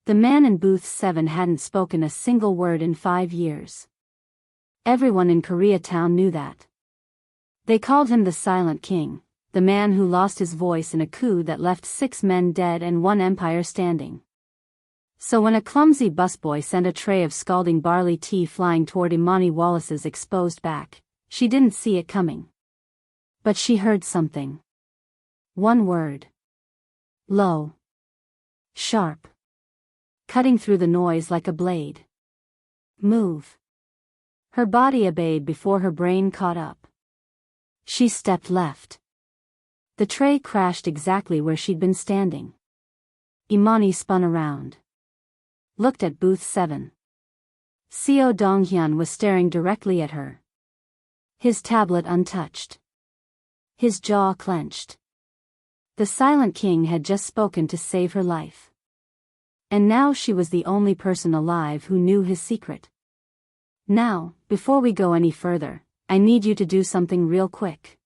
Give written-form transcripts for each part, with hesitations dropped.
The man in booth 7 hadn't spoken a single word in 5 years. Everyone in Koreatown knew that. They called him the Silent King, the man who lost his voice in a coup that left 6 men dead and 1 empire standing. So when a clumsy busboy sent a tray of scalding barley tea flying toward Imani Wallace's exposed back, she didn't see it coming. But she heard something. One word. Low. Sharp. Cutting through the noise like a blade. Move. Her body obeyed before her brain caught up. She stepped left. The tray crashed exactly where she'd been standing. Imani spun around. Looked at booth 7. Seo Donghyun was staring directly at her. His tablet untouched. His jaw clenched. The Silent King had just spoken to save her life. And now she was the only person alive who knew his secret. Now, before we go any further, I need you to do something real quick.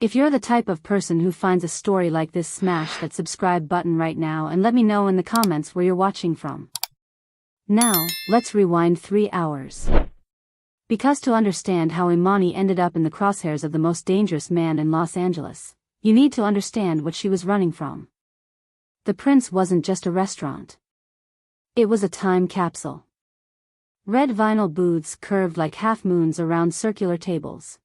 If you're the type of person who finds a story like this, smash that subscribe button right now and let me know in the comments where you're watching from. Now, let's rewind 3 hours. Because to understand how Imani ended up in the crosshairs of the most dangerous man in Los Angeles, you need to understand what she was running from. The Prince wasn't just a restaurant. It was a time capsule. Red vinyl booths curved like half-moons around circular tables.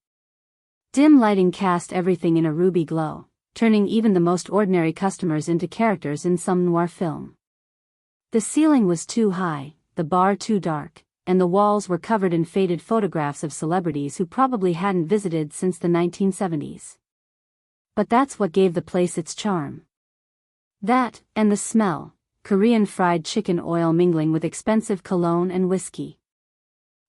Dim lighting cast everything in a ruby glow, turning even the most ordinary customers into characters in some noir film. The ceiling was too high, the bar too dark, and the walls were covered in faded photographs of celebrities who probably hadn't visited since the 1970s. But that's what gave the place its charm. That, and the smell, Korean fried chicken oil mingling with expensive cologne and whiskey.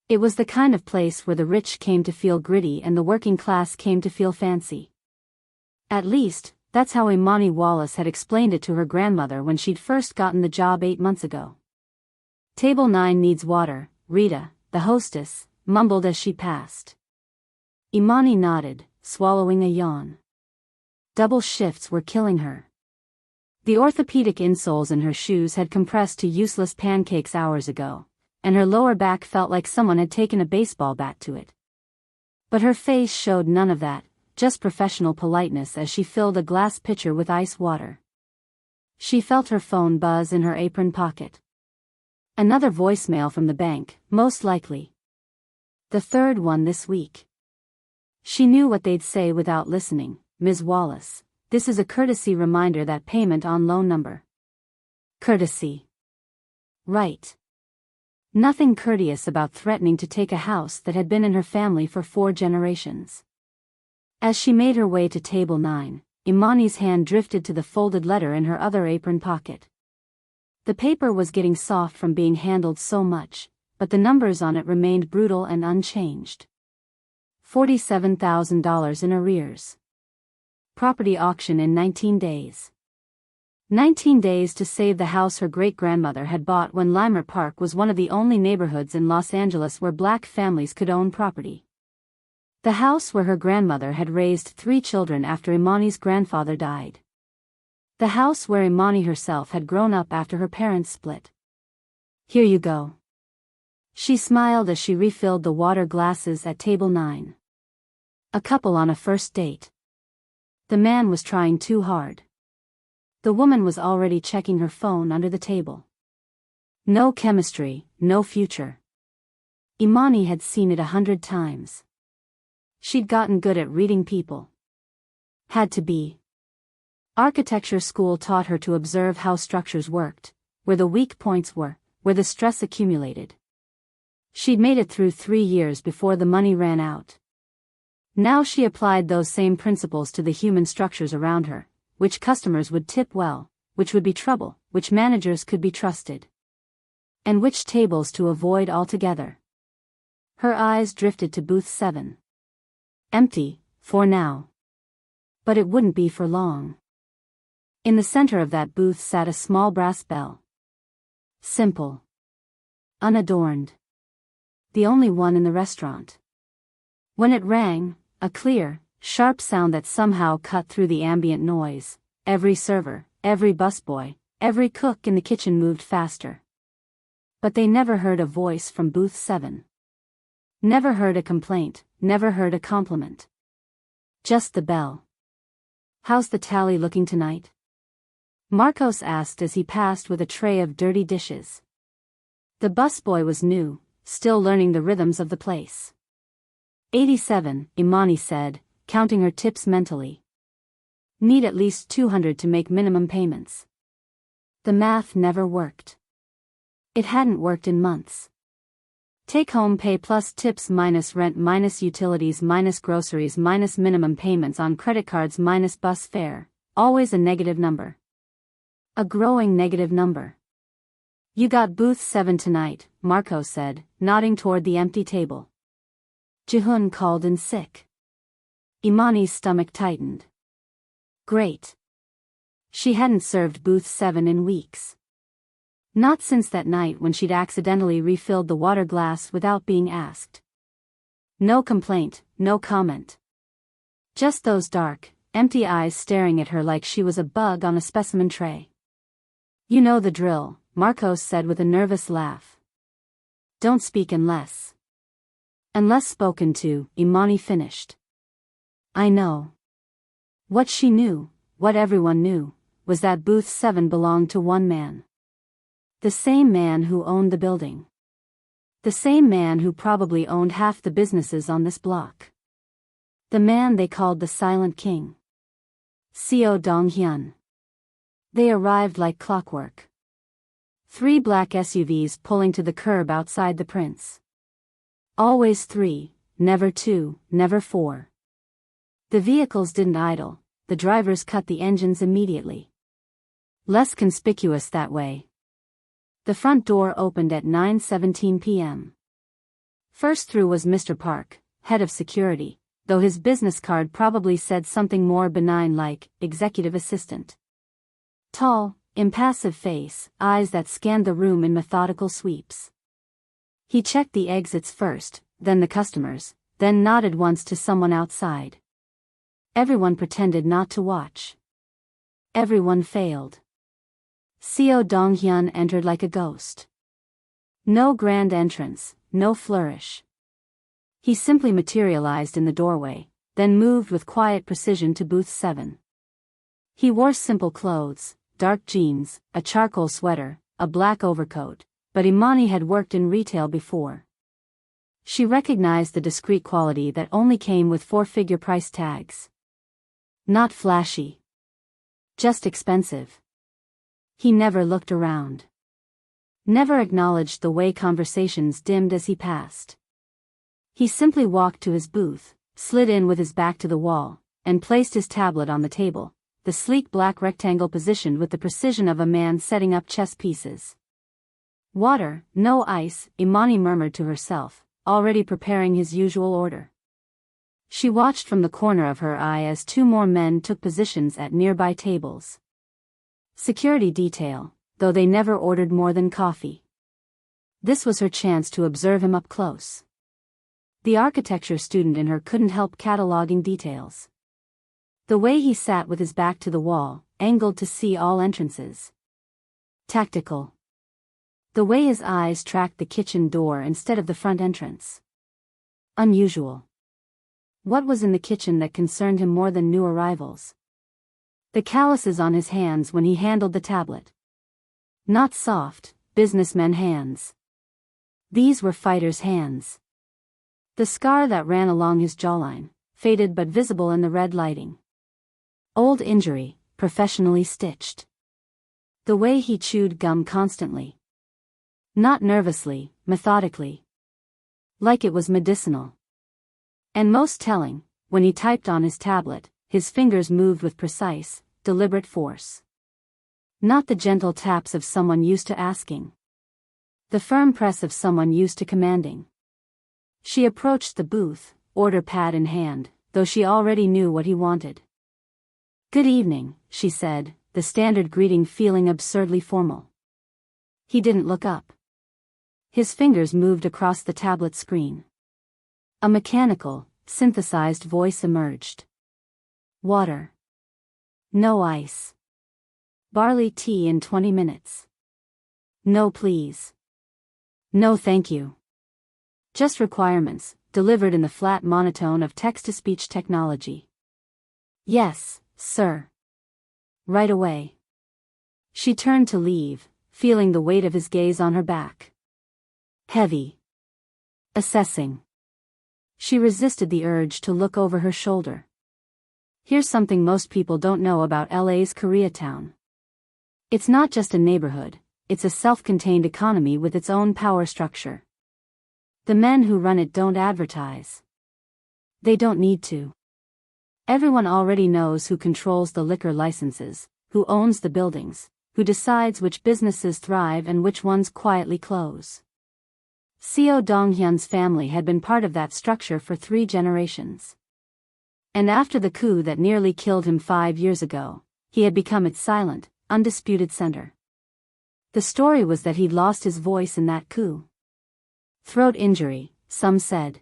It was the kind of place where the rich came to feel gritty and the working class came to feel fancy. At least, that's how Imani Wallace had explained it to her grandmother when she'd first gotten the job 8 months ago. "Table 9 needs water," Rita, the hostess, mumbled as she passed. Imani nodded, swallowing a yawn. Double shifts were killing her. The orthopedic insoles in her shoes had compressed to useless pancakes hours ago, and her lower back felt like someone had taken a baseball bat to it. But her face showed none of that, just professional politeness as she filled a glass pitcher with ice water. She felt her phone buzz in her apron pocket. Another voicemail from the bank, most likely. The third one this week. She knew what they'd say without listening. "Ms. Wallace, this is a courtesy reminder that payment on loan number." Courtesy. Right. Nothing courteous about threatening to take a house that had been in her family for 4 generations. As she made her way to table 9, Imani's hand drifted to the folded letter in her other apron pocket. The paper was getting soft from being handled so much, but the numbers on it remained brutal and unchanged. $47,000 in arrears. Property auction in 19 days. 19 days to save the house her great-grandmother had bought when Limer Park was one of the only neighborhoods in Los Angeles where black families could own property. The house where her grandmother had raised 3 children after Imani's grandfather died. The house where Imani herself had grown up after her parents split. "Here you go." She smiled as she refilled the water glasses at table 9. A couple on a first date. The man was trying too hard. The woman was already checking her phone under the table. No chemistry, no future. Imani had seen it 100 times. She'd gotten good at reading people. Had to be. Architecture school taught her to observe how structures worked, where the weak points were, where the stress accumulated. She'd made it through 3 years before the money ran out. Now she applied those same principles to the human structures around her, which customers would tip well, which would be trouble, which managers could be trusted, and which tables to avoid altogether. Her eyes drifted to booth 7. Empty, for now. But it wouldn't be for long. In the center of that booth sat a small brass bell. Simple. Unadorned. The only one in the restaurant. When it rang, a clear, sharp sound that somehow cut through the ambient noise, every server, every busboy, Every cook in the kitchen moved faster. But they never heard a voice from booth 7. Never heard a complaint, never heard a compliment. Just the bell. "How's the tally looking tonight?" Marcos asked as he passed with a tray of dirty dishes. The busboy was new, still learning the rhythms of the place. 87, Imani said, counting her tips mentally. Need at least 200 to make minimum payments. The math never worked. It hadn't worked in months. Take-home pay plus tips minus rent minus utilities minus groceries minus minimum payments on credit cards minus bus fare, always a negative number. A growing negative number. "You got booth 7 tonight," Marco said, nodding toward the empty table. Jihun called in sick. Imani's stomach tightened. Great. She hadn't served booth 7 in weeks. Not since that night when she'd accidentally refilled the water glass without being asked. No complaint, no comment. Just those dark, empty eyes staring at her like she was a bug on a specimen tray. "You know the drill," Marcos said with a nervous laugh. "Don't speak unless." "Unless spoken to," Imani finished. "I know." What she knew, what everyone knew, was that booth 7 belonged to one man. The same man who owned the building. The same man who probably owned half the businesses on this block. The man they called the Silent King. Seo Dong-hyun. They arrived like clockwork. 3 black SUVs pulling to the curb outside the Prince. Always 3, never 2, never 4. The vehicles didn't idle, the drivers cut the engines immediately. Less conspicuous that way. The front door opened at 9:17 p.m. First through was Mr. Park, head of security, though his business card probably said something more benign like, executive assistant. Tall, impassive face, eyes that scanned the room in methodical sweeps. He checked the exits first, then the customers, then nodded once to someone outside. Everyone pretended not to watch. Everyone failed. Seo Dong-hyun entered like a ghost. No grand entrance, no flourish. He simply materialized in the doorway, then moved with quiet precision to booth 7. He wore simple clothes, dark jeans, a charcoal sweater, a black overcoat, but Imani had worked in retail before. She recognized the discreet quality that only came with 4-figure price tags. Not flashy. Just expensive. He never looked around. Never acknowledged the way conversations dimmed as he passed. He simply walked to his booth, slid in with his back to the wall, and placed his tablet on the table, the sleek black rectangle positioned with the precision of a man setting up chess pieces. "Water, no ice," Imani murmured to herself, already preparing his usual order. She watched from the corner of her eye as 2 more men took positions at nearby tables. Security detail, though they never ordered more than coffee. This was her chance to observe him up close. The architecture student in her couldn't help cataloging details. The way he sat with his back to the wall, angled to see all entrances. Tactical. The way his eyes tracked the kitchen door instead of the front entrance. Unusual. What was in the kitchen that concerned him more than new arrivals? The calluses on his hands when he handled the tablet. Not soft, businessmen hands. These were fighters' hands. The scar that ran along his jawline, faded but visible in the red lighting. Old injury, professionally stitched. The way he chewed gum constantly. Not nervously, methodically. Like it was medicinal. And most telling, when he typed on his tablet, his fingers moved with precise, deliberate force. Not the gentle taps of someone used to asking. The firm press of someone used to commanding. She approached the booth, order pad in hand, though she already knew what he wanted. "Good evening," she said, the standard greeting feeling absurdly formal. He didn't look up. His fingers moved across the tablet screen. A mechanical, synthesized voice emerged. "Water. No ice." Barley tea in 20 minutes. No please. No thank you. Just requirements, delivered in the flat monotone of text-to-speech technology. Yes, sir. Right away. She turned to leave, feeling the weight of his gaze on her back. Heavy. Assessing. She resisted the urge to look over her shoulder. Here's something most people don't know about LA's Koreatown. It's not just a neighborhood, it's a self-contained economy with its own power structure. The men who run it don't advertise. They don't need to. Everyone already knows who controls the liquor licenses, who owns the buildings, who decides which businesses thrive and which ones quietly close. Seo Dong-hyun's family had been part of that structure for 3 generations. And after the coup that nearly killed him 5 years ago, he had become its silent, undisputed center. The story was that he'd lost his voice in that coup. Throat injury, some said.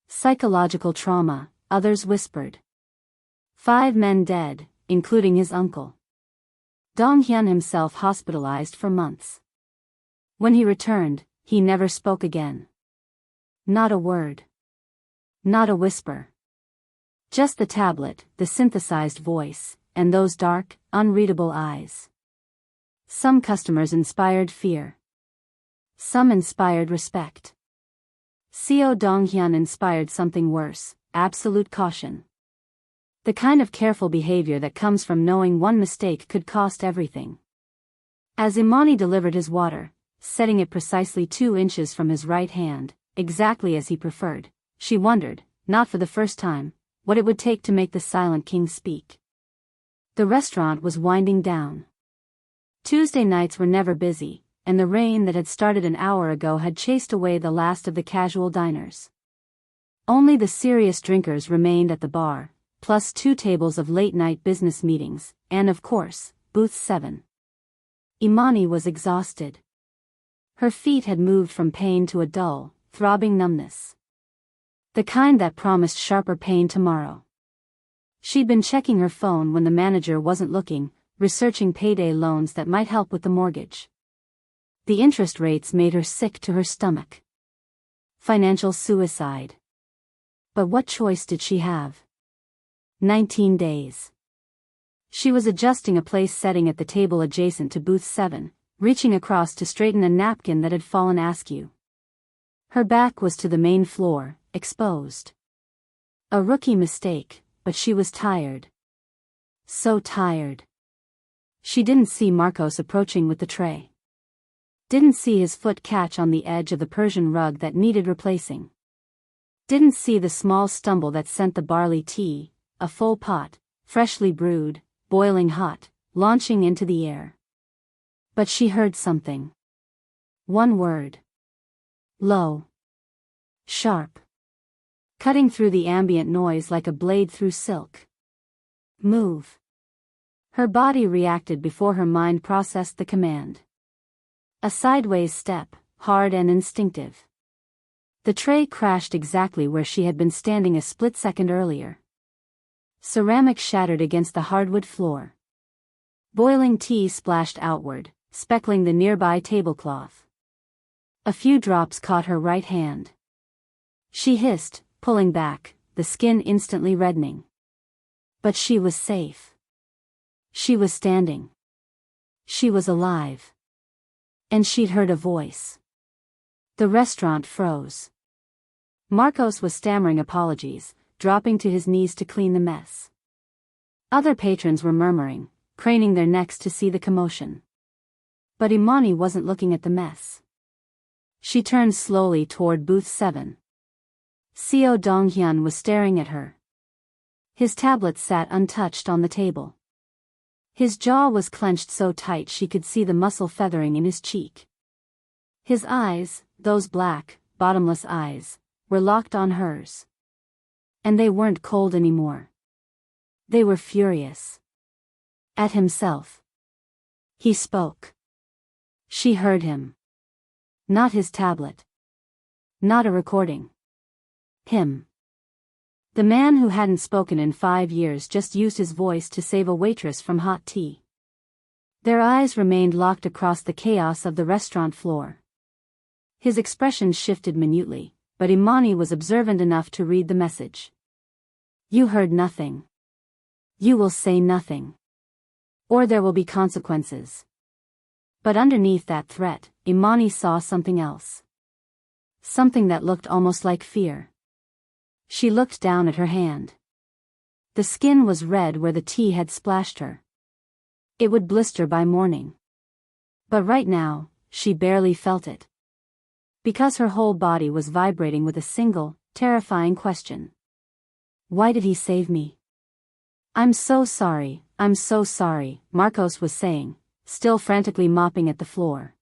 Psychological trauma, others whispered. 5 men dead, including his uncle. Dong-hyun himself hospitalized for months. When he returned, he never spoke again. Not a word. Not a whisper. Just the tablet, the synthesized voice, and those dark, unreadable eyes. Some customers inspired fear. Some inspired respect. Seo Dong-hyun inspired something worse, absolute caution. The kind of careful behavior that comes from knowing one mistake could cost everything. As Imani delivered his water, setting it precisely 2 inches from his right hand, exactly as he preferred, she wondered, not for the first time, what it would take to make the silent king speak. The restaurant was winding down. Tuesday nights were never busy, and the rain that had started an hour ago had chased away the last of the casual diners. Only the serious drinkers remained at the bar, plus 2 tables of late-night business meetings, and of course, booth 7. Imani was exhausted. Her feet had moved from pain to a dull, throbbing numbness. The kind that promised sharper pain tomorrow. She'd been checking her phone when the manager wasn't looking, researching payday loans that might help with the mortgage. The interest rates made her sick to her stomach. Financial suicide. But what choice did she have? 19 days. She was adjusting a place setting at the table adjacent to booth 7, reaching across to straighten a napkin that had fallen askew. Her back was to the main floor, exposed. A rookie mistake, but she was tired. So tired. She didn't see Marcos approaching with the tray. Didn't see his foot catch on the edge of the Persian rug that needed replacing. Didn't see the small stumble that sent the barley tea, a full pot, freshly brewed, boiling hot, launching into the air. But she heard something. One word. Low. Sharp. Cutting through the ambient noise like a blade through silk. Move. Her body reacted before her mind processed the command. A sideways step, hard and instinctive. The tray crashed exactly where she had been standing a split second earlier. Ceramic shattered against the hardwood floor. Boiling tea splashed outward, speckling the nearby tablecloth. A few drops caught her right hand. She hissed, pulling back, the skin instantly reddening. But she was safe. She was standing. She was alive. And she'd heard a voice. The restaurant froze. Marcos was stammering apologies, dropping to his knees to clean the mess. Other patrons were murmuring, craning their necks to see the commotion. But Imani wasn't looking at the mess. She turned slowly toward booth 7. Seo Dong-hyun was staring at her. His tablet sat untouched on the table. His jaw was clenched so tight she could see the muscle feathering in his cheek. His eyes, those black, bottomless eyes, were locked on hers. And they weren't cold anymore. They were furious. At himself. He spoke. She heard him. Not his tablet. Not a recording. Him. The man who hadn't spoken in 5 years just used his voice to save a waitress from hot tea. Their eyes remained locked across the chaos of the restaurant floor. His expression shifted minutely, but Imani was observant enough to read the message. You heard nothing. You will say nothing. Or there will be consequences. But underneath that threat, Imani saw something else. Something that looked almost like fear. She looked down at her hand. The skin was red where the tea had splashed her. It would blister by morning. But right now, she barely felt it. Because her whole body was vibrating with a single, terrifying question. Why did he save me? I'm so sorry, Marcos was saying, still frantically mopping at the floor.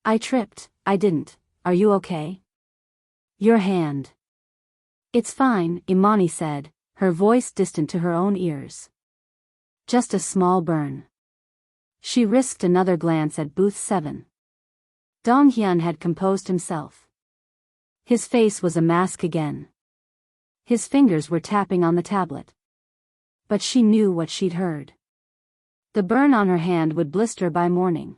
I tripped, I didn't. Are you okay? Your hand. It's fine, Imani said, her voice distant to her own ears. Just a small burn. She risked another glance at booth 7. Dong-hyun had composed himself. His face was a mask again. His fingers were tapping on the tablet. But she knew what she'd heard. The burn on her hand would blister by morning.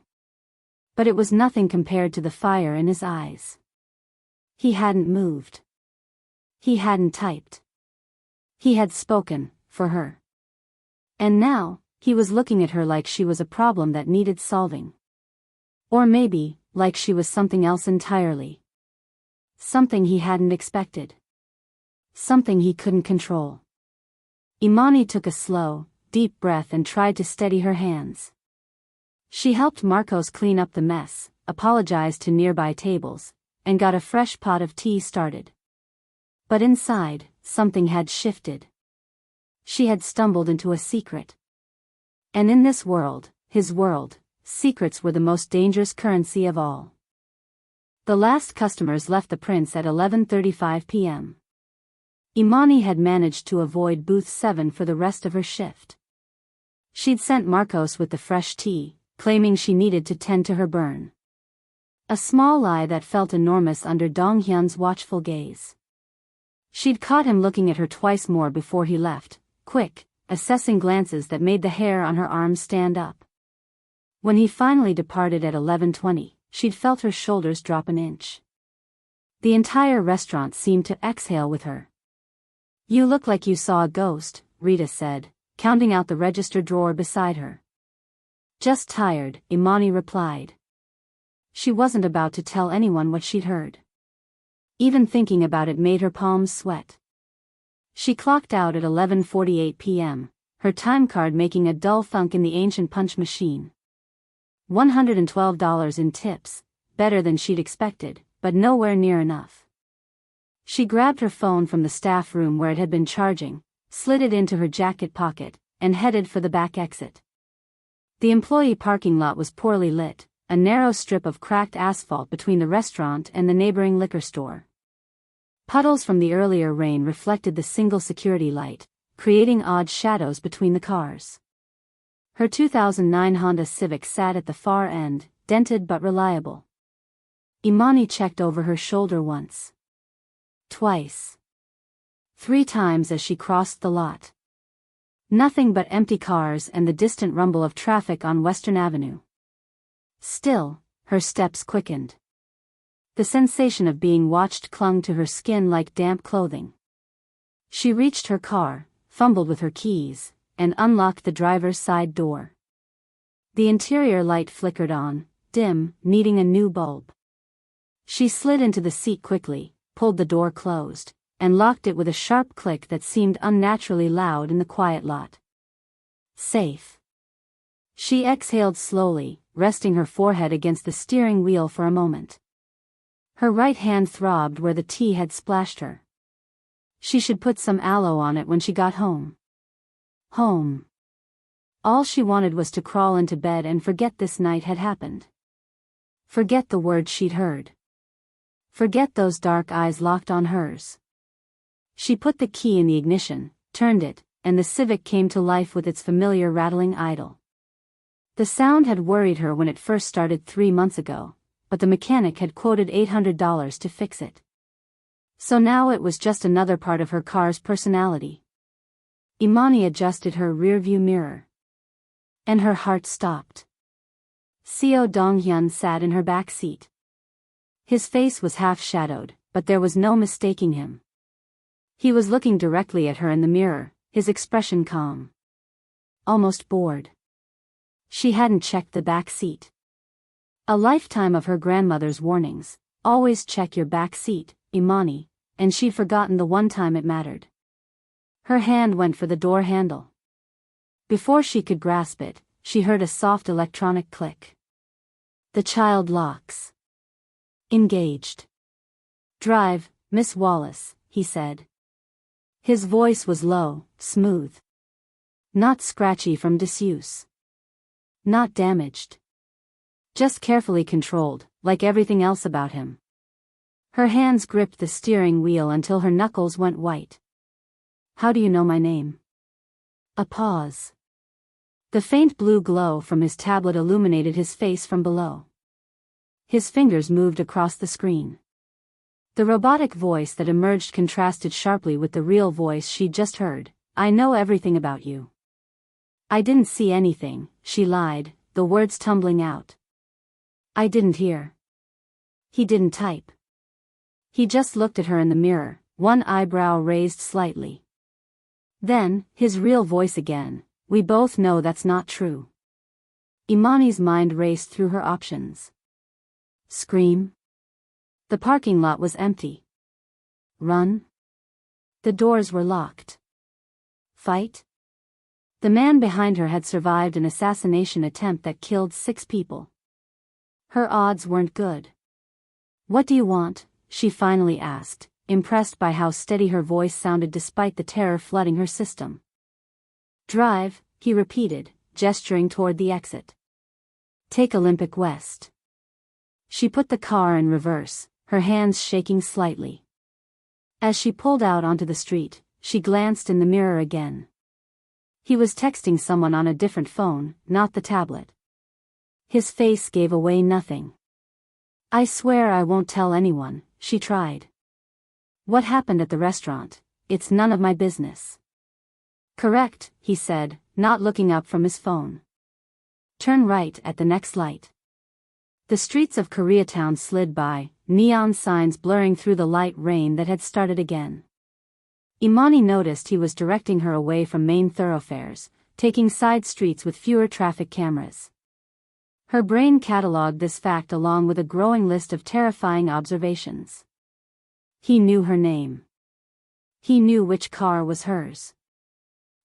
But it was nothing compared to the fire in his eyes. He hadn't moved. He hadn't typed. He had spoken, for her. And now, he was looking at her like she was a problem that needed solving. Or maybe, like she was something else entirely. Something he hadn't expected. Something he couldn't control. Imani took a slow, deep breath and tried to steady her hands. She helped Marcos clean up the mess, apologized to nearby tables, and got a fresh pot of tea started. But inside, something had shifted. She had stumbled into a secret. And in this world, his world, secrets were the most dangerous currency of all. The last customers left the Prince at 11:35 p.m. Imani had managed to avoid booth 7 for the rest of her shift. She'd sent Marcos with the fresh tea, claiming she needed to tend to her burn. A small lie that felt enormous under Dong-hyun's watchful gaze. She'd caught him looking at her twice more before he left, quick, assessing glances that made the hair on her arms stand up. When he finally departed at 11:20, she'd felt her shoulders drop an inch. The entire restaurant seemed to exhale with her. You look like you saw a ghost, Rita said, counting out the register drawer beside her. Just tired, Imani replied. She wasn't about to tell anyone what she'd heard. Even thinking about it made her palms sweat. She clocked out at 11:48 p.m., her time card making a dull thunk in the ancient punch machine. $112 in tips, better than she'd expected, but nowhere near enough. She grabbed her phone from the staff room where it had been charging, slid it into her jacket pocket, and headed for the back exit. The employee parking lot was poorly lit, a narrow strip of cracked asphalt between the restaurant and the neighboring liquor store. Puddles from the earlier rain reflected the single security light, creating odd shadows between the cars. Her 2009 Honda Civic sat at the far end, dented but reliable. Imani checked over her shoulder once. Twice. 3 times as she crossed the lot. Nothing but empty cars and the distant rumble of traffic on Western Avenue. Still, her steps quickened. The sensation of being watched clung to her skin like damp clothing. She reached her car, fumbled with her keys, and unlocked the driver's side door. The interior light flickered on, dim, needing a new bulb. She slid into the seat quickly, pulled the door closed, and locked it with a sharp click that seemed unnaturally loud in the quiet lot. Safe. She exhaled slowly, resting her forehead against the steering wheel for a moment. Her right hand throbbed where the tea had splashed her. She should put some aloe on it when she got home. Home. All she wanted was to crawl into bed and forget this night had happened. Forget the words she'd heard. Forget those dark eyes locked on hers. She put the key in the ignition, turned it, and the Civic came to life with its familiar rattling idle. The sound had worried her when it first started 3 months ago, but the mechanic had quoted $800 to fix it. So now it was just another part of her car's personality. Imani adjusted her rearview mirror. And her heart stopped. Seo Donghyun sat in her back seat. His face was half-shadowed, but there was no mistaking him. He was looking directly at her in the mirror, his expression calm. Almost bored. She hadn't checked the back seat. A lifetime of her grandmother's warnings, always check your back seat, Imani, and she'd forgotten the one time it mattered. Her hand went for the door handle. Before she could grasp it, she heard a soft electronic click. The child locks. Engaged. Drive, Miss Wallace, he said. His voice was low, smooth. Not scratchy from disuse. Not damaged. Just carefully controlled, like everything else about him. Her hands gripped the steering wheel until her knuckles went white. How do you know my name? A pause. The faint blue glow from his tablet illuminated his face from below. His fingers moved across the screen. The robotic voice that emerged contrasted sharply with the real voice she'd just heard. I know everything about you. I didn't see anything, she lied, the words tumbling out. I didn't hear. He didn't type. He just looked at her in the mirror, one eyebrow raised slightly. Then, his real voice again. We both know that's not true. Imani's mind raced through her options. Scream. The parking lot was empty. Run. The doors were locked. Fight. The man behind her had survived an assassination attempt that killed 6 people. Her odds weren't good. What do you want? She finally asked, impressed by how steady her voice sounded despite the terror flooding her system. Drive, he repeated, gesturing toward the exit. Take Olympic West. She put the car in reverse, her hands shaking slightly. As she pulled out onto the street, she glanced in the mirror again. He was texting someone on a different phone, not the tablet. His face gave away nothing. I swear I won't tell anyone, she tried. What happened at the restaurant? It's none of my business. Correct, he said, not looking up from his phone. Turn right at the next light. The streets of Koreatown slid by, neon signs blurring through the light rain that had started again. Imani noticed he was directing her away from main thoroughfares, taking side streets with fewer traffic cameras. Her brain catalogued this fact along with a growing list of terrifying observations. He knew her name. He knew which car was hers.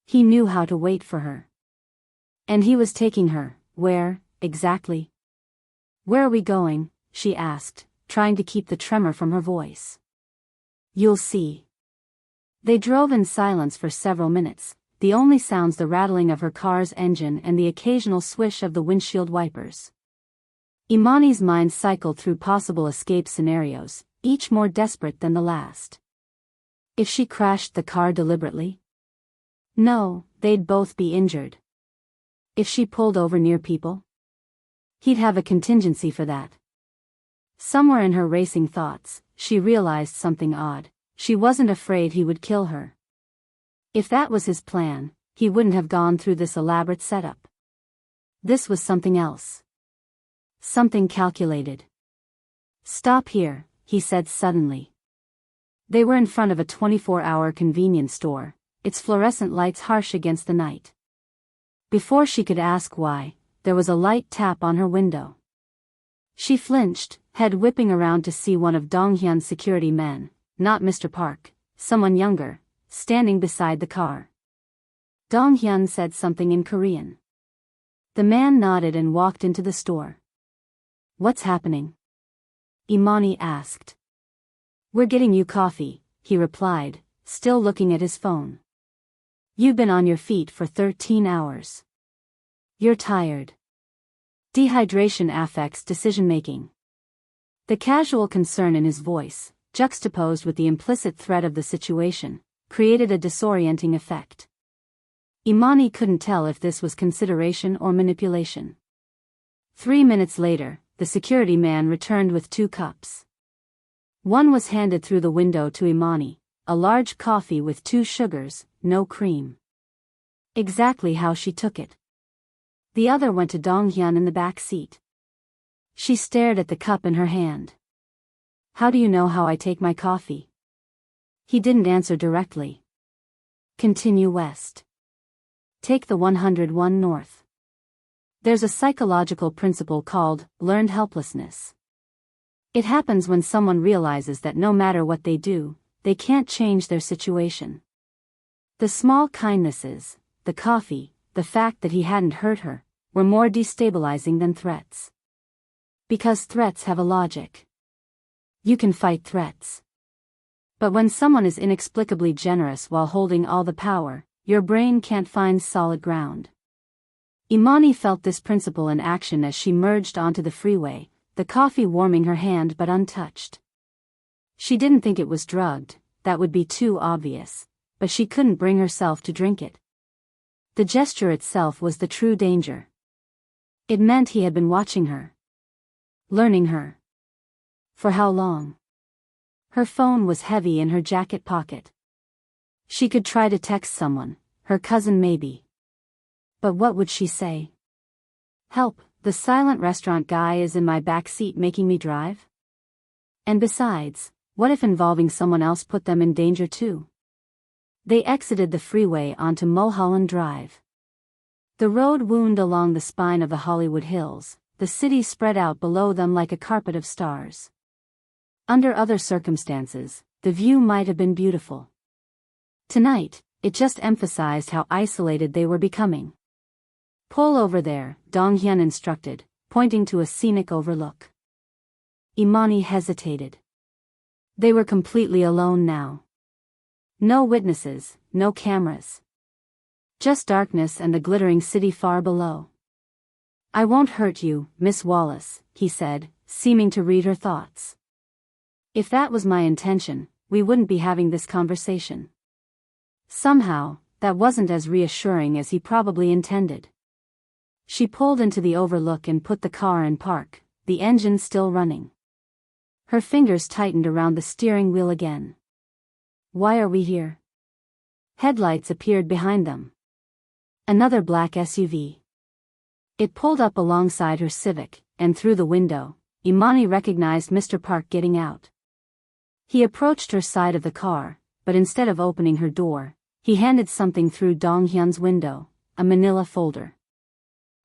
He knew how to wait for her. And he was taking her, where, exactly? Where are we going? She asked, trying to keep the tremor from her voice. You'll see. They drove in silence for several minutes, the only sounds the rattling of her car's engine and the occasional swish of the windshield wipers. Imani's mind cycled through possible escape scenarios, each more desperate than the last. If she crashed the car deliberately? No, they'd both be injured. If she pulled over near people? He'd have a contingency for that. Somewhere in her racing thoughts, she realized something odd. She wasn't afraid he would kill her. If that was his plan, he wouldn't have gone through this elaborate setup. This was something else. Something calculated. Stop here, he said suddenly. They were in front of a 24-hour convenience store, its fluorescent lights harsh against the night. Before she could ask why, there was a light tap on her window. She flinched, head whipping around to see one of Donghyun's security men, not Mr. Park, someone younger, standing beside the car. Donghyun said something in Korean. The man nodded and walked into the store. What's happening? Imani asked. We're getting you coffee, he replied, still looking at his phone. You've been on your feet for 13 hours. You're tired. Dehydration affects decision-making. The casual concern in his voice, juxtaposed with the implicit threat of the situation, created a disorienting effect. Imani couldn't tell if this was consideration or manipulation. 3 minutes later, the security man returned with 2 cups. One was handed through the window to Imani, a large coffee with 2 sugars, no cream. Exactly how she took it. The other went to Dong-hyun in the back seat. She stared at the cup in her hand. How do you know how I take my coffee? He didn't answer directly. Continue west. Take the 101 north. There's a psychological principle called learned helplessness. It happens when someone realizes that no matter what they do, they can't change their situation. The small kindnesses, the coffee, the fact that he hadn't hurt her, were more destabilizing than threats. Because threats have a logic. You can fight threats. But when someone is inexplicably generous while holding all the power, your brain can't find solid ground. Imani felt this principle in action as she merged onto the freeway, the coffee warming her hand but untouched. She didn't think it was drugged, that would be too obvious, but she couldn't bring herself to drink it. The gesture itself was the true danger. It meant he had been watching her. Learning her. For how long? Her phone was heavy in her jacket pocket. She could try to text someone, her cousin maybe. But what would she say? Help, the silent restaurant guy is in my back seat making me drive? And besides, what if involving someone else put them in danger too? They exited the freeway onto Mulholland Drive. The road wound along the spine of the Hollywood Hills, the city spread out below them like a carpet of stars. Under other circumstances, the view might have been beautiful. Tonight, it just emphasized how isolated they were becoming. Pull over there, Dong-hyun instructed, pointing to a scenic overlook. Imani hesitated. They were completely alone now. No witnesses, no cameras. Just darkness and the glittering city far below. I won't hurt you, Miss Wallace, he said, seeming to read her thoughts. If that was my intention, we wouldn't be having this conversation. Somehow, that wasn't as reassuring as he probably intended. She pulled into the overlook and put the car in park, the engine still running. Her fingers tightened around the steering wheel again. Why are we here? Headlights appeared behind them. Another black SUV. It pulled up alongside her Civic, and through the window, Imani recognized Mr. Park getting out. He approached her side of the car, but instead of opening her door, he handed something through Dong-hyun's window, a manila folder.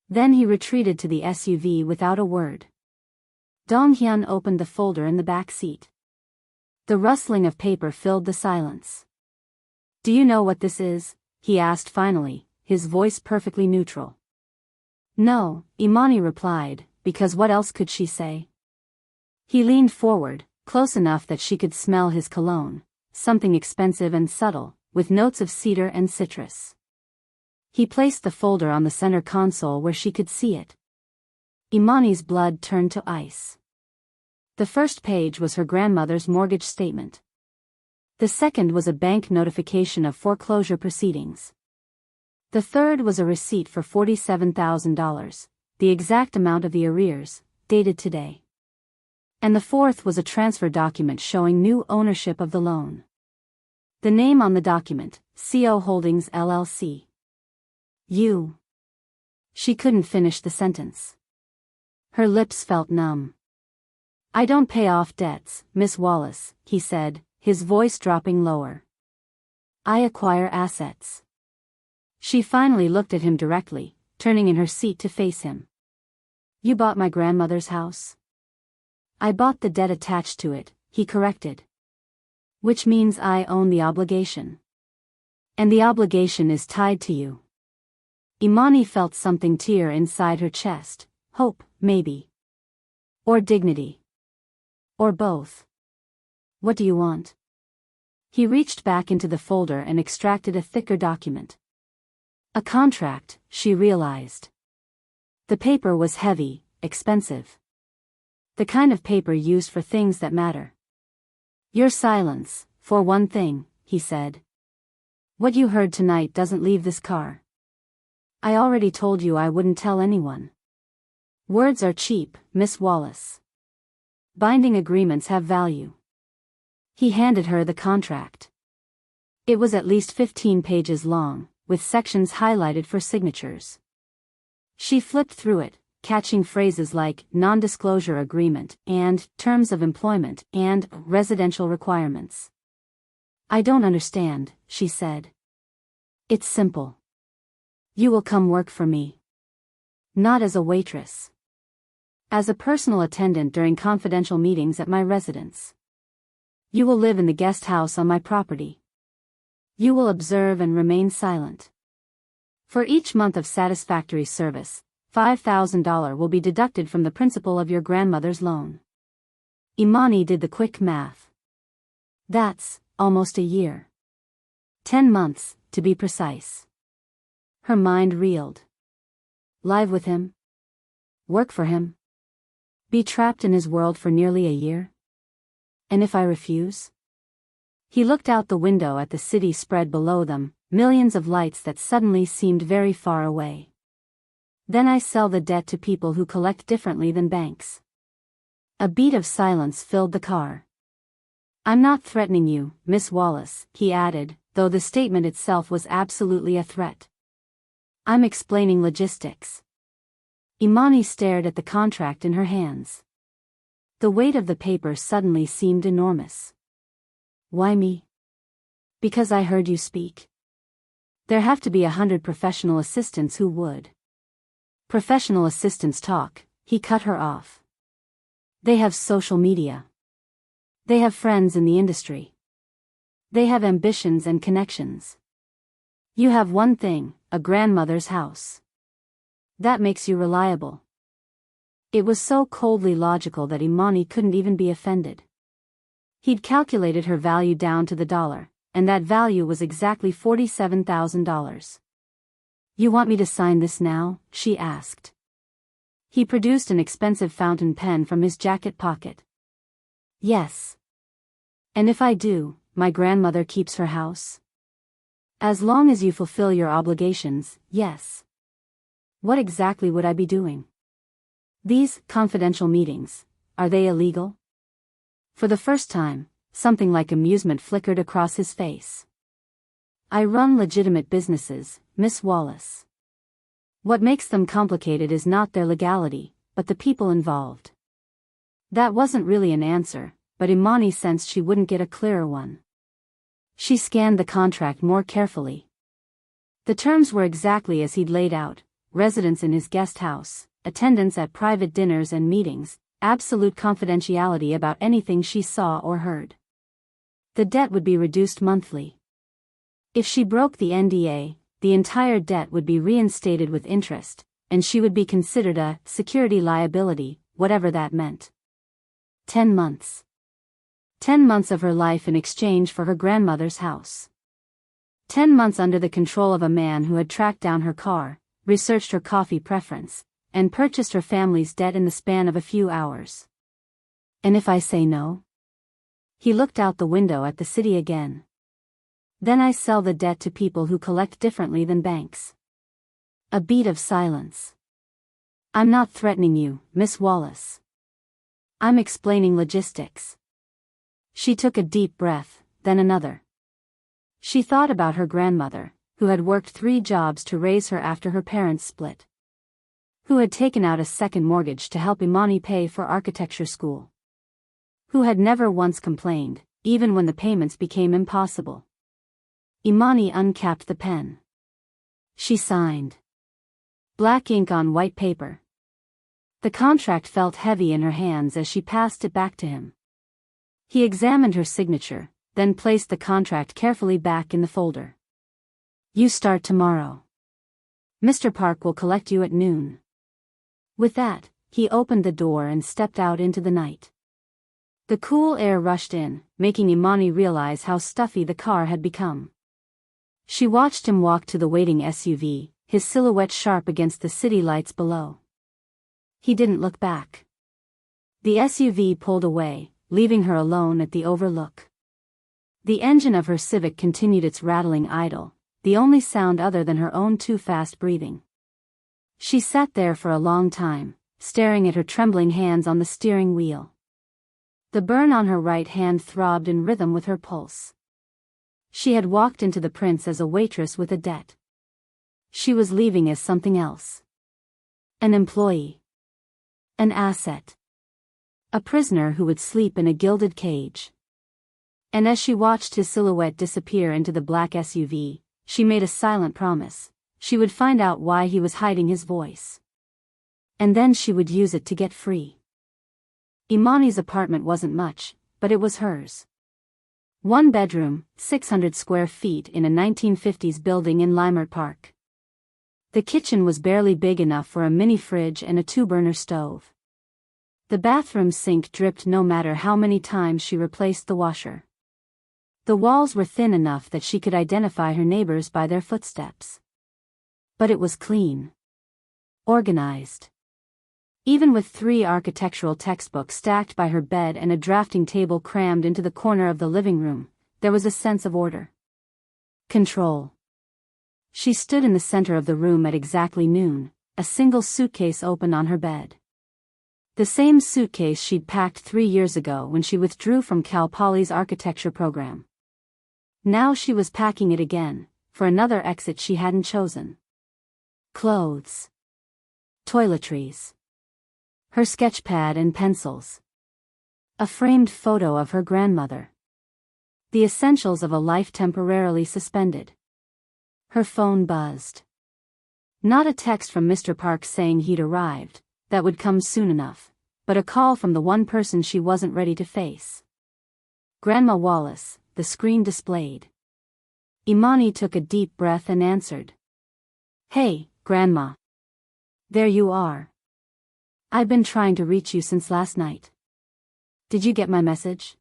Then he retreated to the SUV without a word. Dong-hyun opened the folder in the back seat. The rustling of paper filled the silence. Do you know what this is? He asked finally, his voice perfectly neutral. No, Imani replied, because what else could she say? He leaned forward, close enough that she could smell his cologne, something expensive and subtle, with notes of cedar and citrus. He placed the folder on the center console where she could see it. Imani's blood turned to ice. The first page was her grandmother's mortgage statement. The second was a bank notification of foreclosure proceedings. The third was a receipt for $47,000, the exact amount of the arrears, dated today. And the fourth was a transfer document showing new ownership of the loan. The name on the document, CO Holdings LLC. You. She couldn't finish the sentence. Her lips felt numb. I don't pay off debts, Miss Wallace, he said, his voice dropping lower. I acquire assets. She finally looked at him directly, turning in her seat to face him. You bought my grandmother's house? I bought the debt attached to it, he corrected. Which means I own the obligation. And the obligation is tied to you. Imani felt something tear inside her chest, hope, maybe. Or dignity. Or both. What do you want? He reached back into the folder and extracted a thicker document. A contract, she realized. The paper was heavy, expensive. The kind of paper used for things that matter. Your silence, for one thing, he said. What you heard tonight doesn't leave this car. I already told you I wouldn't tell anyone. Words are cheap, Miss Wallace. Binding agreements have value. He handed her the contract. It was at least 15 pages long, with sections highlighted for signatures. She flipped through it, catching phrases like non-disclosure agreement and terms of employment and residential requirements. I don't understand, she said. It's simple. You will come work for me. Not as a waitress. As a personal attendant during confidential meetings at my residence. You will live in the guest house on my property. You will observe and remain silent. For each month of satisfactory service, $5,000 will be deducted from the principal of your grandmother's loan. Imani did the quick math. That's almost a year. 10 months, to be precise. Her mind reeled. Live with him? Work for him? Be trapped in his world for nearly a year? And if I refuse? He looked out the window at the city spread below them, millions of lights that suddenly seemed very far away. Then I sell the debt to people who collect differently than banks. A beat of silence filled the car. I'm not threatening you, Miss Wallace, he added, though the statement itself was absolutely a threat. I'm explaining logistics. Imani stared at the contract in her hands. The weight of the paper suddenly seemed enormous. Why me? Because I heard you speak. There have to be 100 professional assistants who would. Professional assistants talk, he cut her off. They have social media. They have friends in the industry. They have ambitions and connections. You have one thing, a grandmother's house. That makes you reliable. It was so coldly logical that Imani couldn't even be offended. He'd calculated her value down to the dollar, and that value was exactly $47,000. You want me to sign this now? She asked. He produced an expensive fountain pen from his jacket pocket. Yes. And if I do, my grandmother keeps her house? As long as you fulfill your obligations, yes. What exactly would I be doing? These confidential meetings, are they illegal? For the first time, something like amusement flickered across his face. I run legitimate businesses, Miss Wallace. What makes them complicated is not their legality, but the people involved. That wasn't really an answer, but Imani sensed she wouldn't get a clearer one. She scanned the contract more carefully. The terms were exactly as he'd laid out: residence in his guest house, attendance at private dinners and meetings, absolute confidentiality about anything she saw or heard. The debt would be reduced monthly. If she broke the NDA, the entire debt would be reinstated with interest, and she would be considered a security liability, whatever that meant. 10 months. 10 months of her life in exchange for her grandmother's house. 10 months under the control of a man who had tracked down her car, researched her coffee preference, and purchased her family's debt in the span of a few hours. And if I say no? He looked out the window at the city again. Then I sell the debt to people who collect differently than banks. A beat of silence. I'm not threatening you, Miss Wallace. I'm explaining logistics. She took a deep breath, then another. She thought about her grandmother, who had worked 3 jobs to raise her after her parents split. Who had taken out a second mortgage to help Imani pay for architecture school. Who had never once complained, even when the payments became impossible. Imani uncapped the pen. She signed. Black ink on white paper. The contract felt heavy in her hands as she passed it back to him. He examined her signature, then placed the contract carefully back in the folder. You start tomorrow. Mr. Park will collect you at noon. With that, he opened the door and stepped out into the night. The cool air rushed in, making Imani realize how stuffy the car had become. She watched him walk to the waiting SUV, his silhouette sharp against the city lights below. He didn't look back. The SUV pulled away, leaving her alone at the overlook. The engine of her Civic continued its rattling idle, the only sound other than her own too fast breathing. She sat there for a long time, staring at her trembling hands on the steering wheel. The burn on her right hand throbbed in rhythm with her pulse. She had walked into the Prince as a waitress with a debt. She was leaving as something else. An employee. An asset. A prisoner who would sleep in a gilded cage. And as she watched his silhouette disappear into the black SUV, she made a silent promise. She would find out why he was hiding his voice. And then she would use it to get free. Imani's apartment wasn't much, but it was hers. 1 bedroom, 600 square feet in a 1950s building in Leimert Park. The kitchen was barely big enough for a mini fridge and a 2-burner stove. The bathroom sink dripped no matter how many times she replaced the washer. The walls were thin enough that she could identify her neighbors by their footsteps. But it was clean. Organized. Even with 3 architectural textbooks stacked by her bed and a drafting table crammed into the corner of the living room, there was a sense of order. Control. She stood in the center of the room at exactly noon, a single suitcase open on her bed. The same suitcase she'd packed 3 years ago when she withdrew from Cal Poly's architecture program. Now she was packing it again, for another exit she hadn't chosen. Clothes. Toiletries. Her sketchpad and pencils. A framed photo of her grandmother. The essentials of a life temporarily suspended. Her phone buzzed. Not a text from Mr. Park saying he'd arrived, that would come soon enough, but a call from the one person she wasn't ready to face. Grandma Wallace, the screen displayed. Imani took a deep breath and answered. "Hey, Grandma. There you are. I've been trying to reach you since last night. Did you get my message?"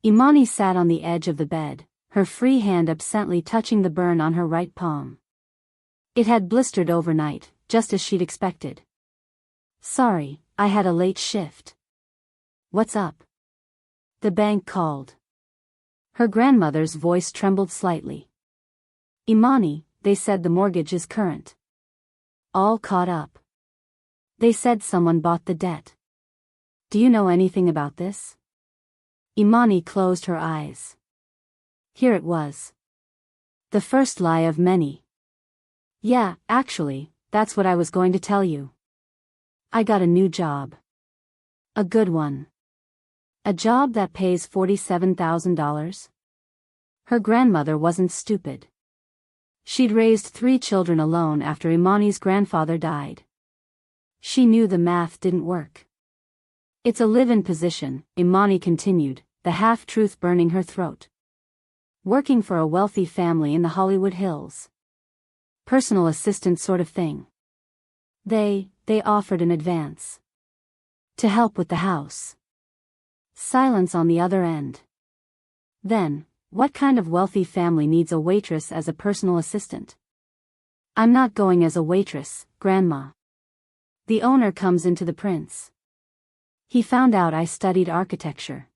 Imani sat on the edge of the bed, her free hand absently touching the burn on her right palm. It had blistered overnight, just as she'd expected. "Sorry, I had a late shift." "What's up?" "The bank called." Her grandmother's voice trembled slightly. "Imani, they said the mortgage is current. All caught up. They said someone bought the debt. Do you know anything about this?" Imani closed her eyes. Here it was. The first lie of many. "Yeah, actually, that's what I was going to tell you. I got a new job. A good one. A job that pays $47,000. Her grandmother wasn't stupid. She'd raised 3 children alone after Imani's grandfather died. She knew the math didn't work. "It's a live-in position," Imani continued, the half-truth burning her throat. "Working for a wealthy family in the Hollywood Hills. Personal assistant sort of thing. They offered an advance. To help with the house." Silence on the other end. "Then, what kind of wealthy family needs a waitress as a personal assistant?" "I'm not going as a waitress, Grandma. The owner comes into the prince. He found out I studied architecture.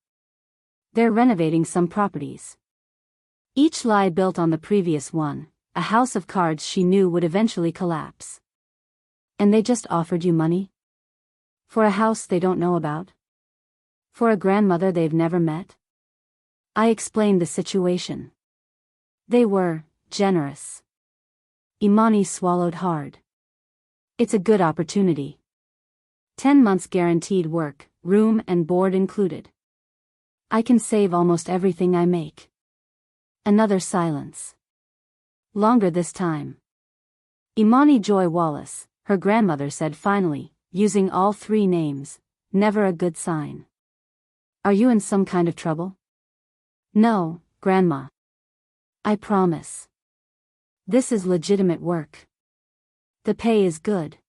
They're renovating some properties. Each lie built on the previous one, a house of cards she knew would eventually collapse. And they just offered you money? For a house they don't know about? For a grandmother they've never met?" I explained the situation. They were generous. Imani swallowed hard. "It's a good opportunity. 10 months guaranteed work, room and board included. I can save almost everything I make." Another silence. Longer this time. "Imani Joy Wallace," her grandmother said finally, using all 3 names, never a good sign. "Are you in some kind of trouble?" "No, Grandma. I promise. This is legitimate work. The pay is good.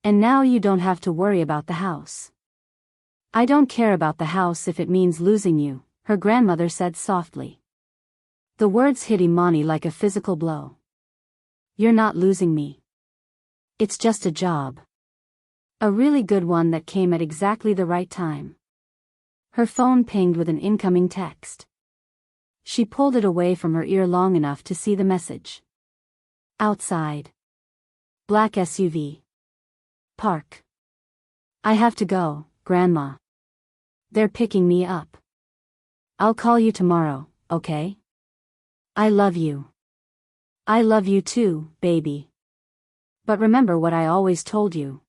And now you don't have to worry about the house." "I don't care about the house if it means losing you," her grandmother said softly. The words hit Imani like a physical blow. "You're not losing me. It's just a job. A really good one that came at exactly the right time." Her phone pinged with an incoming text. She pulled it away from her ear long enough to see the message. Outside. Black SUV. Park. "I have to go, Grandma. They're picking me up. I'll call you tomorrow, okay? I love you. I love you too, baby. But remember what I always told you.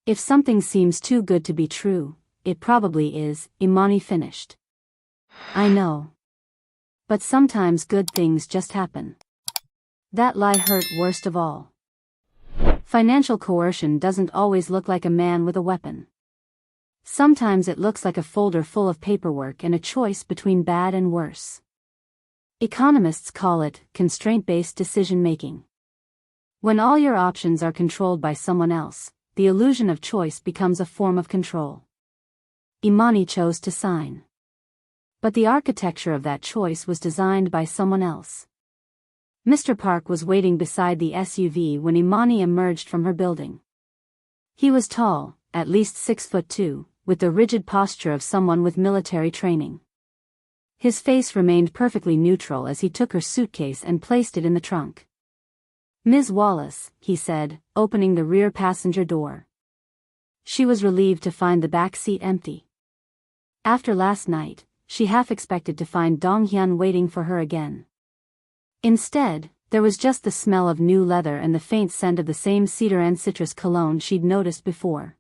If something seems too good to be true, it probably is, Imani finished. I know. But sometimes good things just happen. That lie hurt worst of all. Financial coercion doesn't always look like a man with a weapon. Sometimes it looks like a folder full of paperwork and a choice between bad and worse. Economists call it constraint-based decision-making. When all your options are controlled by someone else, the illusion of choice becomes a form of control. Imani chose to sign. But the architecture of that choice was designed by someone else. Mr. Park was waiting beside the SUV when Imani emerged from her building. He was tall, at least 6'2", with the rigid posture of someone with military training. His face remained perfectly neutral as he took her suitcase and placed it in the trunk. "Ms. Wallace," he said, opening the rear passenger door. She was relieved to find the back seat empty. After last night, she half expected to find Dong-hyun waiting for her again. Instead, there was just the smell of new leather and the faint scent of the same cedar and citrus cologne she'd noticed before.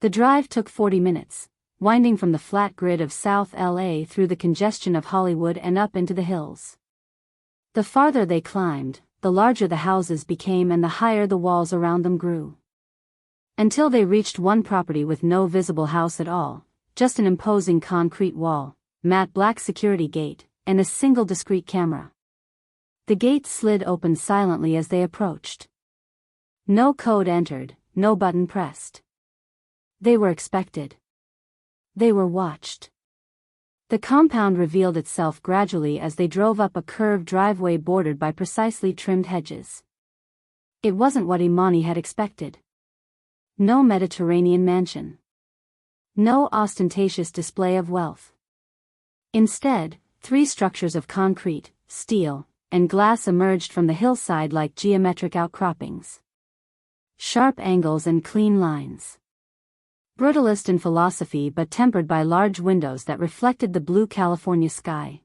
The drive took 40 minutes, winding from the flat grid of South LA through the congestion of Hollywood and up into the hills. The farther they climbed, the larger the houses became and the higher the walls around them grew. Until they reached one property with no visible house at all, just an imposing concrete wall, matte black security gate, and a single discreet camera. The gate slid open silently as they approached. No code entered, no button pressed. They were expected. They were watched. The compound revealed itself gradually as they drove up a curved driveway bordered by precisely trimmed hedges. It wasn't what Imani had expected. No Mediterranean mansion. No ostentatious display of wealth. Instead, 3 structures of concrete, steel, and glass emerged from the hillside like geometric outcroppings. Sharp angles and clean lines. Brutalist in philosophy but tempered by large windows that reflected the blue California sky.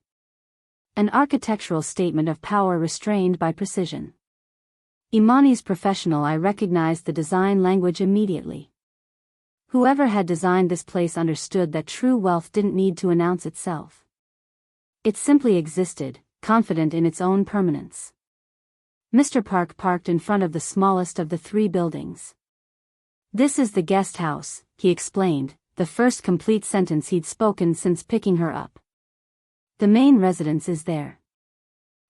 An architectural statement of power restrained by precision. Imani's professional eye recognized the design language immediately. Whoever had designed this place understood that true wealth didn't need to announce itself. It simply existed, confident in its own permanence. Mr. Park parked in front of the smallest of the 3 buildings. "This is the guest house," he explained, the first complete sentence he'd spoken since picking her up. "The main residence is there."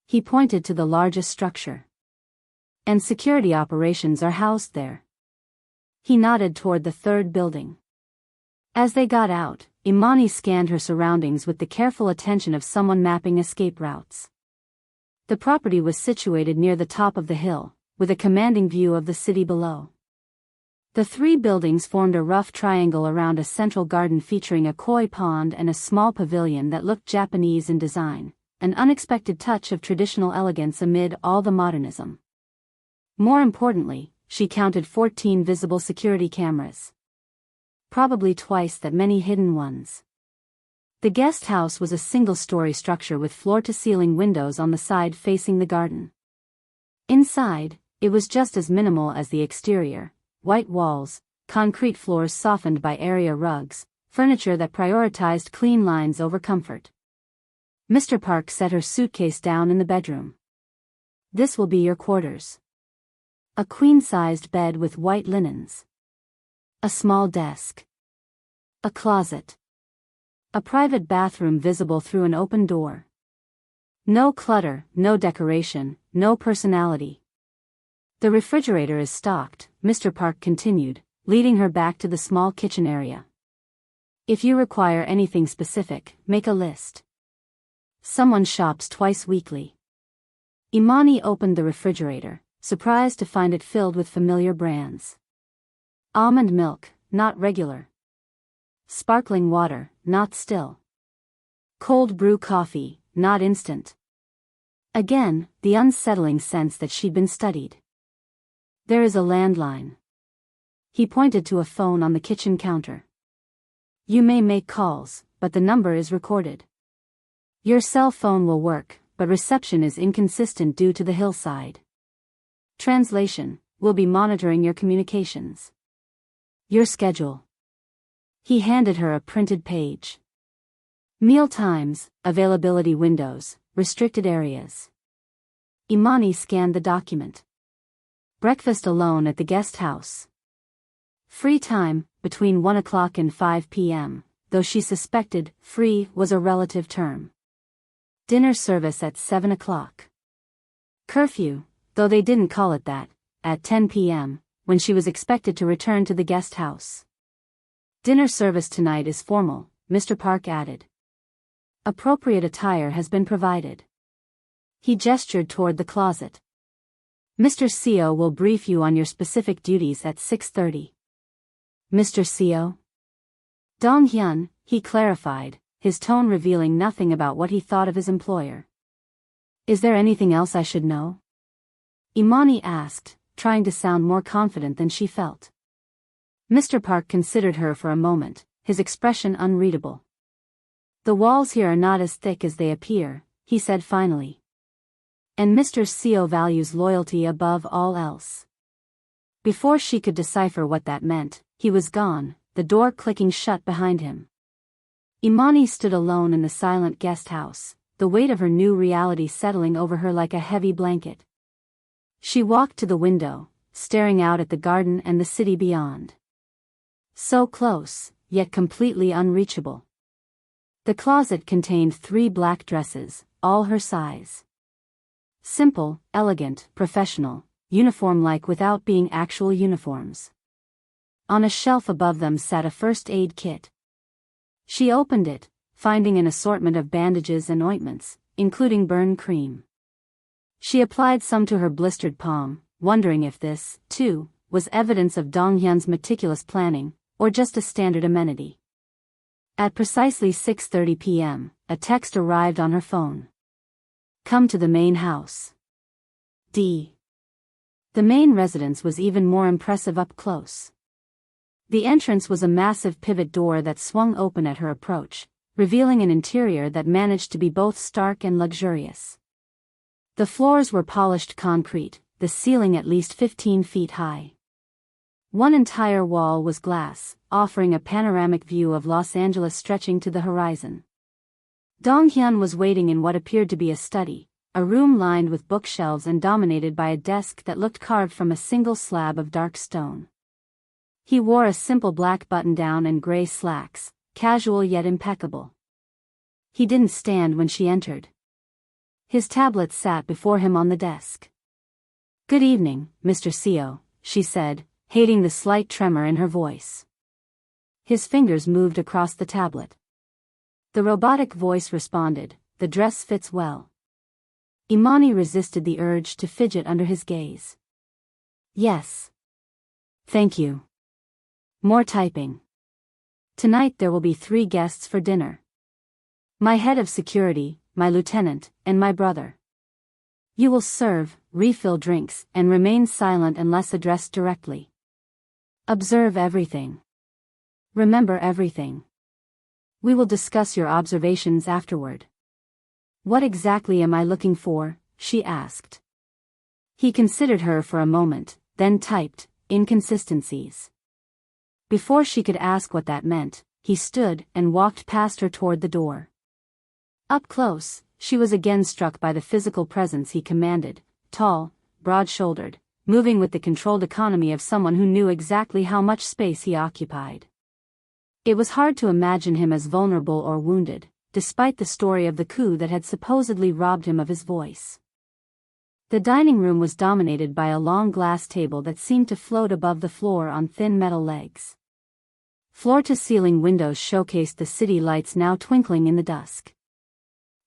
He pointed to the largest structure. "And security operations are housed there." He nodded toward the 3rd building. As they got out, Imani scanned her surroundings with the careful attention of someone mapping escape routes. The property was situated near the top of the hill, with a commanding view of the city below. The 3 buildings formed a rough triangle around a central garden featuring a koi pond and a small pavilion that looked Japanese in design, an unexpected touch of traditional elegance amid all the modernism. More importantly, she counted 14 visible security cameras. Probably twice that many hidden ones. The guest house was a single-story structure with floor-to-ceiling windows on the side facing the garden. Inside, it was just as minimal as the exterior: white walls, concrete floors softened by area rugs, furniture that prioritized clean lines over comfort. Mr. Park set her suitcase down in the bedroom. "This will be your quarters." A queen-sized bed with white linens. A small desk. A closet. A private bathroom visible through an open door. No clutter, no decoration, no personality. "The refrigerator is stocked," Mr. Park continued, leading her back to the small kitchen area. "If you require anything specific, make a list." Someone shops twice weekly. Imani opened the refrigerator, surprised to find it filled with familiar brands. Almond milk, not regular. Sparkling water, not still. Cold brew coffee, not instant. Again, the unsettling sense that she'd been studied. "There is a landline." He pointed to a phone on the kitchen counter. "You may make calls, but the number is recorded. Your cell phone will work, but reception is inconsistent due to the hillside." Translation: we'll be monitoring your communications. Your schedule. He handed her a printed page. Meal times, availability windows, restricted areas. Imani scanned the document. Breakfast alone at the guest house. Free time, between 1 o'clock and 5 p.m., though she suspected free was a relative term. Dinner service at 7 o'clock. Curfew, though they didn't call it that, at 10 p.m., when she was expected to return to the guest house. Dinner service tonight is formal, Mr. Park added. Appropriate attire has been provided. He gestured toward the closet. Mr. Seo will brief you on your specific duties at 6:30. Mr. Seo? Dong-hyun, he clarified, his tone revealing nothing about what he thought of his employer. Is there anything else I should know? Imani asked, trying to sound more confident than she felt. Mr. Park considered her for a moment, his expression unreadable. The walls here are not as thick as they appear, he said finally. And Mr. Seo values loyalty above all else. Before she could decipher what that meant, he was gone, the door clicking shut behind him. Imani stood alone in the silent guest house, the weight of her new reality settling over her like a heavy blanket. She walked to the window, staring out at the garden and the city beyond. So close, yet completely unreachable. The closet contained 3 black dresses, all her size. Simple, elegant, professional, uniform-like without being actual uniforms. On a shelf above them sat a first aid kit. She opened it, finding an assortment of bandages and ointments, including burn cream. She applied some to her blistered palm, wondering if this, too, was evidence of Dong-hyun's meticulous planning, or just a standard amenity. At precisely 6:30 p.m., a text arrived on her phone. Come to the main house. D. The main residence was even more impressive up close. The entrance was a massive pivot door that swung open at her approach, revealing an interior that managed to be both stark and luxurious. The floors were polished concrete, the ceiling at least 15 feet high. One entire wall was glass, offering a panoramic view of Los Angeles stretching to the horizon. Dong-hyun was waiting in what appeared to be a study, a room lined with bookshelves and dominated by a desk that looked carved from a single slab of dark stone. He wore a simple black button-down and gray slacks, casual yet impeccable. He didn't stand when she entered. His tablet sat before him on the desk. Good evening, Mr. Seo, she said, hating the slight tremor in her voice. His fingers moved across the tablet. The robotic voice responded, the dress fits well. Imani resisted the urge to fidget under his gaze. Yes. Thank you. More typing. Tonight there will be 3 guests for dinner. My head of security, my lieutenant, and my brother. You will serve, refill drinks, and remain silent unless addressed directly. Observe everything. Remember everything. We will discuss your observations afterward. What exactly am I looking for? She asked. He considered her for a moment, then typed, inconsistencies. Before she could ask what that meant, he stood and walked past her toward the door. Up close, she was again struck by the physical presence he commanded, tall, broad-shouldered, moving with the controlled economy of someone who knew exactly how much space he occupied. It was hard to imagine him as vulnerable or wounded, despite the story of the coup that had supposedly robbed him of his voice. The dining room was dominated by a long glass table that seemed to float above the floor on thin metal legs. Floor-to-ceiling windows showcased the city lights now twinkling in the dusk.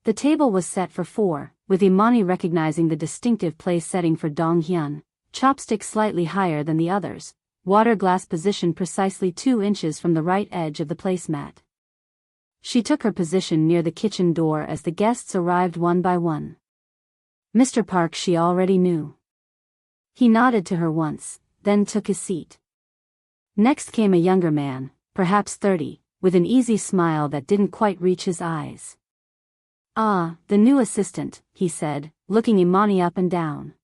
The table was set for 4, with Imani recognizing the distinctive place setting for Dong-hyun, chopstick slightly higher than the others, water glass positioned precisely 2 inches from the right edge of the placemat. She took her position near the kitchen door as the guests arrived one by one. Mr. Park she already knew. He nodded to her once, then took his seat. Next came a younger man, perhaps 30, with an easy smile that didn't quite reach his eyes. Ah, the new assistant, he said, looking Imani up and down.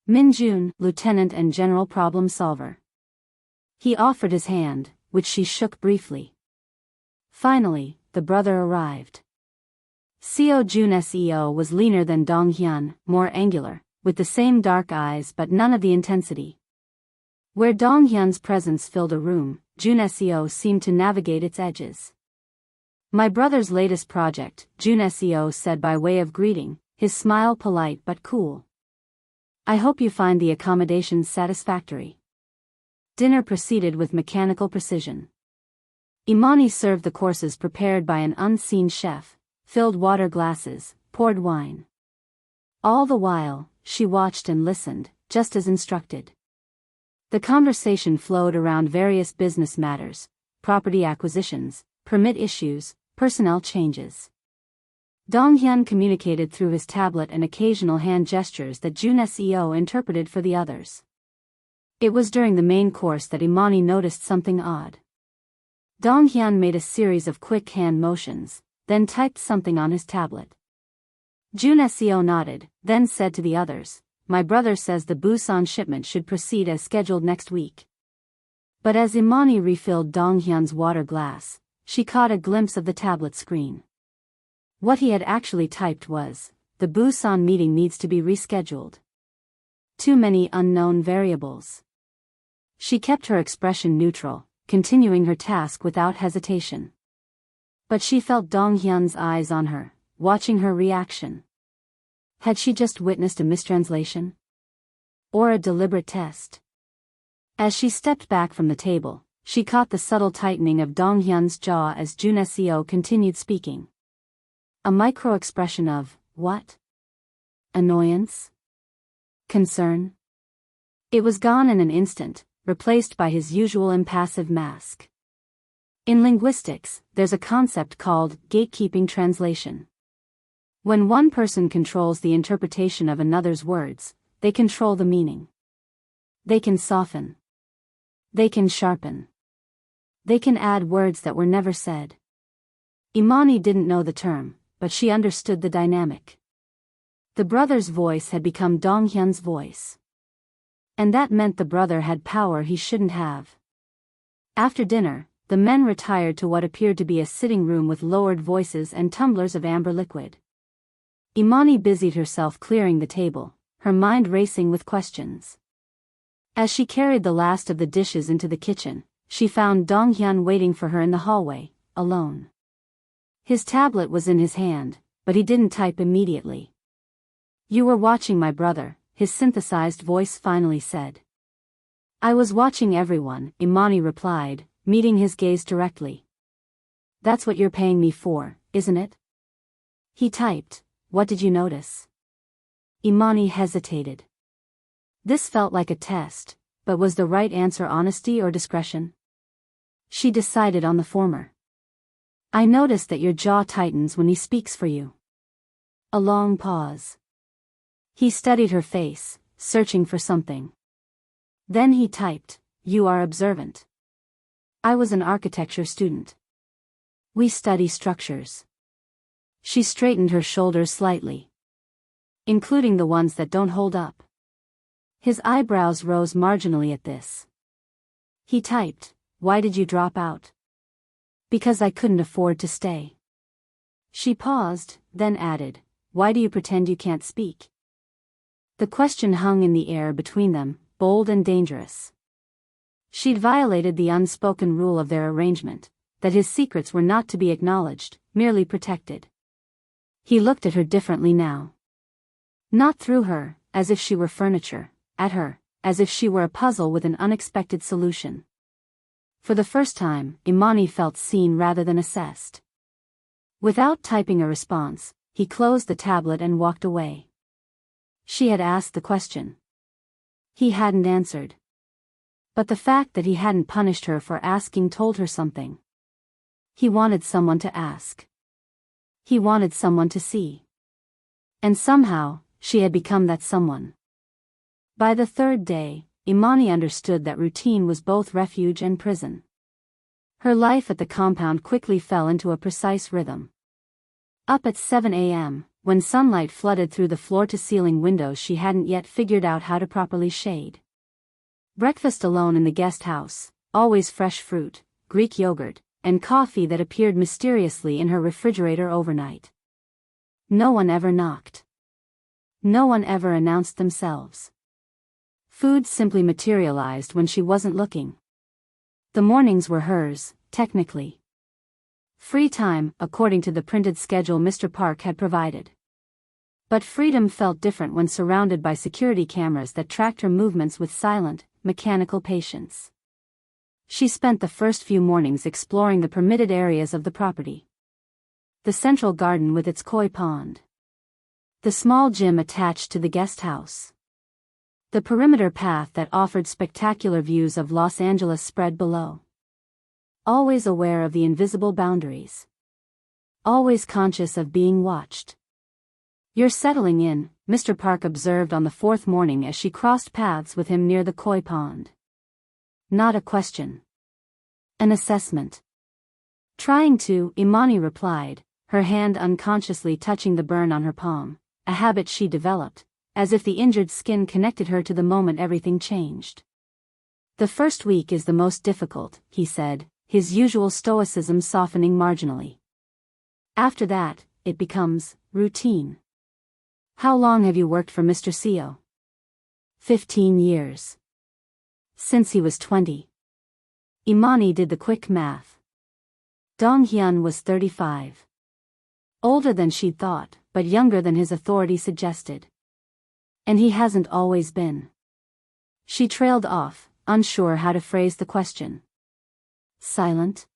Minjun, lieutenant and general problem solver. He offered his hand, which she shook briefly. Finally, the brother arrived. Seo Jun Seo was leaner than Dong Hyun, more angular, with the same dark eyes but none of the intensity. Where Dong Hyun's presence filled a room, Jun Seo seemed to navigate its edges. My brother's latest project, Jun Seo said by way of greeting, his smile polite but cool. I hope you find the accommodations satisfactory. Dinner proceeded with mechanical precision. Imani served the courses prepared by an unseen chef, filled water glasses, poured wine. All the while, she watched and listened, just as instructed. The conversation flowed around various business matters, property acquisitions, permit issues, personnel changes. Dong Hyun communicated through his tablet and occasional hand gestures that Jun Seo interpreted for the others. It was during the main course that Imani noticed something odd. Dong Hyun made a series of quick hand motions, then typed something on his tablet. Jun Seo nodded, then said to the others, my brother says the Busan shipment should proceed as scheduled next week. But as Imani refilled Dong Hyun's water glass, she caught a glimpse of the tablet screen. What he had actually typed was, the Busan meeting needs to be rescheduled. Too many unknown variables. She kept her expression neutral, continuing her task without hesitation. But she felt Dong Hyun's eyes on her, watching her reaction. Had she just witnessed a mistranslation? Or a deliberate test? As she stepped back from the table, she caught the subtle tightening of Dong Hyun's jaw as Jun Seo continued speaking. A micro-expression of, what? Annoyance? Concern? It was gone in an instant, replaced by his usual impassive mask. In linguistics, there's a concept called gatekeeping translation. When one person controls the interpretation of another's words, they control the meaning. They can soften. They can sharpen. They can add words that were never said. Imani didn't know the term, but she understood the dynamic. The brother's voice had become Dong Hyun's voice. And that meant the brother had power he shouldn't have. After dinner, the men retired to what appeared to be a sitting room with lowered voices and tumblers of amber liquid. Imani busied herself clearing the table, her mind racing with questions. As she carried the last of the dishes into the kitchen, she found Dong Hyun waiting for her in the hallway, alone. His tablet was in his hand, but he didn't type immediately. You were watching my brother, his synthesized voice finally said. I was watching everyone, Imani replied, meeting his gaze directly. That's what you're paying me for, isn't it? He typed, what did you notice? Imani hesitated. This felt like a test, but was the right answer honesty or discretion? She decided on the former. I noticed that your jaw tightens when he speaks for you. A long pause. He studied her face, searching for something. Then he typed, you are observant. I was an architecture student. We study structures. She straightened her shoulders slightly. Including the ones that don't hold up. His eyebrows rose marginally at this. He typed, why did you drop out? Because I couldn't afford to stay. She paused, then added, why do you pretend you can't speak? The question hung in the air between them, bold and dangerous. She'd violated the unspoken rule of their arrangement, that his secrets were not to be acknowledged, merely protected. He looked at her differently now. Not through her, as if she were furniture, at her, as if she were a puzzle with an unexpected solution. For the first time, Imani felt seen rather than assessed. Without typing a response, he closed the tablet and walked away. She had asked the question. He hadn't answered. But the fact that he hadn't punished her for asking told her something. He wanted someone to ask. He wanted someone to see. And somehow, she had become that someone. By the third day, Imani understood that routine was both refuge and prison. Her life at the compound quickly fell into a precise rhythm. Up at 7 a.m., when sunlight flooded through the floor-to-ceiling windows she hadn't yet figured out how to properly shade. Breakfast alone in the guest house, always fresh fruit, Greek yogurt, and coffee that appeared mysteriously in her refrigerator overnight. No one ever knocked. No one ever announced themselves. Food simply materialized when she wasn't looking. The mornings were hers, technically. Free time, according to the printed schedule Mr. Park had provided. But freedom felt different when surrounded by security cameras that tracked her movements with silent, mechanical patience. She spent the first few mornings exploring the permitted areas of the property. The central garden with its koi pond. The small gym attached to the guest house. The perimeter path that offered spectacular views of Los Angeles spread below. Always aware of the invisible boundaries. Always conscious of being watched. "You're settling in," Mr. Park observed on the fourth morning as she crossed paths with him near the koi pond. Not a question. An assessment. "Trying to," Imani replied, her hand unconsciously touching the burn on her palm, a habit she developed, as if the injured skin connected her to the moment everything changed. "The first week is the most difficult," he said, his usual stoicism softening marginally. "After that, it becomes routine." "How long have you worked for Mr. Seo?" 15 years. Since he was 20. Imani did the quick math. Dong Hyun was 35. Older than she'd thought, but younger than his authority suggested. And he hasn't always been. She trailed off, unsure how to phrase the question. "Silent?"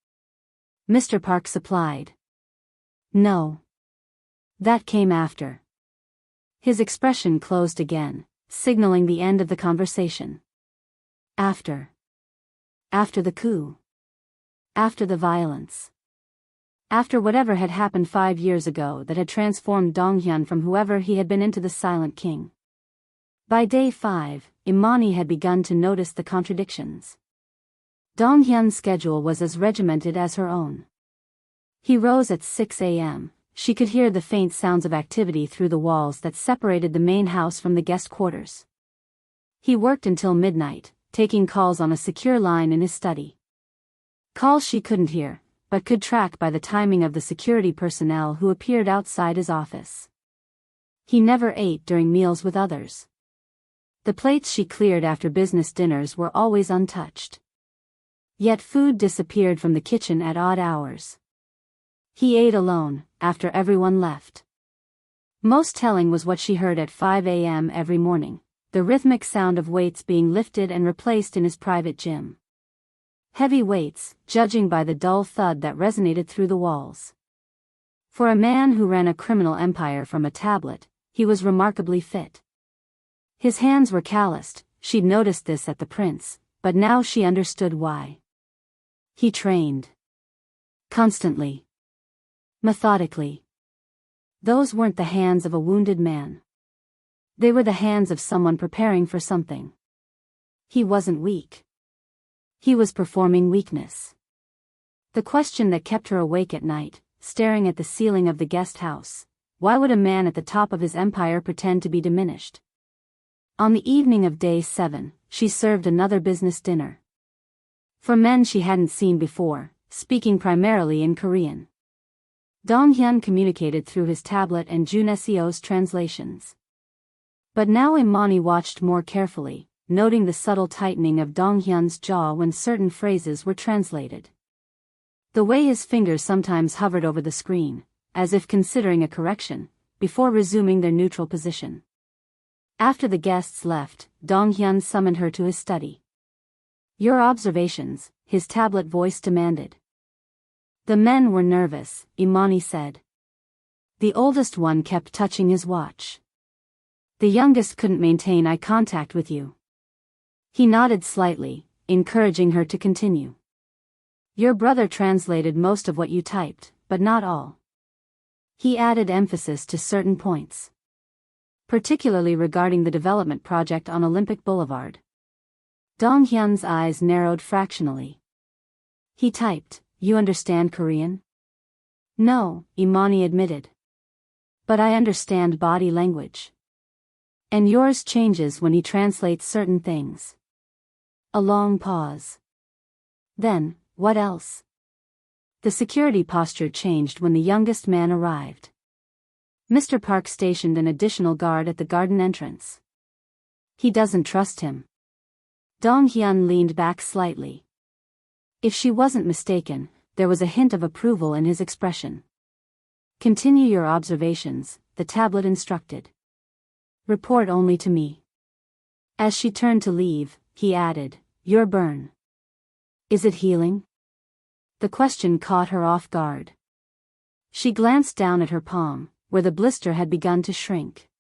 Mr. Park supplied. "No. That came after." His expression closed again, signaling the end of the conversation. After. After the coup. After the violence. After whatever had happened 5 years ago that had transformed Dong Hyun from whoever he had been into the Silent King. By day 5, Imani had begun to notice the contradictions. Dong Hyun's schedule was as regimented as her own. He rose at 6 a.m., she could hear the faint sounds of activity through the walls that separated the main house from the guest quarters. He worked until midnight, taking calls on a secure line in his study. Calls she couldn't hear, but could track by the timing of the security personnel who appeared outside his office. He never ate during meals with others. The plates she cleared after business dinners were always untouched. Yet food disappeared from the kitchen at odd hours. He ate alone, after everyone left. Most telling was what she heard at 5 a.m. every morning, the rhythmic sound of weights being lifted and replaced in his private gym. Heavy weights, judging by the dull thud that resonated through the walls. For a man who ran a criminal empire from a tablet, he was remarkably fit. His hands were calloused, she'd noticed this at the Prince, but now she understood why. He trained. Constantly. Methodically. Those weren't the hands of a wounded man. They were the hands of someone preparing for something. He wasn't weak. He was performing weakness. The question that kept her awake at night, staring at the ceiling of the guest house: why would a man at the top of his empire pretend to be diminished? On the evening of day 7, she served another business dinner. For men she hadn't seen before, speaking primarily in Korean. Dong Hyun communicated through his tablet and Jun Seo's translations. But now Imani watched more carefully, noting the subtle tightening of Dong Hyun's jaw when certain phrases were translated. The way his fingers sometimes hovered over the screen, as if considering a correction, before resuming their neutral position. After the guests left, Dong Hyun summoned her to his study. "Your observations," his tablet voice demanded. The men were nervous, Imani said. The oldest one kept touching his watch. The youngest couldn't maintain eye contact with you. He nodded slightly, encouraging her to continue. "Your brother translated most of what you typed, but not all." He added emphasis to certain points. Particularly regarding the development project on Olympic Boulevard. Dong Hyun's eyes narrowed fractionally. He typed, "You understand Korean?" "No," Imani admitted. But I understand body language. And yours changes when he translates certain things. A long pause. Then, what else? The security posture changed when the youngest man arrived. Mr. Park stationed an additional guard at the garden entrance. He doesn't trust him. Dong Hyun leaned back slightly. If she wasn't mistaken, there was a hint of approval in his expression. Continue your observations, the tablet instructed. Report only to me. As she turned to leave, he added, your burn. Is it healing? The question caught her off guard. She glanced down at her palm, where the blister had begun to shrink.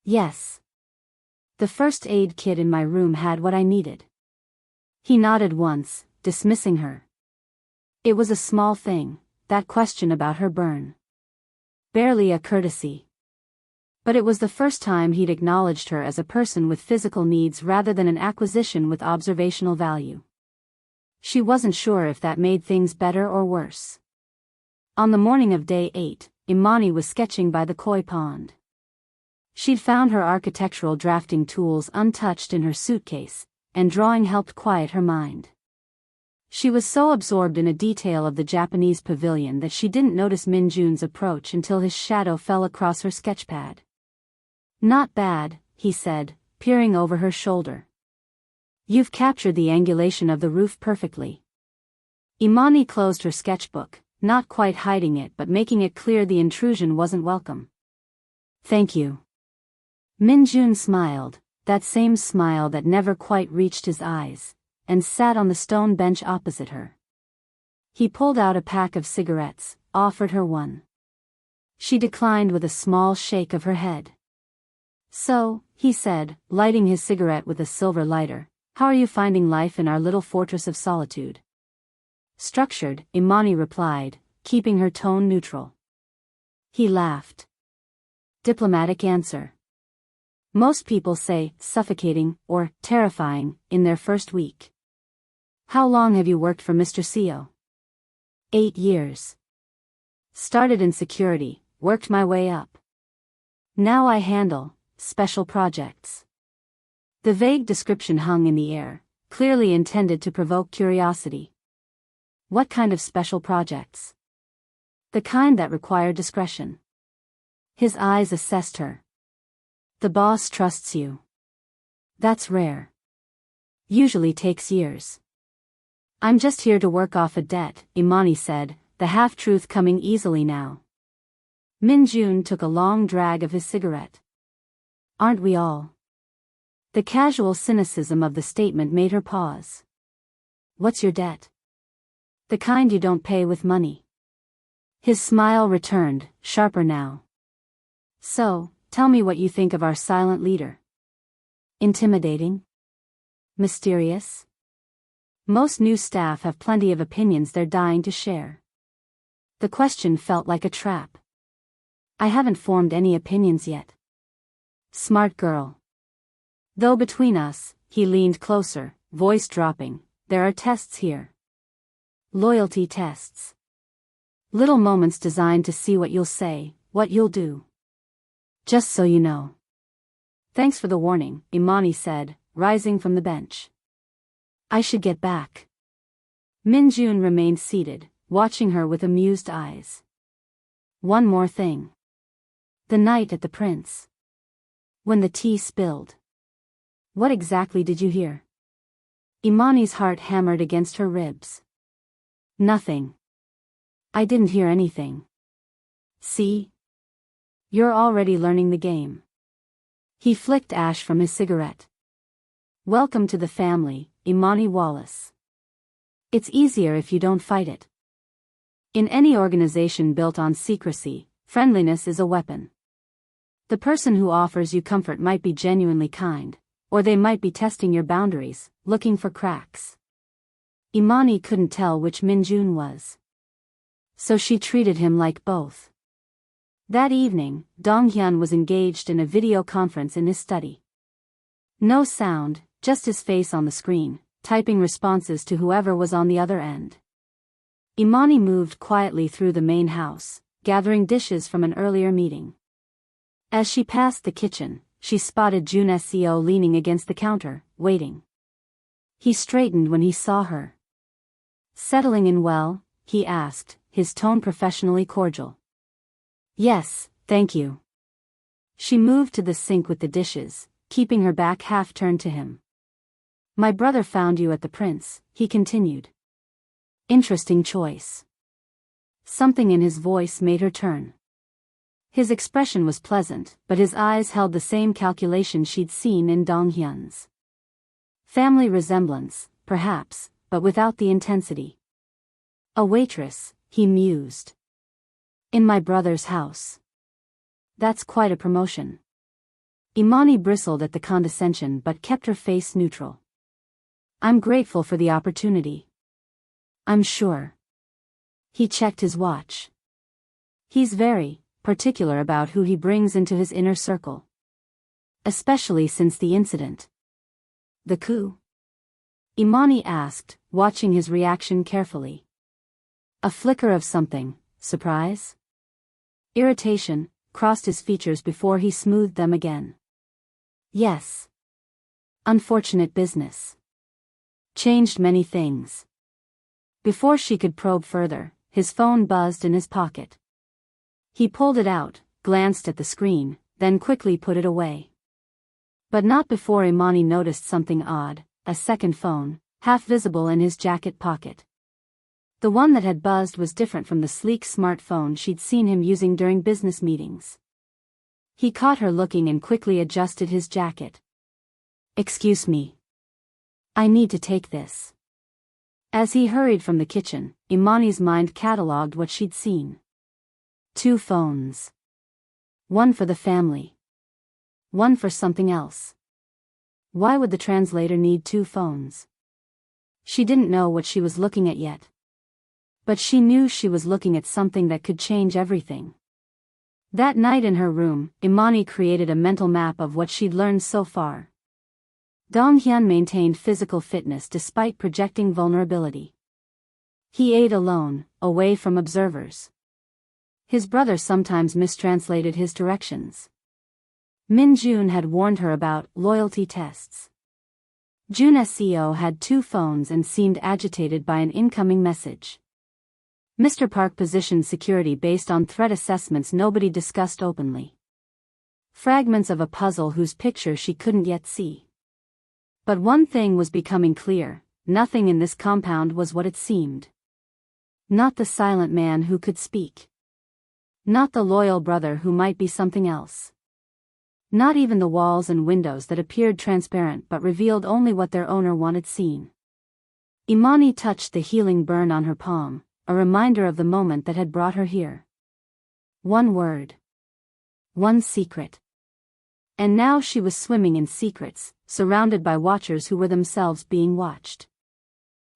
Yes. The first aid kit in my room had what I needed. He nodded once, dismissing her. It was a small thing, that question about her burn. Barely a courtesy. But it was the first time he'd acknowledged her as a person with physical needs rather than an acquisition with observational value. She wasn't sure if that made things better or worse. On the morning of day 8, Imani was sketching by the koi pond. She'd found her architectural drafting tools untouched in her suitcase, and drawing helped quiet her mind. She was so absorbed in a detail of the Japanese pavilion that she didn't notice Min Jun's approach until his shadow fell across her sketchpad. Not bad, he said, peering over her shoulder. You've captured the angulation of the roof perfectly. Imani closed her sketchbook, not quite hiding it but making it clear the intrusion wasn't welcome. Thank you. Min Jun smiled, that same smile that never quite reached his eyes, and sat on the stone bench opposite her. He pulled out a pack of cigarettes, offered her one. She declined with a small shake of her head. So, he said, lighting his cigarette with a silver lighter, how are you finding life in our little fortress of solitude? Structured, Imani replied, keeping her tone neutral. He laughed. Diplomatic answer. Most people say suffocating or terrifying in their first week. How long have you worked for Mr. Seo? 8 years. Started in security, worked my way up. Now I handle special projects. The vague description hung in the air, clearly intended to provoke curiosity. What kind of special projects? The kind that require discretion. His eyes assessed her. The boss trusts you. That's rare. Usually takes years. I'm just here to work off a debt, Imani said, the half-truth coming easily now. Min Jun took a long drag of his cigarette. Aren't we all? The casual cynicism of the statement made her pause. What's your debt? The kind you don't pay with money. His smile returned, sharper now. So, tell me what you think of our silent leader. Intimidating? Mysterious? Most new staff have plenty of opinions they're dying to share. The question felt like a trap. I haven't formed any opinions yet. Smart girl. Though between us, he leaned closer, voice dropping, there are tests here. Loyalty tests. Little moments designed to see what you'll say, what you'll do. Just so you know. Thanks for the warning, Imani said, rising from the bench. I should get back. Min Jun remained seated, watching her with amused eyes. One more thing. The night at the Prince. When the tea spilled. What exactly did you hear? Imani's heart hammered against her ribs. Nothing. I didn't hear anything. See? You're already learning the game. He flicked ash from his cigarette. Welcome to the family, Imani Wallace. It's easier if you don't fight it. In any organization built on secrecy, friendliness is a weapon. The person who offers you comfort might be genuinely kind, or they might be testing your boundaries, looking for cracks. Imani couldn't tell which Min Jun was. So she treated him like both. That evening, Dong Hyun was engaged in a video conference in his study. No sound, just his face on the screen, typing responses to whoever was on the other end. Imani moved quietly through the main house, gathering dishes from an earlier meeting. As she passed the kitchen, she spotted Jun Seo leaning against the counter, waiting. He straightened when he saw her. "Settling in well?" he asked, his tone professionally cordial. "Yes, thank you." She moved to the sink with the dishes, keeping her back half turned to him. "My brother found you at the Prince," he continued. "Interesting choice." Something in his voice made her turn. His expression was pleasant, but his eyes held the same calculation she'd seen in Dong Hyun's. Family resemblance, perhaps, but without the intensity. "A waitress," he mused. "In my brother's house. That's quite a promotion." Imani bristled at the condescension but kept her face neutral. "I'm grateful for the opportunity." "I'm sure." He checked his watch. He's very particular about who he brings into his inner circle. Especially since the incident. "The coup?" Imani asked, watching his reaction carefully. A flicker of something, surprise? Irritation, crossed his features before he smoothed them again. "Yes. Unfortunate business. Changed many things." Before she could probe further, his phone buzzed in his pocket. He pulled it out, glanced at the screen, then quickly put it away. But not before Imani noticed something odd, a second phone, half visible in his jacket pocket. The one that had buzzed was different from the sleek smartphone she'd seen him using during business meetings. He caught her looking and quickly adjusted his jacket. "Excuse me. I need to take this." As he hurried from the kitchen, Imani's mind catalogued what she'd seen. 2 phones. One for the family. One for something else. Why would the translator need 2 phones? She didn't know what she was looking at yet. But she knew she was looking at something that could change everything. That night in her room, Imani created a mental map of what she'd learned so far. Dong Hyun maintained physical fitness despite projecting vulnerability. He ate alone, away from observers. His brother sometimes mistranslated his directions. Min Jun had warned her about loyalty tests. Jun Seo had 2 phones and seemed agitated by an incoming message. Mr. Park positioned security based on threat assessments nobody discussed openly. Fragments of a puzzle whose picture she couldn't yet see. But one thing was becoming clear: nothing in this compound was what it seemed. Not the silent man who could speak. Not the loyal brother who might be something else. Not even the walls and windows that appeared transparent but revealed only what their owner wanted seen. Imani touched the healing burn on her palm, a reminder of the moment that had brought her here. One word. One secret. And now she was swimming in secrets, surrounded by watchers who were themselves being watched.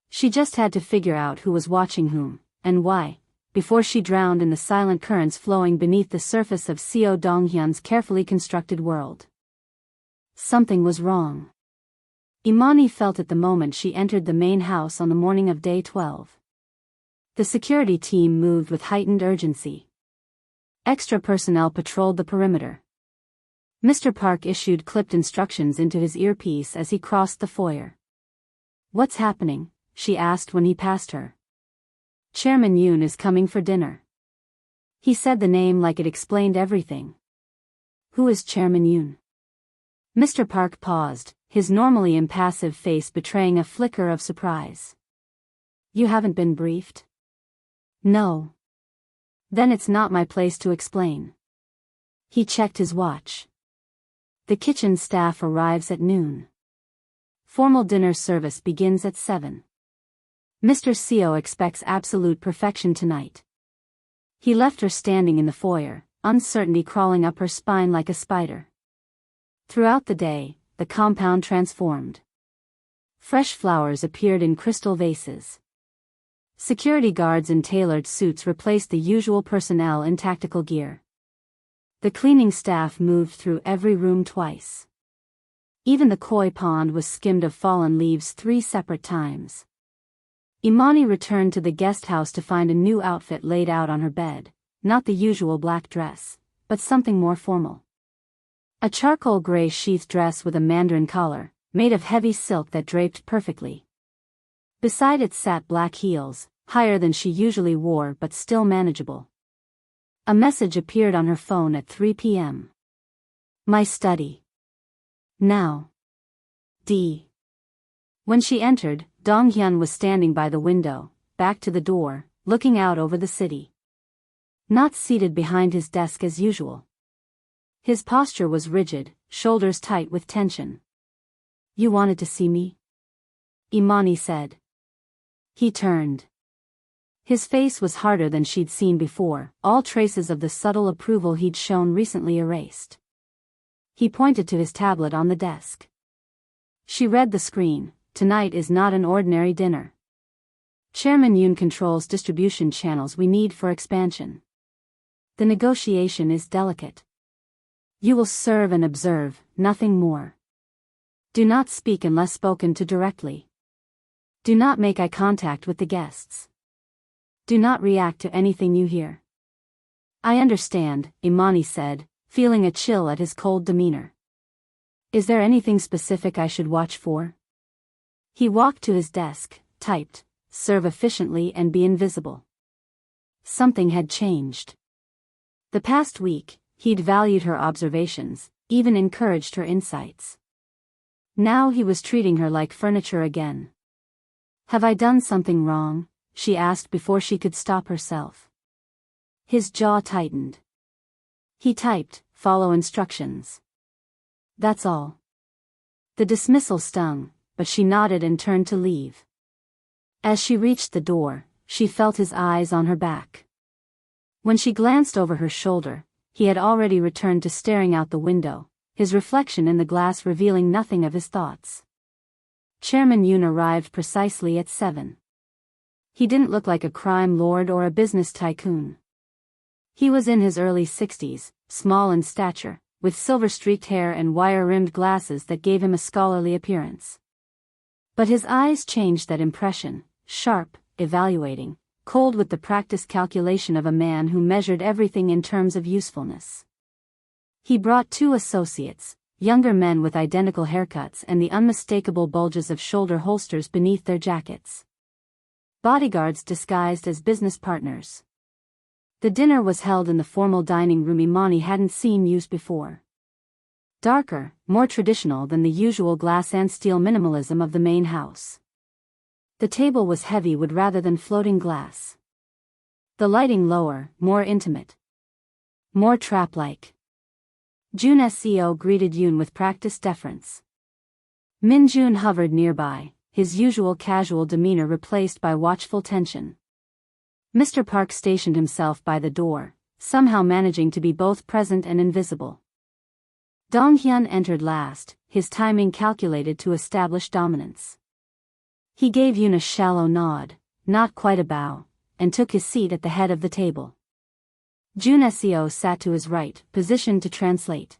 She just had to figure out who was watching whom, and why, before she drowned in the silent currents flowing beneath the surface of Seo Dong-hyun's carefully constructed world. Something was wrong. Imani felt it the moment she entered the main house on the morning of day 12. The security team moved with heightened urgency. Extra personnel patrolled the perimeter. Mr. Park issued clipped instructions into his earpiece as he crossed the foyer. "What's happening?" she asked when he passed her. "Chairman Yoon is coming for dinner." He said the name like it explained everything. "Who is Chairman Yoon?" Mr. Park paused, his normally impassive face betraying a flicker of surprise. "You haven't been briefed?" "No." "Then it's not my place to explain." He checked his watch. The kitchen staff arrives at noon. Formal dinner service begins at 7. Mr. Seo expects absolute perfection tonight. He left her standing in the foyer, uncertainty crawling up her spine like a spider. Throughout the day, the compound transformed. Fresh flowers appeared in crystal vases. Security guards in tailored suits replaced the usual personnel in tactical gear. The cleaning staff moved through every room twice. Even the koi pond was skimmed of fallen leaves 3 separate times. Imani returned to the guest house to find a new outfit laid out on her bed, not the usual black dress, but something more formal. A charcoal gray sheath dress with a mandarin collar, made of heavy silk that draped perfectly. Beside it sat black heels, higher than she usually wore but still manageable. A message appeared on her phone at 3 p.m. My study. Now. D. When she entered, Dong-hyun was standing by the window, back to the door, looking out over the city. Not seated behind his desk as usual. His posture was rigid, shoulders tight with tension. You wanted to see me? Imani said. He turned. His face was harder than she'd seen before, all traces of the subtle approval he'd shown recently erased. He pointed to his tablet on the desk. She read the screen. Tonight is not an ordinary dinner. Chairman Yoon controls distribution channels we need for expansion. The negotiation is delicate. You will serve and observe, nothing more. Do not speak unless spoken to directly. Do not make eye contact with the guests. Do not react to anything you hear. I understand, Imani said, feeling a chill at his cold demeanor. Is there anything specific I should watch for? He walked to his desk, typed, serve efficiently and be invisible. Something had changed. The past week, he'd valued her observations, even encouraged her insights. Now he was treating her like furniture again. Have I done something wrong? She asked before she could stop herself. His jaw tightened. He typed, follow instructions. That's all. The dismissal stung, but she nodded and turned to leave. As she reached the door, she felt his eyes on her back. When she glanced over her shoulder, he had already returned to staring out the window, his reflection in the glass revealing nothing of his thoughts. Chairman Yoon arrived precisely at 7. He didn't look like a crime lord or a business tycoon. He was in his early 60s, small in stature, with silver-streaked hair and wire-rimmed glasses that gave him a scholarly appearance. But his eyes changed that impression, sharp, evaluating, cold with the practiced calculation of a man who measured everything in terms of usefulness. He brought 2 associates, younger men with identical haircuts and the unmistakable bulges of shoulder holsters beneath their jackets. Bodyguards disguised as business partners. The dinner was held in the formal dining room Imani hadn't seen used before. Darker, more traditional than the usual glass and steel minimalism of the main house. The table was heavy wood rather than floating glass. The lighting lower, more intimate. More trap-like. Jun SEO greeted Yoon with practiced deference. Min Jun hovered nearby, his usual casual demeanor replaced by watchful tension. Mr. Park stationed himself by the door, somehow managing to be both present and invisible. Dong-hyun entered last, his timing calculated to establish dominance. He gave Yoon a shallow nod, not quite a bow, and took his seat at the head of the table. Jun SEO sat to his right, positioned to translate.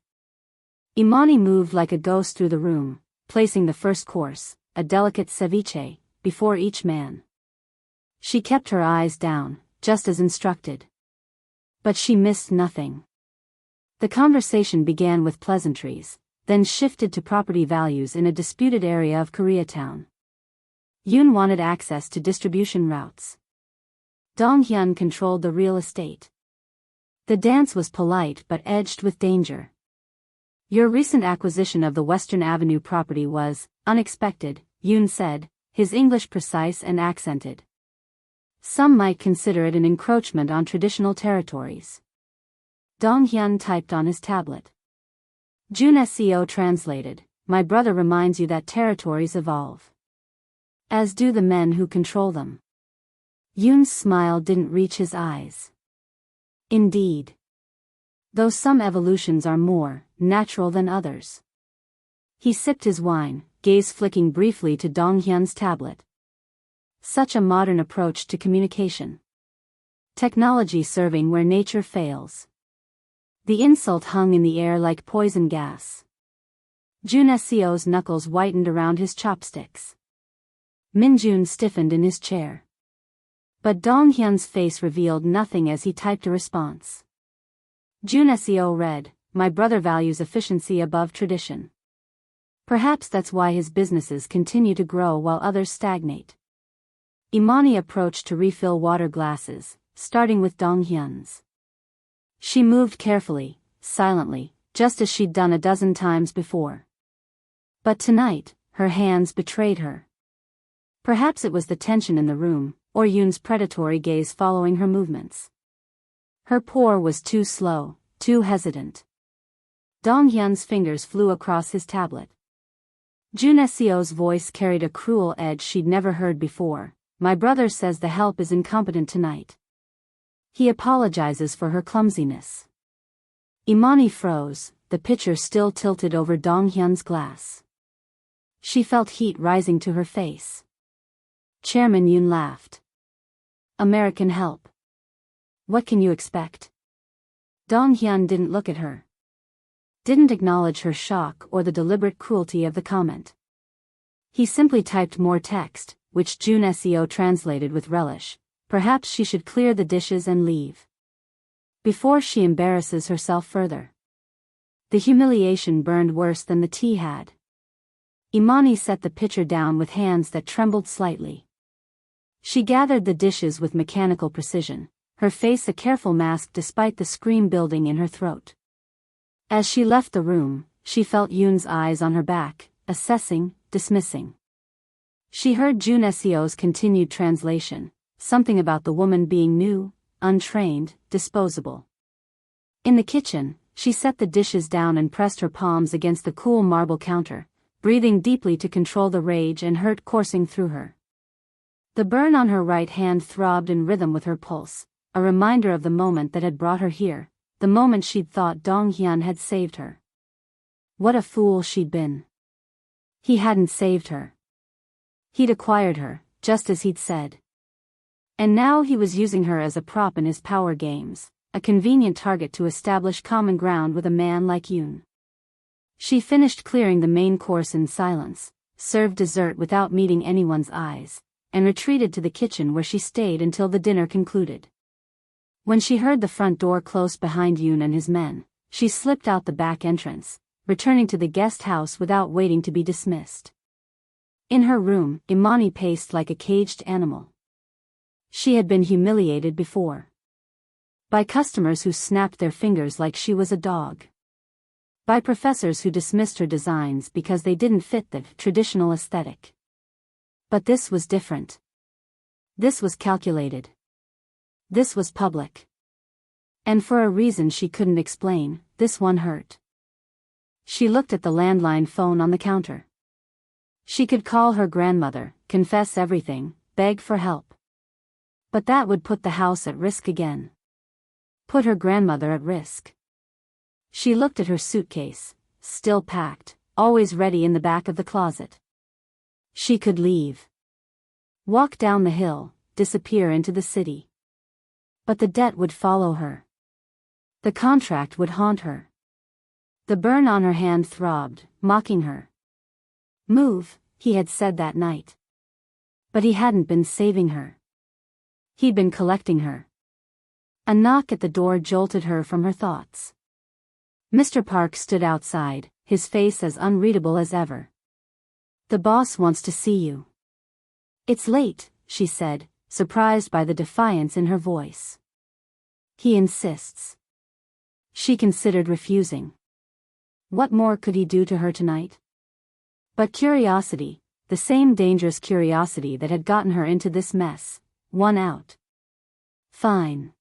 Imani moved like a ghost through the room, placing the first course, a delicate ceviche, before each man. She kept her eyes down, just as instructed. But she missed nothing. The conversation began with pleasantries, then shifted to property values in a disputed area of Koreatown. Yoon wanted access to distribution routes. Dong-hyun controlled the real estate. The dance was polite but edged with danger. Your recent acquisition of the Western Avenue property was unexpected, Yoon said, his English precise and accented. Some might consider it an encroachment on traditional territories. Dong-hyun typed on his tablet. Jun SEO translated, my brother reminds you that territories evolve. As do the men who control them. Yoon's smile didn't reach his eyes. Indeed. Though some evolutions are more natural than others. He sipped his wine, gaze flicking briefly to Dong-hyun's tablet. Such a modern approach to communication. Technology serving where nature fails. The insult hung in the air like poison gas. Jun SEO's knuckles whitened around his chopsticks. Min Jun stiffened in his chair. But Dong-hyun's face revealed nothing as he typed a response. Jun SEO read, my brother values efficiency above tradition. Perhaps that's why his businesses continue to grow while others stagnate. Imani approached to refill water glasses, starting with Dong Hyun's. She moved carefully, silently, just as she'd done a dozen times before. But tonight, her hands betrayed her. Perhaps it was the tension in the room, or Yoon's predatory gaze following her movements. Her pour was too slow, too hesitant. Dong Hyun's fingers flew across his tablet. Jun Seo's voice carried a cruel edge she'd never heard before. My brother says the help is incompetent tonight. He apologizes for her clumsiness. Imani froze, the pitcher still tilted over Dong Hyun's glass. She felt heat rising to her face. Chairman Yoon laughed. American help. What can you expect? Dong Hyun didn't look at her. Didn't acknowledge her shock or the deliberate cruelty of the comment. He simply typed more text, which Jun Seo translated with relish. Perhaps she should clear the dishes and leave. Before she embarrasses herself further. The humiliation burned worse than the tea had. Imani set the pitcher down with hands that trembled slightly. She gathered the dishes with mechanical precision, her face a careful mask despite the scream building in her throat. As she left the room, she felt Yoon's eyes on her back, assessing, dismissing. She heard Jun Seo's continued translation, something about the woman being new, untrained, disposable. In the kitchen, she set the dishes down and pressed her palms against the cool marble counter, breathing deeply to control the rage and hurt coursing through her. The burn on her right hand throbbed in rhythm with her pulse, a reminder of the moment that had brought her here, the moment she'd thought Dong Hyun had saved her. What a fool she'd been. He hadn't saved her. He'd acquired her, just as he'd said. And now he was using her as a prop in his power games, a convenient target to establish common ground with a man like Yoon. She finished clearing the main course in silence, served dessert without meeting anyone's eyes, and retreated to the kitchen where she stayed until the dinner concluded. When she heard the front door close behind Yoon and his men, she slipped out the back entrance, returning to the guest house without waiting to be dismissed. In her room, Imani paced like a caged animal. She had been humiliated before. By customers who snapped their fingers like she was a dog. By professors who dismissed her designs because they didn't fit the traditional aesthetic. But this was different. This was calculated. This was public. And for a reason she couldn't explain, this one hurt. She looked at the landline phone on the counter. She could call her grandmother, confess everything, beg for help. But that would put the house at risk again. Put her grandmother at risk. She looked at her suitcase, still packed, always ready in the back of the closet. She could leave. Walk down the hill, disappear into the city. But the debt would follow her. The contract would haunt her. The burn on her hand throbbed, mocking her. Move, he had said that night. But he hadn't been saving her. He'd been collecting her. A knock at the door jolted her from her thoughts. Mr. Park stood outside, his face as unreadable as ever. The boss wants to see you. It's late, she said, surprised by the defiance in her voice. He insists. She considered refusing. What more could he do to her tonight? But curiosity, the same dangerous curiosity that had gotten her into this mess, won out. Fine.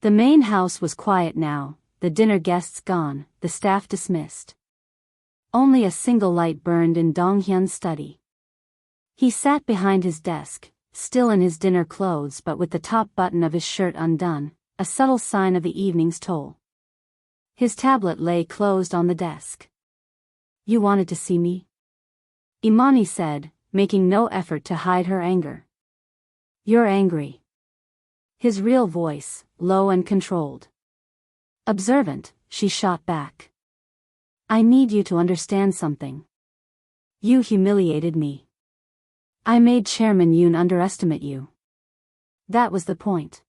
The main house was quiet now, the dinner guests gone, the staff dismissed. Only a single light burned in Dong Hyun's study. He sat behind his desk, still in his dinner clothes but with the top button of his shirt undone, a subtle sign of the evening's toll. His tablet lay closed on the desk. You wanted to see me? Imani said, making no effort to hide her anger. You're angry. His real voice, low and controlled. Observant, she shot back. I need you to understand something. You humiliated me. I made Chairman Yoon underestimate you. That was the point.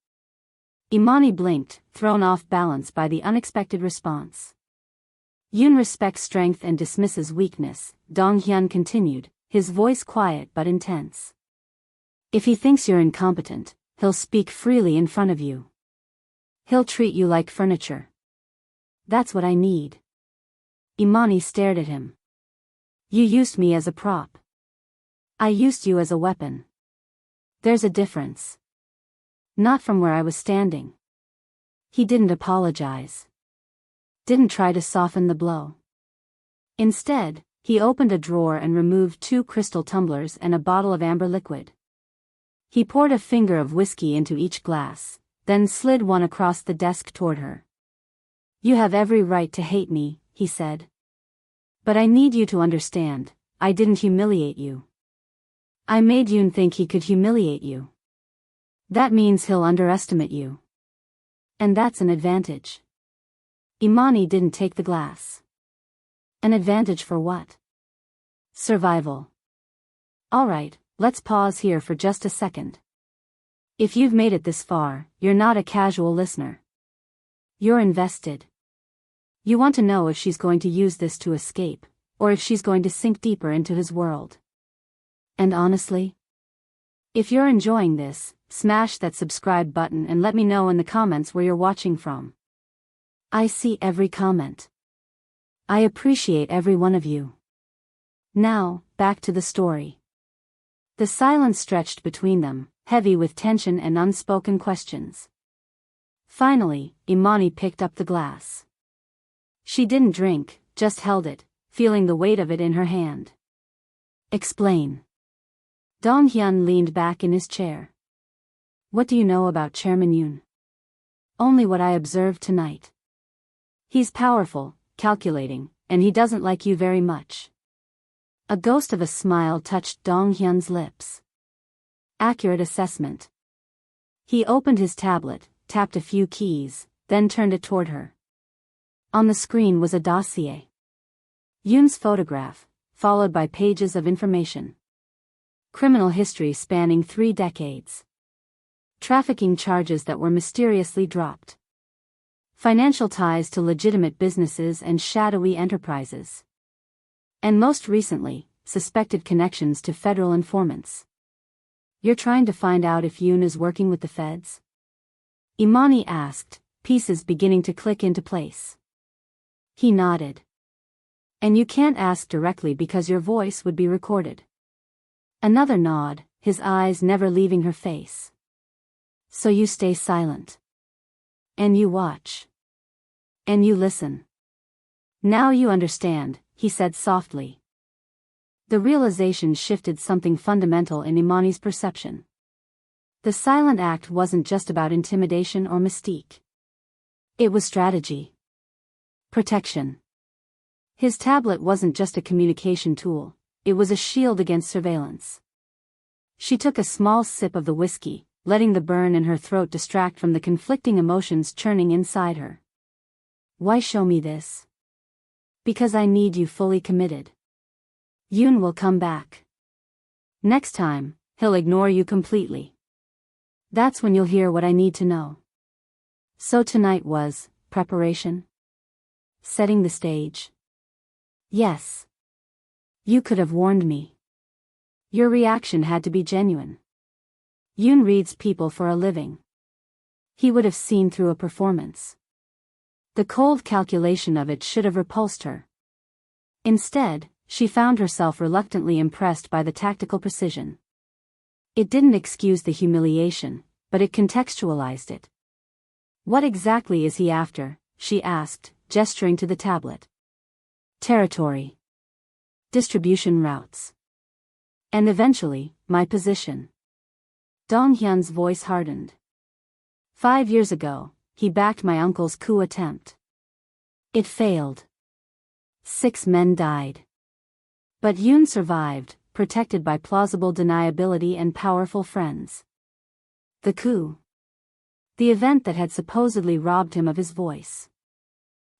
Imani blinked, thrown off balance by the unexpected response. Yoon respects strength and dismisses weakness, Dong Hyun continued, his voice quiet but intense. If he thinks you're incompetent, he'll speak freely in front of you. He'll treat you like furniture. That's what I need. Imani stared at him. You used me as a prop. I used you as a weapon. There's a difference. Not from where I was standing. He didn't apologize. Didn't try to soften the blow. Instead, he opened a drawer and removed 2 crystal tumblers and a bottle of amber liquid. He poured a finger of whiskey into each glass, then slid one across the desk toward her. You have every right to hate me, he said. But I need you to understand, I didn't humiliate you. I made Yoon think he could humiliate you. That means he'll underestimate you. And that's an advantage. Imani didn't take the glass. An advantage for what? Survival. Alright, let's pause here for just a second. If you've made it this far, you're not a casual listener. You're invested. You want to know if she's going to use this to escape, or if she's going to sink deeper into his world. And honestly, if you're enjoying this, smash that subscribe button and let me know in the comments where you're watching from. I see every comment. I appreciate every one of you. Now, back to the story. The silence stretched between them, heavy with tension and unspoken questions. Finally, Imani picked up the glass. She didn't drink, just held it, feeling the weight of it in her hand. Explain. Dong Hyun leaned back in his chair. What do you know about Chairman Yoon? Only what I observed tonight. He's powerful, calculating, and he doesn't like you very much. A ghost of a smile touched Dong Hyun's lips. Accurate assessment. He opened his tablet, tapped a few keys, then turned it toward her. On the screen was a dossier. Yoon's photograph, followed by pages of information. Criminal history spanning 3 decades. Trafficking charges that were mysteriously dropped. Financial ties to legitimate businesses and shadowy enterprises. And most recently, suspected connections to federal informants. You're trying to find out if Yoon is working with the feds? Imani asked, pieces beginning to click into place. He nodded. And you can't ask directly because your voice would be recorded. Another nod, his eyes never leaving her face. So you stay silent. And you watch. And you listen. Now you understand, he said softly. The realization shifted something fundamental in Imani's perception. The silent act wasn't just about intimidation or mystique. It was strategy. Protection. His tablet wasn't just a communication tool, it was a shield against surveillance. She took a small sip of the whiskey, letting the burn in her throat distract from the conflicting emotions churning inside her. Why show me this? Because I need you fully committed. Yoon will come back. Next time, he'll ignore you completely. That's when you'll hear what I need to know. So tonight was preparation? Setting the stage? Yes. You could have warned me. Your reaction had to be genuine. Yoon reads people for a living. He would have seen through a performance. The cold calculation of it should have repulsed her. Instead, she found herself reluctantly impressed by the tactical precision. It didn't excuse the humiliation, but it contextualized it. What exactly is he after? She asked, gesturing to the tablet. Territory. Distribution routes. And eventually, my position. Dong Hyun's voice hardened. 5 years ago, he backed my uncle's coup attempt. It failed. 6 men died. But Yoon survived, protected by plausible deniability and powerful friends. The coup. The event that had supposedly robbed him of his voice.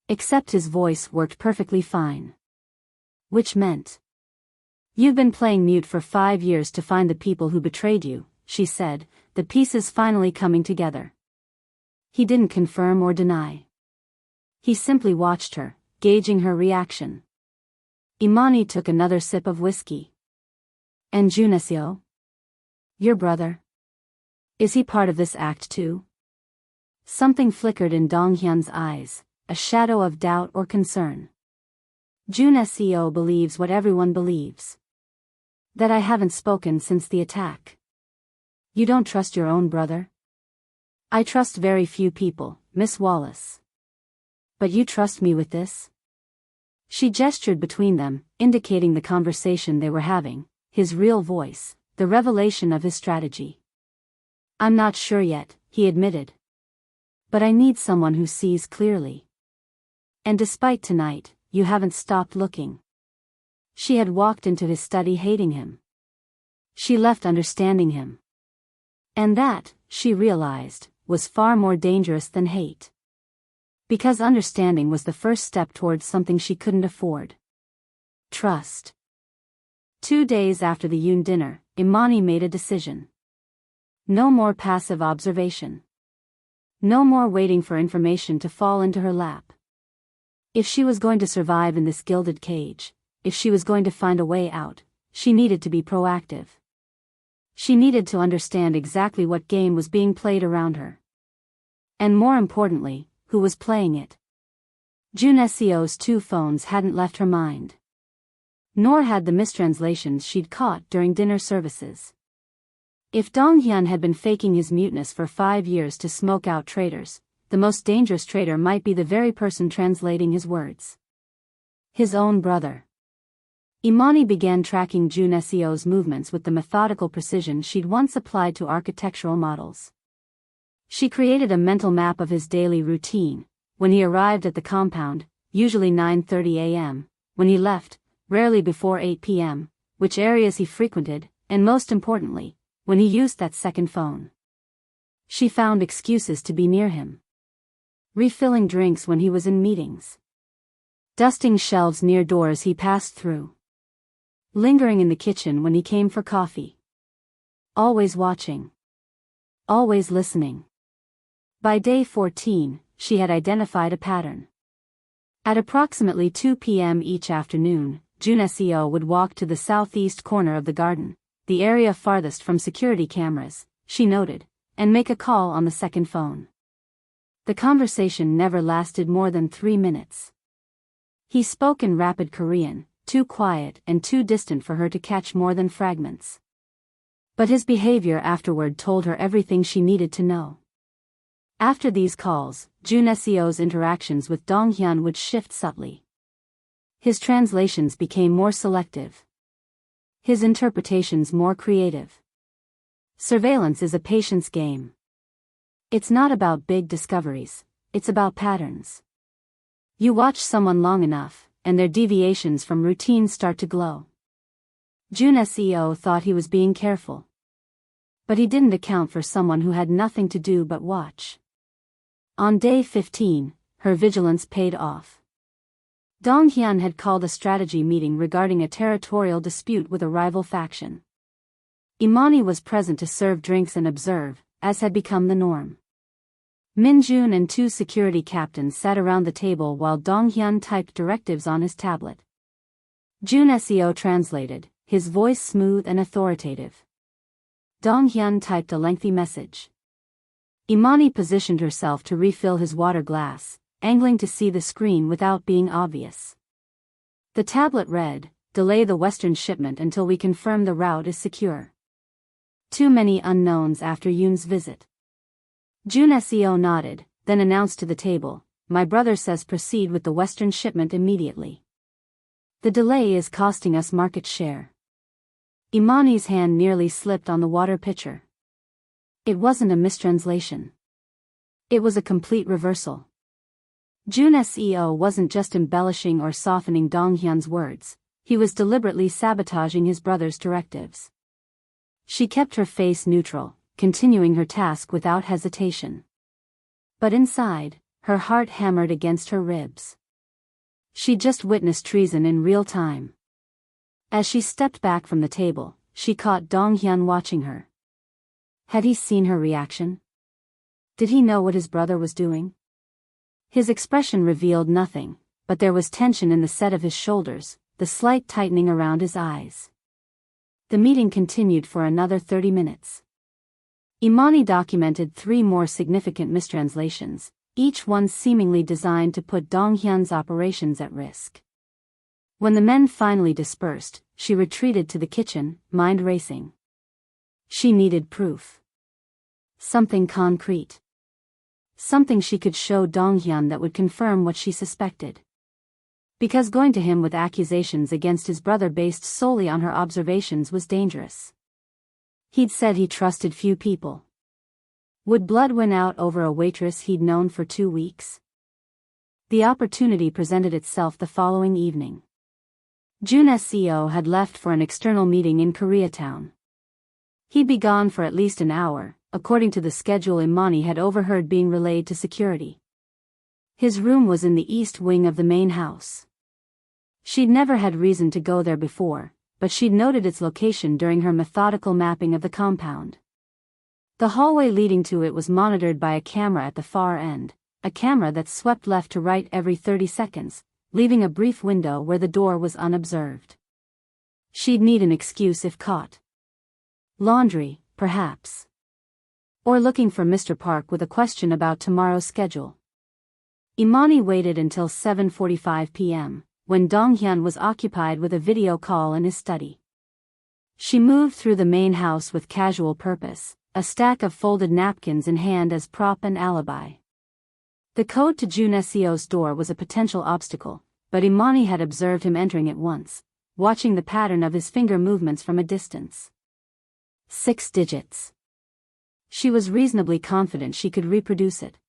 Except his voice worked perfectly fine. Which meant, you've been playing mute for 5 years to find the people who betrayed you, she said, the pieces finally coming together. He didn't confirm or deny. He simply watched her, gauging her reaction. Imani took another sip of whiskey. And Junesio? Your brother? Is he part of this act too? Something flickered in Donghyun's eyes, a shadow of doubt or concern. Junesio believes what everyone believes. That I haven't spoken since the attack. You don't trust your own brother? I trust very few people, Miss Wallace. But you trust me with this? She gestured between them, indicating the conversation they were having, his real voice, the revelation of his strategy. I'm not sure yet, he admitted. But I need someone who sees clearly. And despite tonight, you haven't stopped looking. She had walked into his study hating him. She left understanding him. And that, she realized, was far more dangerous than hate. Because understanding was the first step towards something she couldn't afford. Trust. 2 days after the Yoon dinner, Imani made a decision. No more passive observation. No more waiting for information to fall into her lap. If she was going to survive in this gilded cage, if she was going to find a way out, she needed to be proactive. She needed to understand exactly what game was being played around her. And more importantly, who was playing it. Junesio's 2 phones hadn't left her mind. Nor had the mistranslations she'd caught during dinner services. If Donghyun had been faking his muteness for 5 years to smoke out traitors, the most dangerous traitor might be the very person translating his words. His own brother. Imani began tracking Junesio's movements with the methodical precision she'd once applied to architectural models. She created a mental map of his daily routine, when he arrived at the compound, usually 9:30 a.m., when he left, rarely before 8 p.m., which areas he frequented, and most importantly, when he used that second phone. She found excuses to be near him. Refilling drinks when he was in meetings. Dusting shelves near doors he passed through. Lingering in the kitchen when he came for coffee. Always watching. Always listening. By day 14, she had identified a pattern. At approximately 2 p.m. each afternoon, Junesio would walk to the southeast corner of the garden, the area farthest from security cameras, she noted, and make a call on the second phone. The conversation never lasted more than 3 minutes. He spoke in rapid Korean, too quiet and too distant for her to catch more than fragments. But his behavior afterward told her everything she needed to know. After these calls, Junesio's interactions with Donghyun would shift subtly. His translations became more selective. His interpretations more creative. Surveillance is a patience game. It's not about big discoveries, it's about patterns. You watch someone long enough, and their deviations from routine start to glow. Junesio thought he was being careful. But he didn't account for someone who had nothing to do but watch. On day 15, her vigilance paid off. Donghyun had called a strategy meeting regarding a territorial dispute with a rival faction. Imani was present to serve drinks and observe, as had become the norm. Minjun and 2 security captains sat around the table while Donghyun typed directives on his tablet. Junesio translated, his voice smooth and authoritative. Donghyun typed a lengthy message. Imani positioned herself to refill his water glass, angling to see the screen without being obvious. The tablet read, "Delay the Western shipment until we confirm the route is secure. Too many unknowns after Yoon's visit." Junesio nodded, then announced to the table, "My brother says proceed with the Western shipment immediately. The delay is costing us market share." Imani's hand nearly slipped on the water pitcher. It wasn't a mistranslation. It was a complete reversal. Junesio wasn't just embellishing or softening Donghyun's words, he was deliberately sabotaging his brother's directives. She kept her face neutral, continuing her task without hesitation. But inside, her heart hammered against her ribs. She just witnessed treason in real time. As she stepped back from the table, she caught Donghyun watching her. Had he seen her reaction? Did he know what his brother was doing? His expression revealed nothing, but there was tension in the set of his shoulders, the slight tightening around his eyes. The meeting continued for another 30 minutes. Imani documented 3 more significant mistranslations, each one seemingly designed to put Donghyun's operations at risk. When the men finally dispersed, she retreated to the kitchen, mind racing. She needed proof. Something concrete. Something she could show Donghyun that would confirm what she suspected. Because going to him with accusations against his brother based solely on her observations was dangerous. He'd said he trusted few people. Would blood win out over a waitress he'd known for 2 weeks? The opportunity presented itself the following evening. Jun's CEO had left for an external meeting in Koreatown. He'd be gone for at least an hour, according to the schedule Imani had overheard being relayed to security. His room was in the east wing of the main house. She'd never had reason to go there before, but she'd noted its location during her methodical mapping of the compound. The hallway leading to it was monitored by a camera at the far end, a camera that swept left to right every 30 seconds, leaving a brief window where the door was unobserved. She'd need an excuse if caught. Laundry, perhaps. Or looking for Mr. Park with a question about tomorrow's schedule. Imani waited until 7:45 p.m., when Donghyun was occupied with a video call in his study. She moved through the main house with casual purpose, a stack of folded napkins in hand as prop and alibi. The code to Jun's door was a potential obstacle, but Imani had observed him entering it once, watching the pattern of his finger movements from a distance. 6 digits. She was reasonably confident she could reproduce it.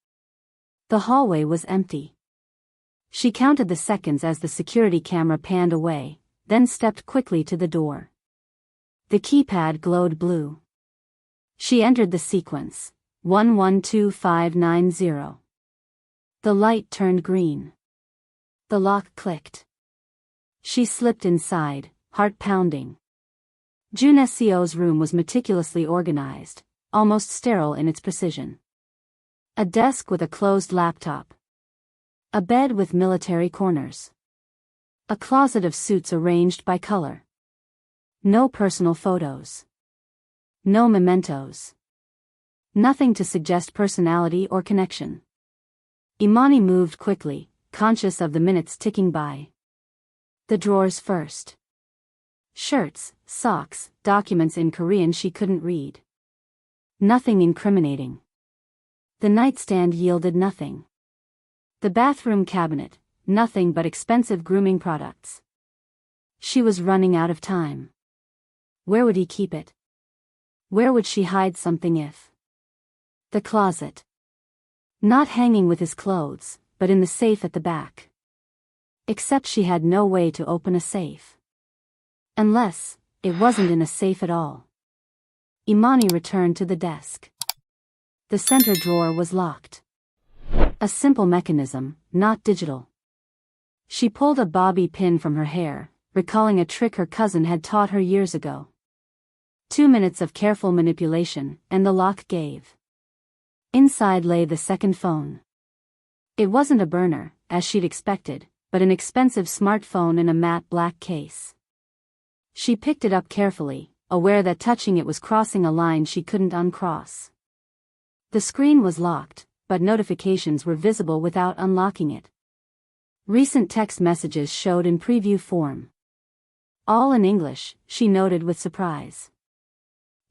The hallway was empty. She counted the seconds as the security camera panned away, then stepped quickly to the door. The keypad glowed blue. She entered the sequence, 112590. The light turned green. The lock clicked. She slipped inside, heart pounding. Jun's room was meticulously organized, almost sterile in its precision. A desk with a closed laptop. A bed with military corners. A closet of suits arranged by color. No personal photos. No mementos. Nothing to suggest personality or connection. Imani moved quickly, conscious of the minutes ticking by. The drawers first. Shirts, socks, documents in Korean she couldn't read. Nothing incriminating. The nightstand yielded nothing. The bathroom cabinet, nothing but expensive grooming products. She was running out of time. Where would he keep it? Where would she hide something if? The closet. Not hanging with his clothes, but in the safe at the back. Except she had no way to open a safe. Unless, it wasn't in a safe at all. Imani returned to the desk. The center drawer was locked. A simple mechanism, not digital. She pulled a bobby pin from her hair, recalling a trick her cousin had taught her years ago. 2 minutes of careful manipulation, and the lock gave. Inside lay the second phone. It wasn't a burner, as she'd expected, but an expensive smartphone in a matte black case. She picked it up carefully, aware that touching it was crossing a line she couldn't uncross. The screen was locked, but notifications were visible without unlocking it. Recent text messages showed in preview form. All in English, she noted with surprise.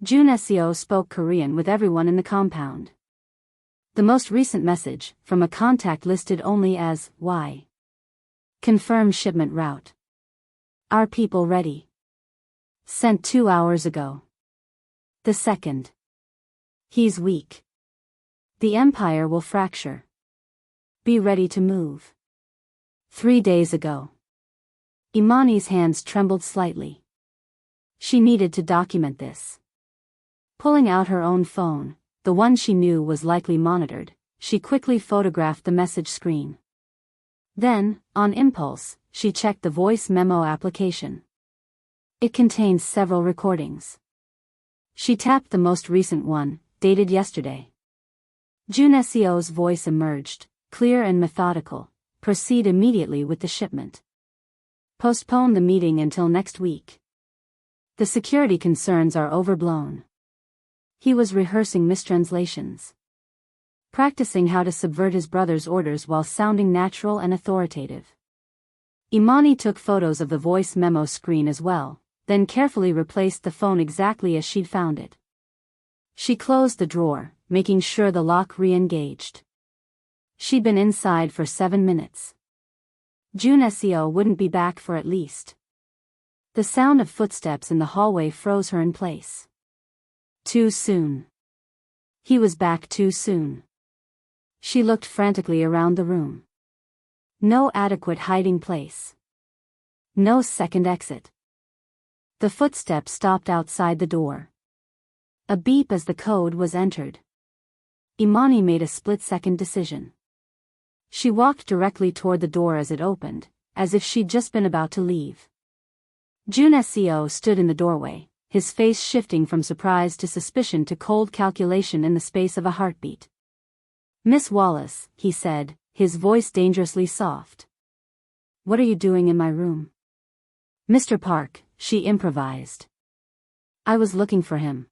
Jun's spoke Korean with everyone in the compound. The most recent message, from a contact listed only as Y. Confirm shipment route. Are people ready? Sent 2 hours ago. The second. He's weak. The empire will fracture. Be ready to move. 3 days ago. Imani's hands trembled slightly. She needed to document this. Pulling out her own phone, the one she knew was likely monitored, she quickly photographed the message screen. Then, on impulse, she checked the voice memo application. It contained several recordings. She tapped the most recent one, dated yesterday. Jun's voice emerged, clear and methodical, proceed immediately with the shipment. Postpone the meeting until next week. The security concerns are overblown. He was rehearsing mistranslations, practicing how to subvert his brother's orders while sounding natural and authoritative. Imani took photos of the voice memo screen as well, then carefully replaced the phone exactly as she'd found it. She closed the drawer, making sure the lock re-engaged. She'd been inside for 7 minutes. Jun Seo wouldn't be back for at least. The sound of footsteps in the hallway froze her in place. Too soon. He was back too soon. She looked frantically around the room. No adequate hiding place. No second exit. The footsteps stopped outside the door. A beep as the code was entered. Imani made a split-second decision. She walked directly toward the door as it opened, as if she'd just been about to leave. Jun Seo stood in the doorway, his face shifting from surprise to suspicion to cold calculation in the space of a heartbeat. "Miss Wallace," he said, his voice dangerously soft. "What are you doing in my room?" "Mr. Park," she improvised. "I was looking for him."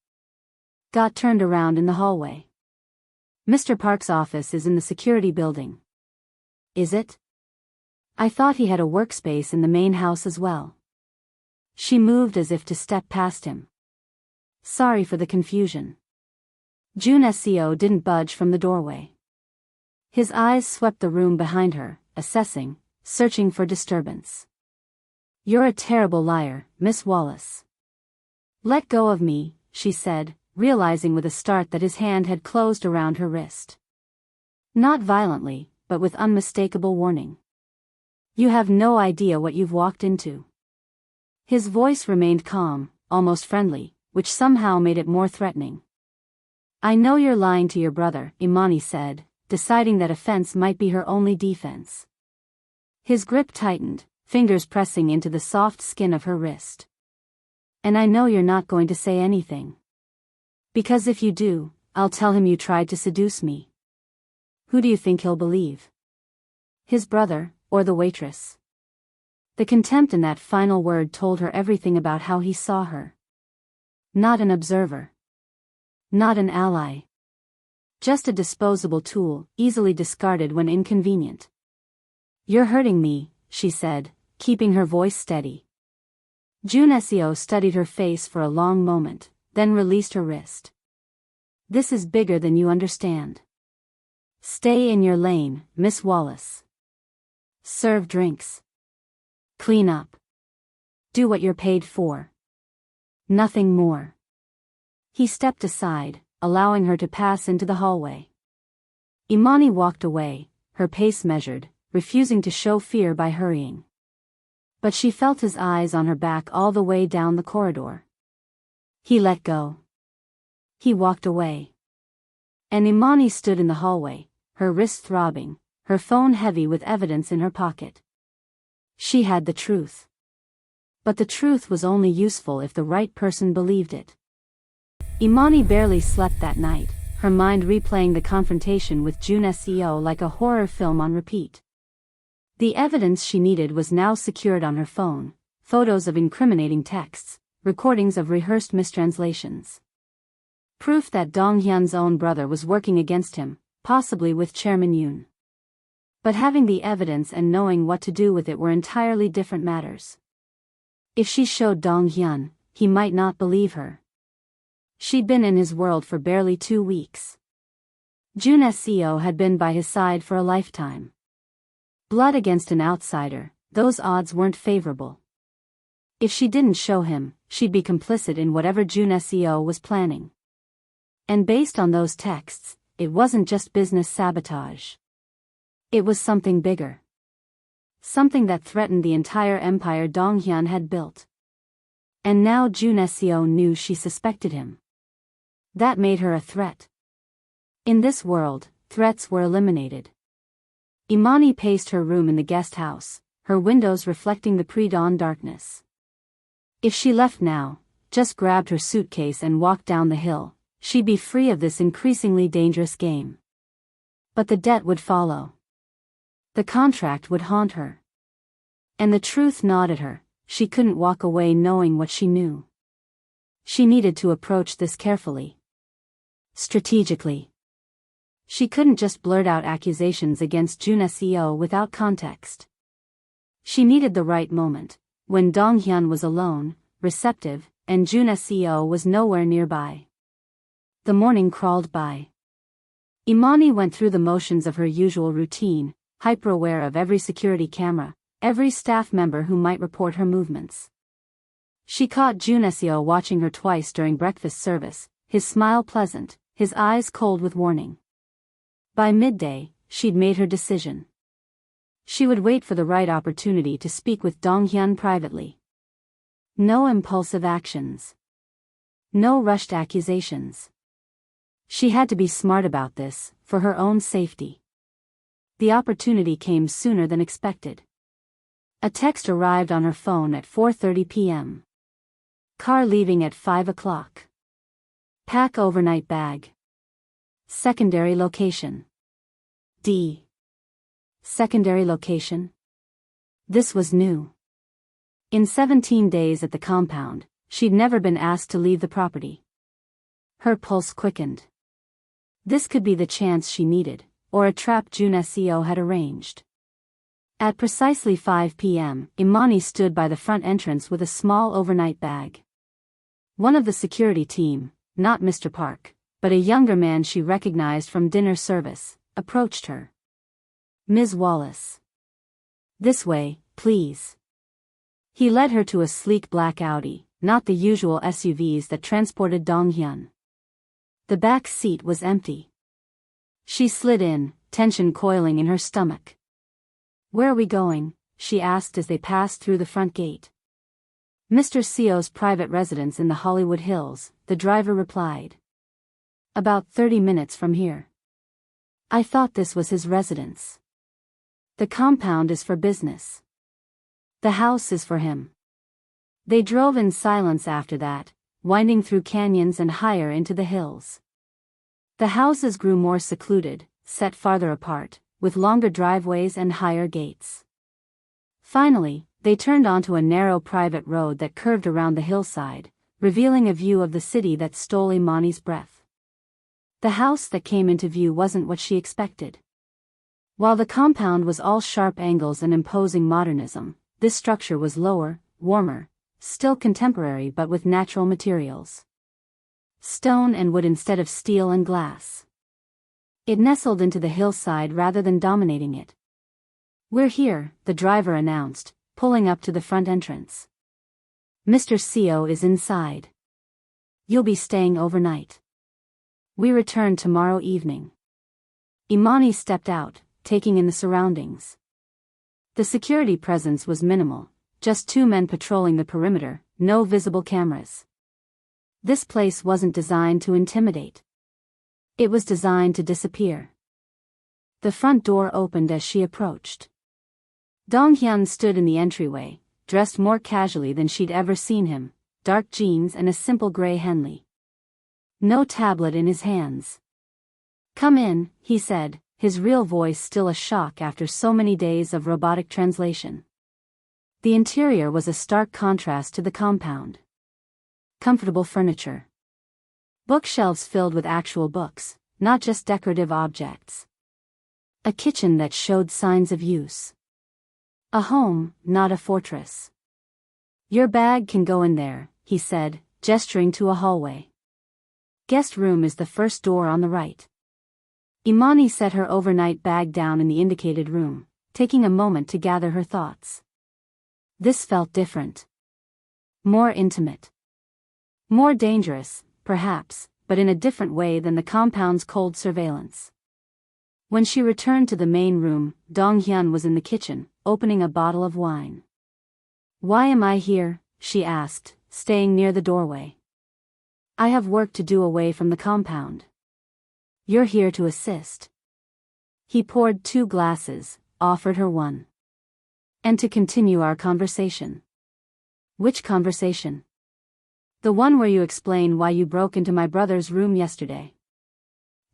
Got turned around in the hallway. "Mr. Park's office is in the security building." "Is it? I thought he had a workspace in the main house as well." She moved as if to step past him. "Sorry for the confusion." Jun Seo didn't budge from the doorway. His eyes swept the room behind her, assessing, searching for disturbance. "You're a terrible liar, Miss Wallace." "Let go of me," she said, realizing with a start that his hand had closed around her wrist. Not violently, but with unmistakable warning. "You have no idea what you've walked into." His voice remained calm, almost friendly, which somehow made it more threatening. "I know you're lying to your brother," Imani said, deciding that offense might be her only defense. His grip tightened, fingers pressing into the soft skin of her wrist. "And I know you're not going to say anything. Because if you do, I'll tell him you tried to seduce me." "Who do you think he'll believe? His brother, or the waitress?" The contempt in that final word told her everything about how he saw her. Not an observer. Not an ally. Just a disposable tool, easily discarded when inconvenient. "You're hurting me," she said, keeping her voice steady. Jun Seo studied her face for a long moment, then released her wrist. "This is bigger than you understand. Stay in your lane, Miss Wallace. Serve drinks. Clean up. Do what you're paid for. Nothing more." He stepped aside, allowing her to pass into the hallway. Imani walked away, her pace measured, refusing to show fear by hurrying. But she felt his eyes on her back all the way down the corridor. He let go. He walked away. And Imani stood in the hallway, her wrist throbbing, her phone heavy with evidence in her pocket. She had the truth. But the truth was only useful if the right person believed it. Imani barely slept that night, her mind replaying the confrontation with Jun Seo like a horror film on repeat. The evidence she needed was now secured on her phone: photos of incriminating texts, recordings of rehearsed mistranslations. Proof that Dong Hyun's own brother was working against him, possibly with Chairman Yoon. But having the evidence and knowing what to do with it were entirely different matters. If she showed Dong Hyun, he might not believe her. She'd been in his world for barely 2 weeks. Jun Seo had been by his side for a lifetime. Blood against an outsider, those odds weren't favorable. If she didn't show him, she'd be complicit in whatever Jun Seo was planning. And based on those texts, it wasn't just business sabotage. It was something bigger. Something that threatened the entire empire Dong Hyun had built. And now Jun Seo knew she suspected him. That made her a threat. In this world, threats were eliminated. Imani paced her room in the guest house, her windows reflecting the pre-dawn darkness. If she left now, just grabbed her suitcase and walked down the hill, she'd be free of this increasingly dangerous game. But the debt would follow. The contract would haunt her. And the truth gnawed at her. She couldn't walk away knowing what she knew. She needed to approach this carefully. Strategically. She couldn't just blurt out accusations against Jun Seo without context. She needed the right moment, when Dong Hyun was alone, receptive, and Jun Seo was nowhere nearby. The morning crawled by. Imani went through the motions of her usual routine, hyper-aware of every security camera, every staff member who might report her movements. She caught Jun Seo watching her twice during breakfast service, his smile pleasant, his eyes cold with warning. By midday, she'd made her decision. She would wait for the right opportunity to speak with Dong Hyun privately. No impulsive actions. No rushed accusations. She had to be smart about this, for her own safety. The opportunity came sooner than expected. A text arrived on her phone at 4:30 p.m. Car leaving at 5 o'clock. Pack overnight bag. Secondary location. D. Secondary location? This was new. In 17 days at the compound, she'd never been asked to leave the property. Her pulse quickened. This could be the chance she needed, or a trap Jun Seo had arranged. At precisely 5 p.m., Imani stood by the front entrance with a small overnight bag. One of the security team, not Mr. Park, but a younger man she recognized from dinner service, approached her. Ms. Wallace. This way, please. He led her to a sleek black Audi, not the usual SUVs that transported Dong Hyun. The back seat was empty. She slid in, tension coiling in her stomach. Where are we going? She asked as they passed through the front gate. Mr. Seo's private residence in the Hollywood Hills, the driver replied. About 30 minutes from here. I thought this was his residence. The compound is for business. The house is for him. They drove in silence after that, winding through canyons and higher into the hills. The houses grew more secluded, set farther apart, with longer driveways and higher gates. Finally, they turned onto a narrow private road that curved around the hillside, revealing a view of the city that stole Imani's breath. The house that came into view wasn't what she expected. While the compound was all sharp angles and imposing modernism, this structure was lower, warmer, still contemporary but with natural materials. Stone and wood instead of steel and glass. It nestled into the hillside rather than dominating it. We're here, the driver announced, pulling up to the front entrance. Mr. Seo is inside. You'll be staying overnight. We return tomorrow evening. Imani stepped out, taking in the surroundings. The security presence was minimal, just 2 men patrolling the perimeter, no visible cameras. This place wasn't designed to intimidate. It was designed to disappear. The front door opened as she approached. Dong Hyun stood in the entryway, dressed more casually than she'd ever seen him, dark jeans and a simple gray Henley. No tablet in his hands. Come in, he said, his real voice still a shock after so many days of robotic translation. The interior was a stark contrast to the compound. Comfortable furniture. Bookshelves filled with actual books, not just decorative objects. A kitchen that showed signs of use. A home, not a fortress. Your bag can go in there, he said, gesturing to a hallway. Guest room is the first door on the right. Imani set her overnight bag down in the indicated room, taking a moment to gather her thoughts. This felt different. More intimate. More dangerous, perhaps, but in a different way than the compound's cold surveillance. When she returned to the main room, Dong Hyun was in the kitchen, opening a bottle of wine. Why am I here? She asked, staying near the doorway. I have work to do away from the compound. You're here to assist. He poured 2 glasses, offered her one. And to continue our conversation. Which conversation? The one where you explain why you broke into my brother's room yesterday.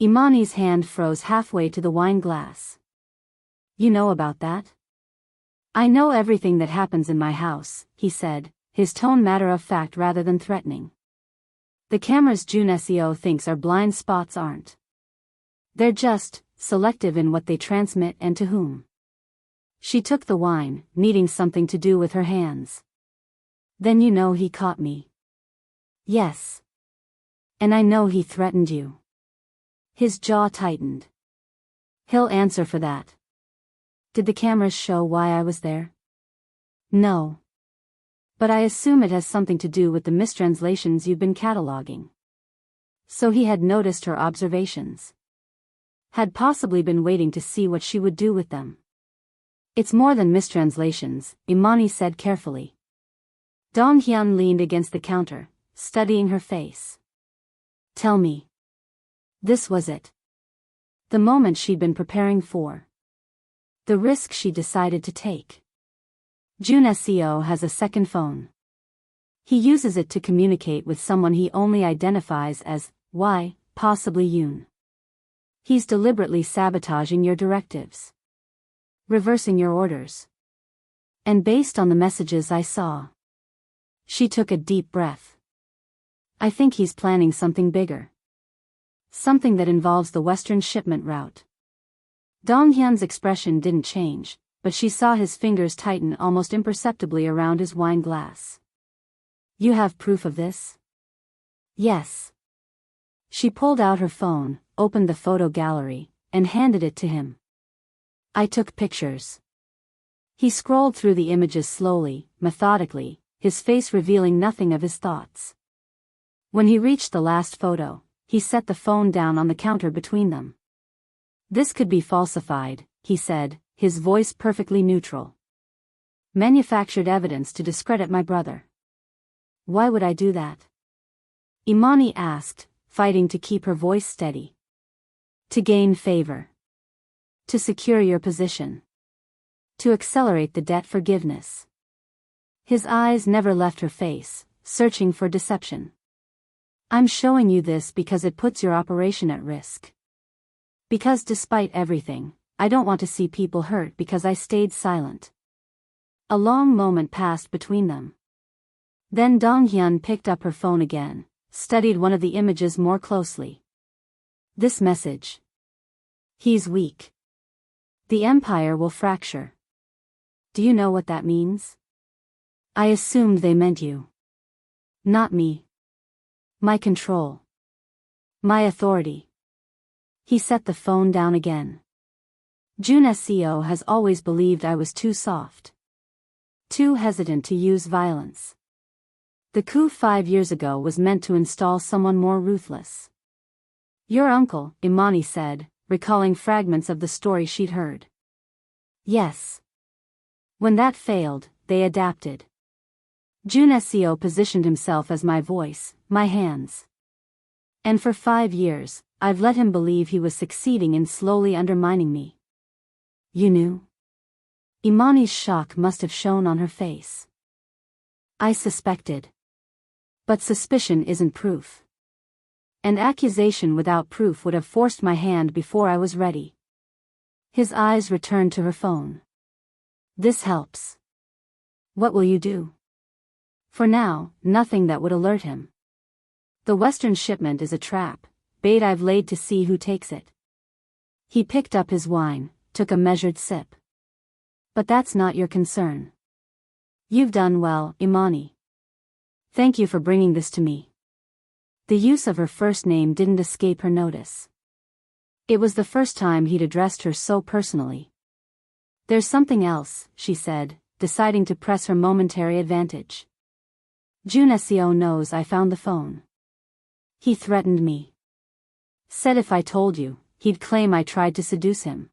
Imani's hand froze halfway to the wine glass. You know about that? I know everything that happens in my house, he said, his tone matter-of-fact rather than threatening. The cameras June SEO thinks are blind spots aren't. They're just selective in what they transmit and to whom. She took the wine, needing something to do with her hands. Then you know he caught me. Yes. And I know he threatened you. His jaw tightened. He'll answer for that. Did the cameras show why I was there? No. But I assume it has something to do with the mistranslations you've been cataloging. So he had noticed her observations. Had possibly been waiting to see what she would do with them. It's more than mistranslations, Imani said carefully. Dong Hyun leaned against the counter, studying her face. Tell me. This was it. The moment she'd been preparing for. The risk she decided to take. Jun Seo has a second phone. He uses it to communicate with someone he only identifies as Y, possibly Yoon. He's deliberately sabotaging your directives. Reversing your orders. And based on the messages I saw. She took a deep breath. I think he's planning something bigger. Something that involves the Western shipment route. Dong Hyun's expression didn't change, but she saw his fingers tighten almost imperceptibly around his wine glass. You have proof of this? Yes. She pulled out her phone, opened the photo gallery, and handed it to him. I took pictures. He scrolled through the images slowly, methodically, his face revealing nothing of his thoughts. When he reached the last photo, he set the phone down on the counter between them. This could be falsified, he said, his voice perfectly neutral. Manufactured evidence to discredit my brother. Why would I do that? Imani asked, fighting to keep her voice steady. To gain favor. To secure your position. To accelerate the debt forgiveness. His eyes never left her face, searching for deception. I'm showing you this because it puts your operation at risk. Because despite everything, I don't want to see people hurt because I stayed silent. A long moment passed between them. Then Dong Hyun picked up her phone again, studied one of the images more closely. This message. He's weak. The empire will fracture. Do you know what that means? I assumed they meant you. Not me. My control. My authority. He set the phone down again. Jun Seo has always believed I was too soft. Too hesitant to use violence. The coup 5 years ago was meant to install someone more ruthless. Your uncle, Imani said, recalling fragments of the story she'd heard. Yes. When that failed, they adapted. Jun Seo positioned himself as my voice, my hands. And for 5 years, I've let him believe he was succeeding in slowly undermining me. You knew? Imani's shock must have shown on her face. I suspected. But suspicion isn't proof. An accusation without proof would have forced my hand before I was ready. His eyes returned to her phone. This helps. What will you do? For now, nothing that would alert him. The Western shipment is a trap, bait I've laid to see who takes it. He picked up his wine, took a measured sip. But that's not your concern. You've done well, Imani. Thank you for bringing this to me. The use of her first name didn't escape her notice. It was the first time he'd addressed her so personally. There's something else, she said, deciding to press her momentary advantage. Jun Seo knows I found the phone. He threatened me. Said if I told you, he'd claim I tried to seduce him.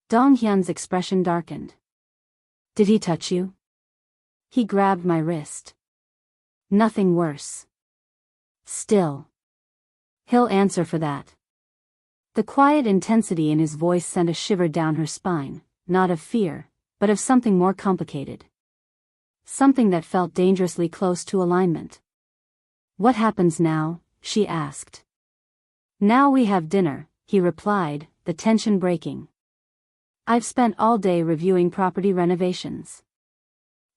Dong Hyun's expression darkened. Did he touch you? He grabbed my wrist. Nothing worse. Still. He'll answer for that. The quiet intensity in his voice sent a shiver down her spine, not of fear, but of something more complicated. Something that felt dangerously close to alignment. What happens now? She asked. Now we have dinner, he replied, the tension breaking. I've spent all day reviewing property renovations.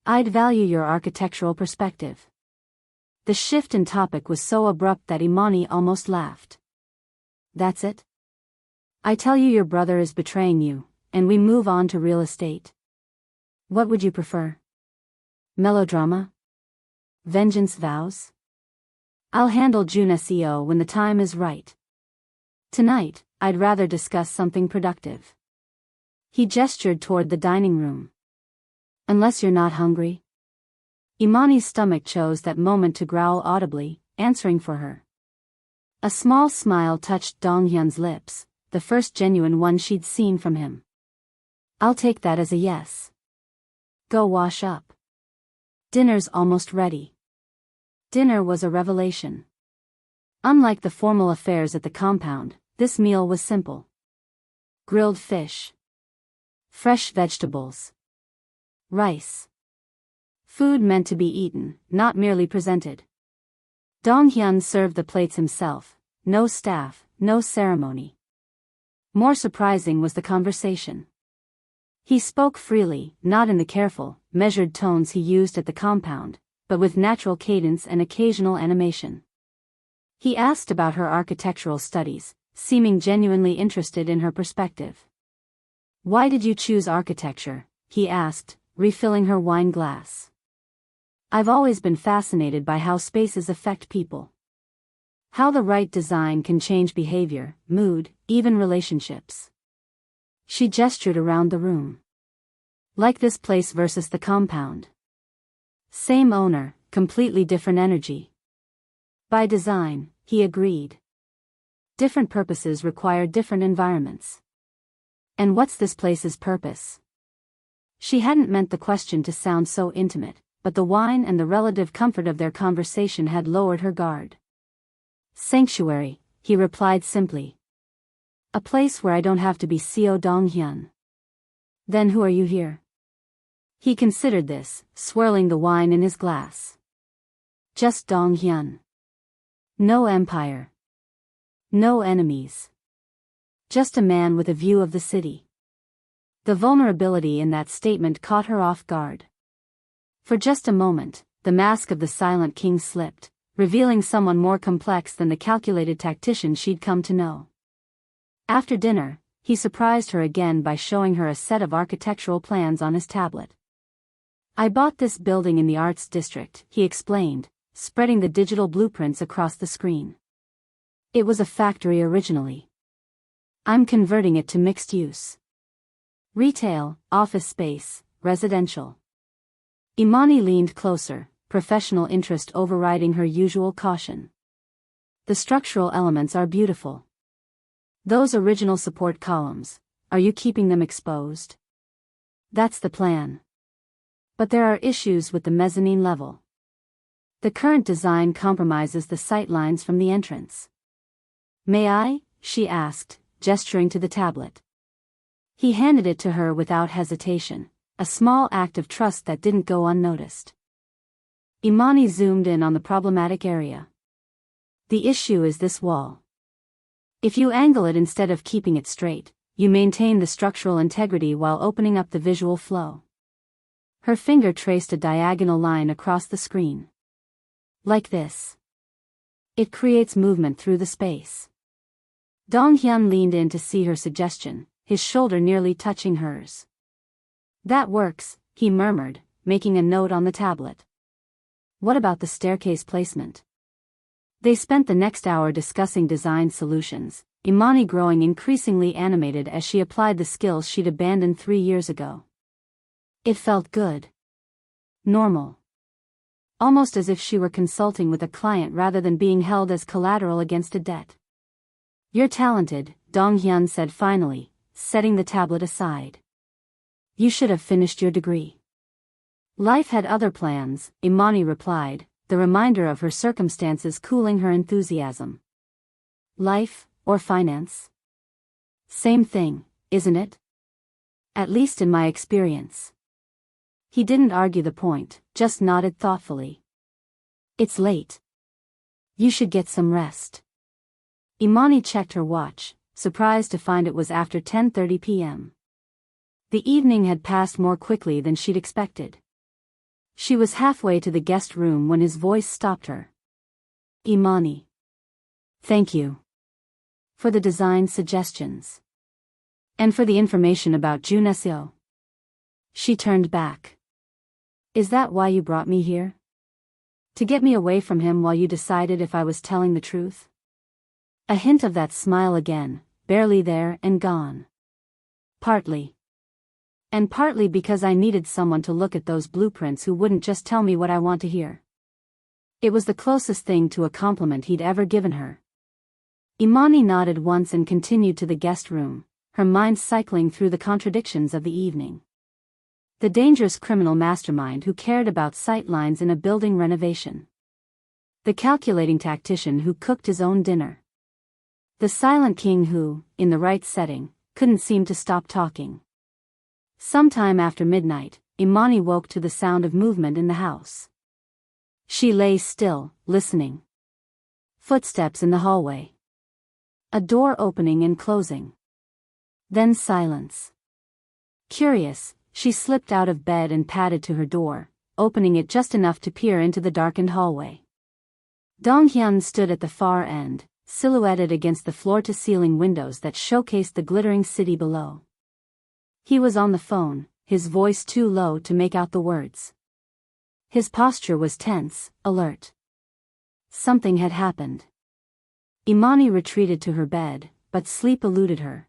I'd value your architectural perspective. The shift in topic was so abrupt that Imani almost laughed. That's it? I tell you your brother is betraying you, and we move on to real estate. What would you prefer? Melodrama? Vengeance vows? I'll handle June SEO when the time is right. Tonight, I'd rather discuss something productive. He gestured toward the dining room. Unless you're not hungry? Imani's stomach chose that moment to growl audibly, answering for her. A small smile touched Donghyun's lips, the first genuine one she'd seen from him. I'll take that as a yes. Go wash up. Dinner's almost ready. Dinner was a revelation. Unlike the formal affairs at the compound, this meal was simple. Grilled fish. Fresh vegetables. Rice. Food meant to be eaten, not merely presented. Donghyun served the plates himself, no staff, no ceremony. More surprising was the conversation. He spoke freely, not in the careful, measured tones he used at the compound, but with natural cadence and occasional animation. He asked about her architectural studies, seeming genuinely interested in her perspective. Why did you choose architecture? He asked, refilling her wine glass. I've always been fascinated by how spaces affect people. How the right design can change behavior, mood, even relationships. She gestured around the room. Like this place versus the compound. Same owner, completely different energy. By design, he agreed. Different purposes require different environments. And what's this place's purpose? She hadn't meant the question to sound so intimate, but the wine and the relative comfort of their conversation had lowered her guard. Sanctuary, he replied simply. A place where I don't have to be Seo Donghyun. Then who are you here? He considered this, swirling the wine in his glass. Just Donghyun. No empire. No enemies. Just a man with a view of the city. The vulnerability in that statement caught her off guard. For just a moment, the mask of the silent king slipped, revealing someone more complex than the calculated tactician she'd come to know. After dinner, he surprised her again by showing her a set of architectural plans on his tablet. I bought this building in the Arts District, he explained, spreading the digital blueprints across the screen. It was a factory originally. I'm converting it to mixed use. Retail, office space, residential. Imani leaned closer, professional interest overriding her usual caution. The structural elements are beautiful. Those original support columns, are you keeping them exposed? That's the plan. But there are issues with the mezzanine level. The current design compromises the sightlines from the entrance. May I? She asked, gesturing to the tablet. He handed it to her without hesitation, a small act of trust that didn't go unnoticed. Imani zoomed in on the problematic area. The issue is this wall. If you angle it instead of keeping it straight, you maintain the structural integrity while opening up the visual flow. Her finger traced a diagonal line across the screen. Like this. It creates movement through the space. Donghyun leaned in to see her suggestion, his shoulder nearly touching hers. That works, he murmured, making a note on the tablet. What about the staircase placement? They spent the next hour discussing design solutions, Imani growing increasingly animated as she applied the skills she'd abandoned 3 years ago. It felt good. Normal. Almost as if she were consulting with a client rather than being held as collateral against a debt. You're talented, Donghyun said finally, setting the tablet aside. You should have finished your degree. Life had other plans, Imani replied, the reminder of her circumstances cooling her enthusiasm. Life, or finance? Same thing, isn't it? At least in my experience. He didn't argue the point, just nodded thoughtfully. It's late. You should get some rest. Imani checked her watch, surprised to find it was after 10:30 p.m. The evening had passed more quickly than she'd expected. She was halfway to the guest room when his voice stopped her. Imani. Thank you. For the design suggestions. And for the information about Junesio. She turned back. Is that why you brought me here? To get me away from him while you decided if I was telling the truth? A hint of that smile again, barely there and gone. Partly. And partly because I needed someone to look at those blueprints who wouldn't just tell me what I want to hear. It was the closest thing to a compliment he'd ever given her. Imani nodded once and continued to the guest room, her mind cycling through the contradictions of the evening. The dangerous criminal mastermind who cared about sightlines in a building renovation. The calculating tactician who cooked his own dinner. The silent king who, in the right setting, couldn't seem to stop talking. Sometime after midnight, Imani woke to the sound of movement in the house. She lay still, listening. Footsteps in the hallway. A door opening and closing. Then silence. Curious, she slipped out of bed and padded to her door, opening it just enough to peer into the darkened hallway. Donghyun stood at the far end, silhouetted against the floor-to-ceiling windows that showcased the glittering city below. He was on the phone, his voice too low to make out the words. His posture was tense, alert. Something had happened. Imani retreated to her bed, but sleep eluded her.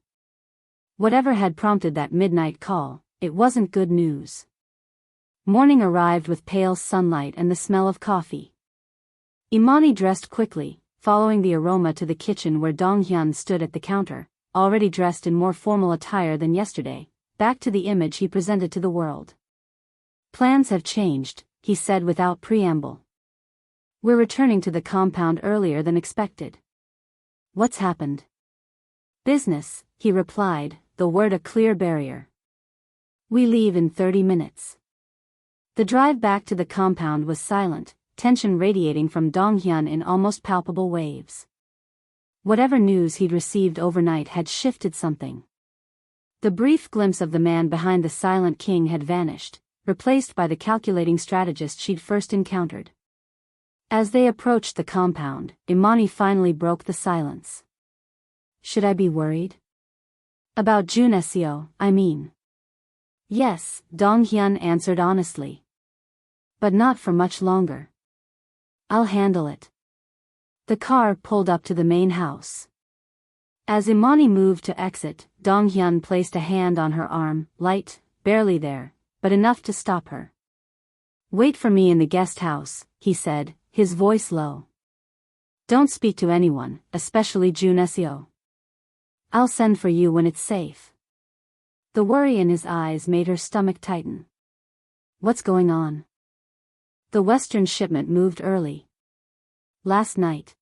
Whatever had prompted that midnight call, it wasn't good news. Morning arrived with pale sunlight and the smell of coffee. Imani dressed quickly, following the aroma to the kitchen where Donghyun stood at the counter, already dressed in more formal attire than yesterday, back to the image he presented to the world. Plans have changed, he said without preamble. We're returning to the compound earlier than expected. What's happened? Business, he replied, the word a clear barrier. We leave in 30 minutes. The drive back to the compound was silent, tension radiating from Donghyun in almost palpable waves. Whatever news he'd received overnight had shifted something. The brief glimpse of the man behind the silent king had vanished, replaced by the calculating strategist she'd first encountered. As they approached the compound, Imani finally broke the silence. Should I be worried? About Junesio, I mean. Yes, Donghyun answered honestly. But not for much longer. I'll handle it. The car pulled up to the main house. As Imani moved to exit, Donghyun placed a hand on her arm, light, barely there, but enough to stop her. Wait for me in the guest house, he said, his voice low. Don't speak to anyone, especially Junesio. I'll send for you when it's safe. The worry in his eyes made her stomach tighten. What's going on? The Western shipment moved early. Last night.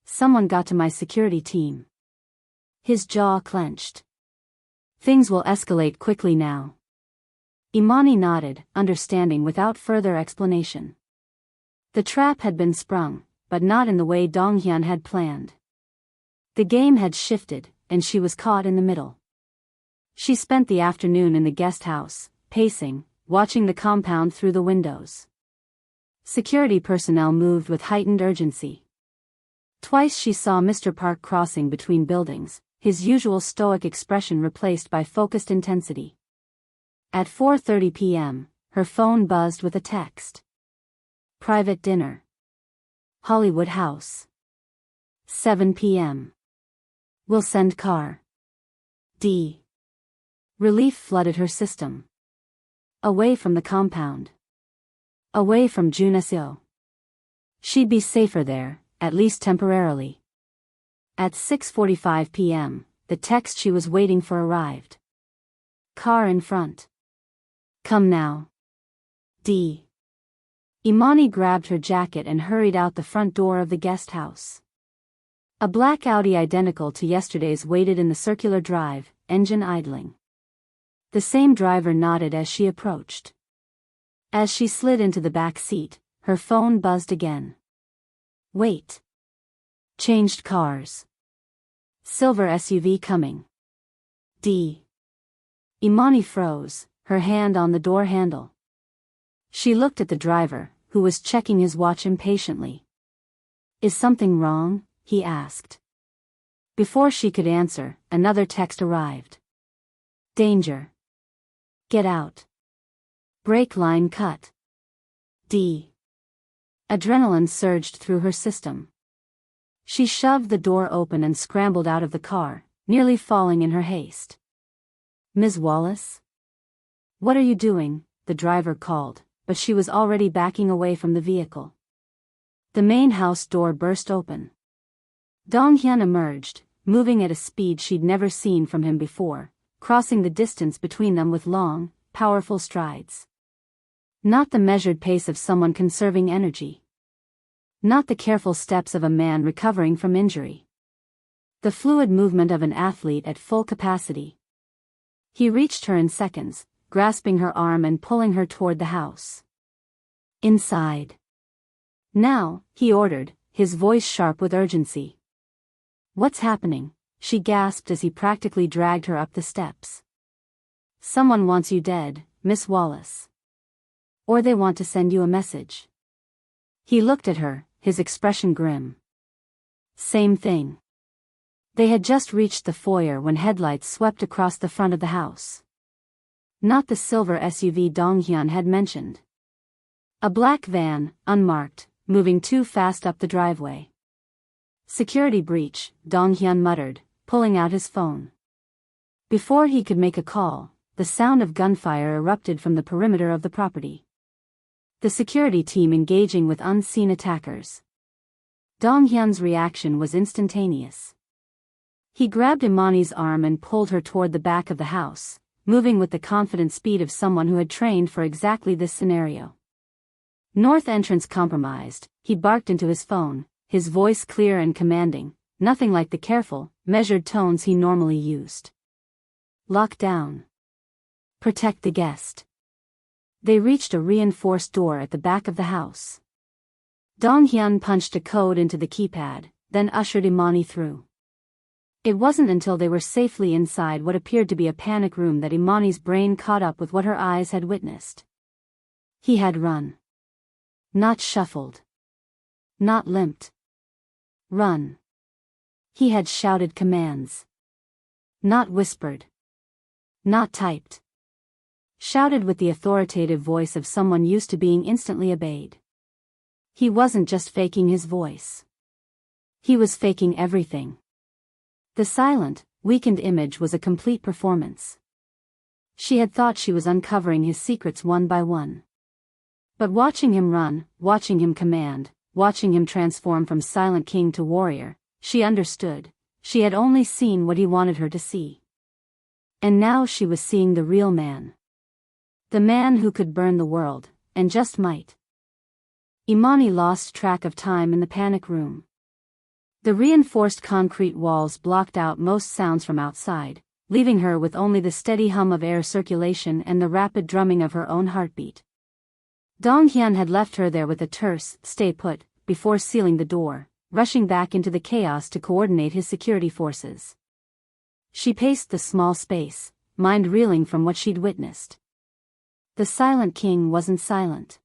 Someone got to my security team. His jaw clenched. Things will escalate quickly now. Imani nodded, understanding without further explanation. The trap had been sprung, but not in the way Donghyun had planned. The game had shifted, and she was caught in the middle. She spent the afternoon in the guest house, pacing, watching the compound through the windows. Security personnel moved with heightened urgency. Twice she saw Mr. Park crossing between buildings, his usual stoic expression replaced by focused intensity. At 4:30 p.m., her phone buzzed with a text. Private dinner. Hollywood House. 7 p.m. Will send car. D. Relief flooded her system. Away from the compound. Away from Junesio. She'd be safer there, at least temporarily. At 6:45 p.m., the text she was waiting for arrived. Car in front. Come now. D. Imani grabbed her jacket and hurried out the front door of the guest house. A black Audi identical to yesterday's waited in the circular drive, engine idling. The same driver nodded as she approached. As she slid into the back seat, her phone buzzed again. Wait. Changed cars. Silver SUV coming. D. Imani froze, her hand on the door handle. She looked at the driver, who was checking his watch impatiently. "Is something wrong?" he asked. Before she could answer, another text arrived. "Danger. Get out. Brake line cut. D." Adrenaline surged through her system. She shoved the door open and scrambled out of the car, nearly falling in her haste. "Ms. Wallace?" "What are you doing?" the driver called, but she was already backing away from the vehicle. The main house door burst open. Dong-hyun emerged, moving at a speed she'd never seen from him before, crossing the distance between them with long, powerful strides. Not the measured pace of someone conserving energy. Not the careful steps of a man recovering from injury. The fluid movement of an athlete at full capacity. He reached her in seconds, grasping her arm and pulling her toward the house. "Inside. Now," he ordered, his voice sharp with urgency. "What's happening?" she gasped as he practically dragged her up the steps. "Someone wants you dead, Miss Wallace. Or they want to send you a message." He looked at her, his expression grim. Same thing. They had just reached the foyer when headlights swept across the front of the house. Not the silver SUV Dong-hyun had mentioned. A black van, unmarked, moving too fast up the driveway. "Security breach," Dong-hyun muttered, pulling out his phone. Before he could make a call, the sound of gunfire erupted from the perimeter of the property. The security team engaging with unseen attackers. Dong-hyun's reaction was instantaneous. He grabbed Imani's arm and pulled her toward the back of the house, moving with the confident speed of someone who had trained for exactly this scenario. "North entrance compromised," he barked into his phone, his voice clear and commanding, nothing like the careful, measured tones he normally used. "Lock down. Protect the guest." They reached a reinforced door at the back of the house. Dong-hyun punched a code into the keypad, then ushered Imani through. It wasn't until they were safely inside what appeared to be a panic room that Imani's brain caught up with what her eyes had witnessed. He had run. Not shuffled. Not limped. Run. He had shouted commands. Not whispered. Not typed. Shouted with the authoritative voice of someone used to being instantly obeyed. He wasn't just faking his voice. He was faking everything. The silent, weakened image was a complete performance. She had thought she was uncovering his secrets one by one. But watching him run, watching him command, watching him transform from silent king to warrior, she understood. She had only seen what he wanted her to see. And now she was seeing the real man. The man who could burn the world, and just might. Imani lost track of time in the panic room. The reinforced concrete walls blocked out most sounds from outside, leaving her with only the steady hum of air circulation and the rapid drumming of her own heartbeat. Dong-hyun had left her there with a terse, "Stay put," before sealing the door, rushing back into the chaos to coordinate his security forces. She paced the small space, mind reeling from what she'd witnessed. The silent king wasn't silent.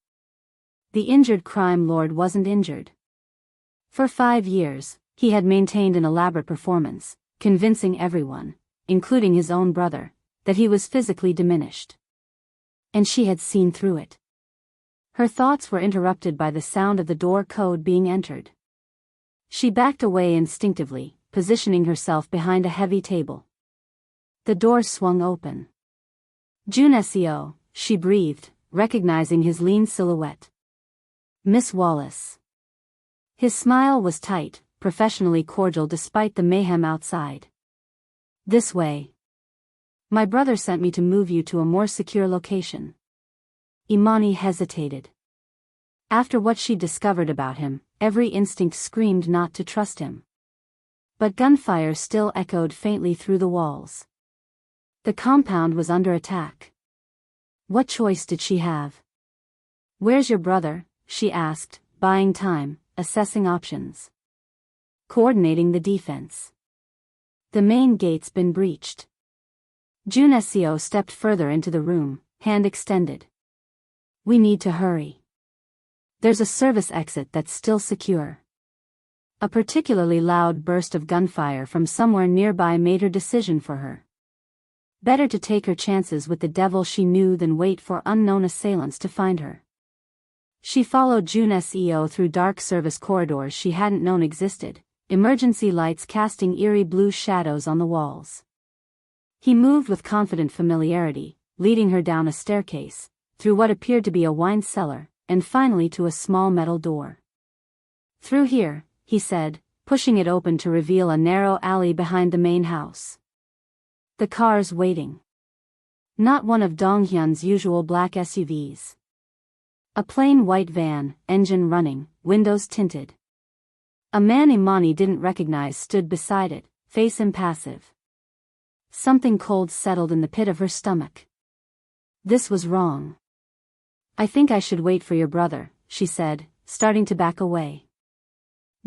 The injured crime lord wasn't injured. For 5 years, he had maintained an elaborate performance, convincing everyone, including his own brother, that he was physically diminished. And she had seen through it. Her thoughts were interrupted by the sound of the door code being entered. She backed away instinctively, positioning herself behind a heavy table. The door swung open. "Junesio," she breathed, recognizing his lean silhouette. "Miss Wallace." His smile was tight, professionally cordial despite the mayhem outside. "This way. My brother sent me to move you to a more secure location." Imani hesitated. After what she'd discovered about him, every instinct screamed not to trust him. But gunfire still echoed faintly through the walls. The compound was under attack. What choice did she have? "Where's your brother?" she asked, buying time, assessing options. "Coordinating the defense. The main gate's been breached." Jun Seo stepped further into the room, hand extended. We need to hurry. There's a service exit that's still secure. A particularly loud burst of gunfire from somewhere nearby made her decision for her. Better to take her chances with the devil she knew than wait for unknown assailants to find her. She followed Jun Seo through dark service corridors she hadn't known existed, emergency lights casting eerie blue shadows on the walls. He moved with confident familiarity, leading her down a staircase, through what appeared to be a wine cellar, and finally to a small metal door. Through here, he said, pushing it open to reveal a narrow alley behind the main house. The cars waiting. Not one of Donghyun's usual black SUVs. A plain white van, engine running, windows tinted. A man Imani didn't recognize stood beside it, face impassive. Something cold settled in the pit of her stomach. This was wrong. I think I should wait for your brother, she said, starting to back away.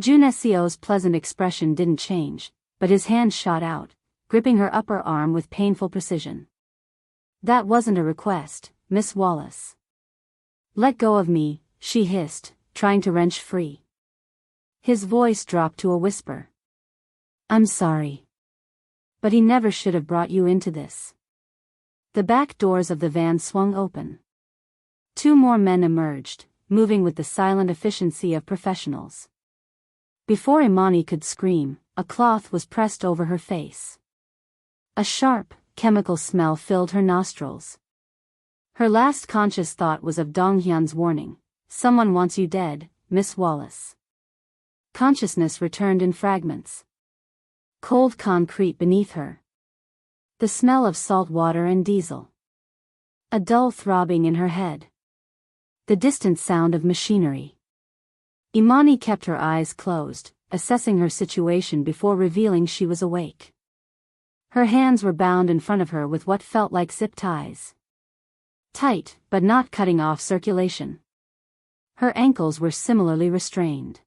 Jun Seo's pleasant expression didn't change, but his hand shot out, gripping her upper arm with painful precision. That wasn't a request, Miss Wallace. Let go of me, she hissed, trying to wrench free. His voice dropped to a whisper. I'm sorry. But he never should have brought you into this. The back doors of the van swung open. 2 more men emerged, moving with the silent efficiency of professionals. Before Imani could scream, a cloth was pressed over her face. A sharp, chemical smell filled her nostrils. Her last conscious thought was of Donghyun's warning, someone wants you dead, Miss Wallace. Consciousness returned in fragments. Cold concrete beneath her. The smell of salt water and diesel. A dull throbbing in her head. The distant sound of machinery. Imani kept her eyes closed, assessing her situation before revealing she was awake. Her hands were bound in front of her with what felt like zip ties. Tight, but not cutting off circulation. Her ankles were similarly restrained.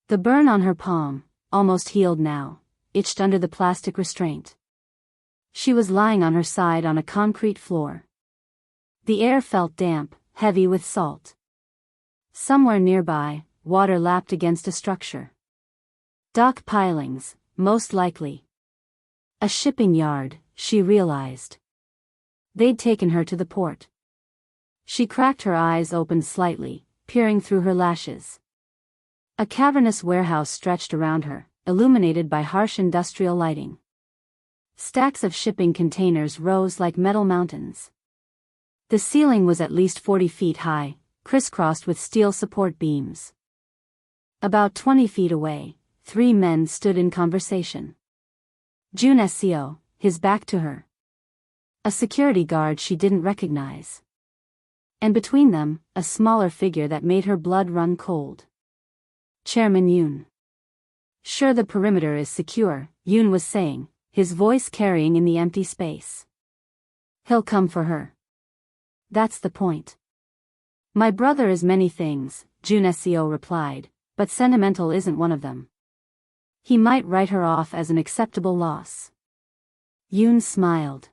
The burn on her palm, almost healed now, itched under the plastic restraint. She was lying on her side on a concrete floor. The air felt damp, heavy with salt. Somewhere nearby, water lapped against a structure. Dock pilings, most likely. A shipping yard, she realized. They'd taken her to the port. She cracked her eyes open slightly, peering through her lashes. A cavernous warehouse stretched around her, illuminated by harsh industrial lighting. Stacks of shipping containers rose like metal mountains. The ceiling was at least 40 feet high, crisscrossed with steel support beams. About 20 feet away, 3 men stood in conversation. Jun Seo, his back to her. A security guard she didn't recognize. And between them, a smaller figure that made her blood run cold. Chairman Yoon. Sure, the perimeter is secure, Yoon was saying, his voice carrying in the empty space. He'll come for her. That's the point. My brother is many things, Jun Seo replied, but sentimental isn't one of them. He might write her off as an acceptable loss. Yoon smiled.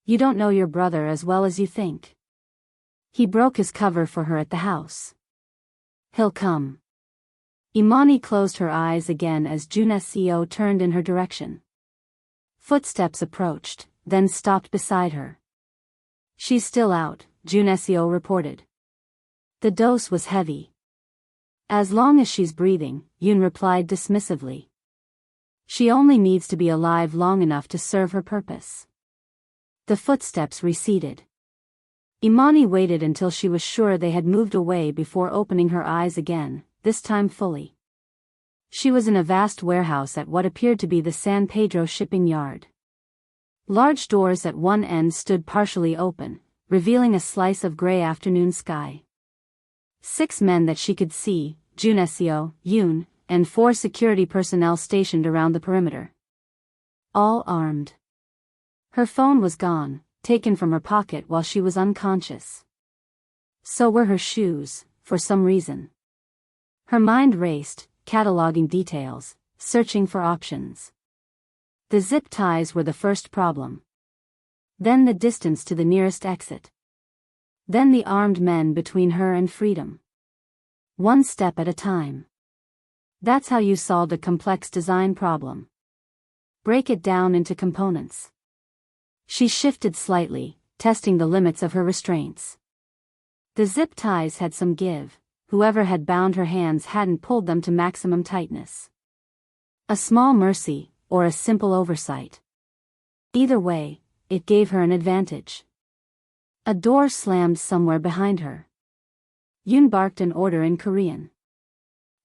You don't know your brother as well as you think. He broke his cover for her at the house. He'll come. Imani closed her eyes again as Jun Seo turned in her direction. Footsteps approached, then stopped beside her. She's still out, Jun Seo reported. The dose was heavy. As long as she's breathing, Yoon replied dismissively. She only needs to be alive long enough to serve her purpose. The footsteps receded. Imani waited until she was sure they had moved away before opening her eyes again, this time fully. She was in a vast warehouse at what appeared to be the San Pedro shipping yard. Large doors at one end stood partially open, revealing a slice of gray afternoon sky. 6 men that she could see, Jun Seo, Yoon, and 4 security personnel stationed around the perimeter. All armed. Her phone was gone, taken from her pocket while she was unconscious. So were her shoes, for some reason. Her mind raced, cataloging details, searching for options. The zip ties were the first problem. Then the distance to the nearest exit. Then the armed men between her and freedom. One step at a time. That's how you solved a complex design problem. Break it down into components. She shifted slightly, testing the limits of her restraints. The zip ties had some give. Whoever had bound her hands hadn't pulled them to maximum tightness. A small mercy, or a simple oversight. Either way, it gave her an advantage. A door slammed somewhere behind her. Yoon barked an order in Korean.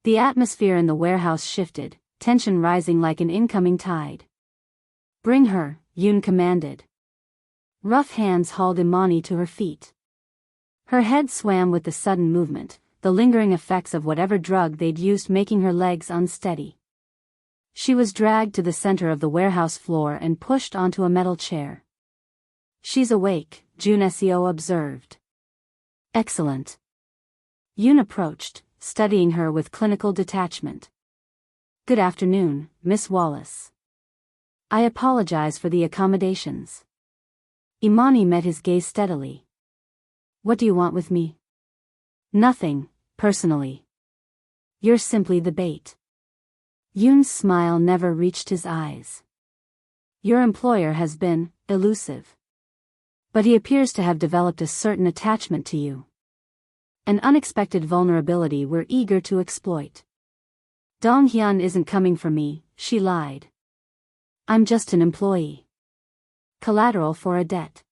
The atmosphere in the warehouse shifted, tension rising like an incoming tide. Bring her, Yoon commanded. Rough hands hauled Imani to her feet. Her head swam with the sudden movement, the lingering effects of whatever drug they'd used making her legs unsteady. She was dragged to the center of the warehouse floor and pushed onto a metal chair. She's awake, Jun Seo observed. Excellent. Yoon approached, studying her with clinical detachment. Good afternoon, Miss Wallace. I apologize for the accommodations. Imani met his gaze steadily. What do you want with me? Nothing, personally. You're simply the bait. Yoon's smile never reached his eyes. Your employer has been elusive. But he appears to have developed a certain attachment to you. An unexpected vulnerability we're eager to exploit. Dong-hyun isn't coming for me, she lied. I'm just an employee. Collateral for a debt.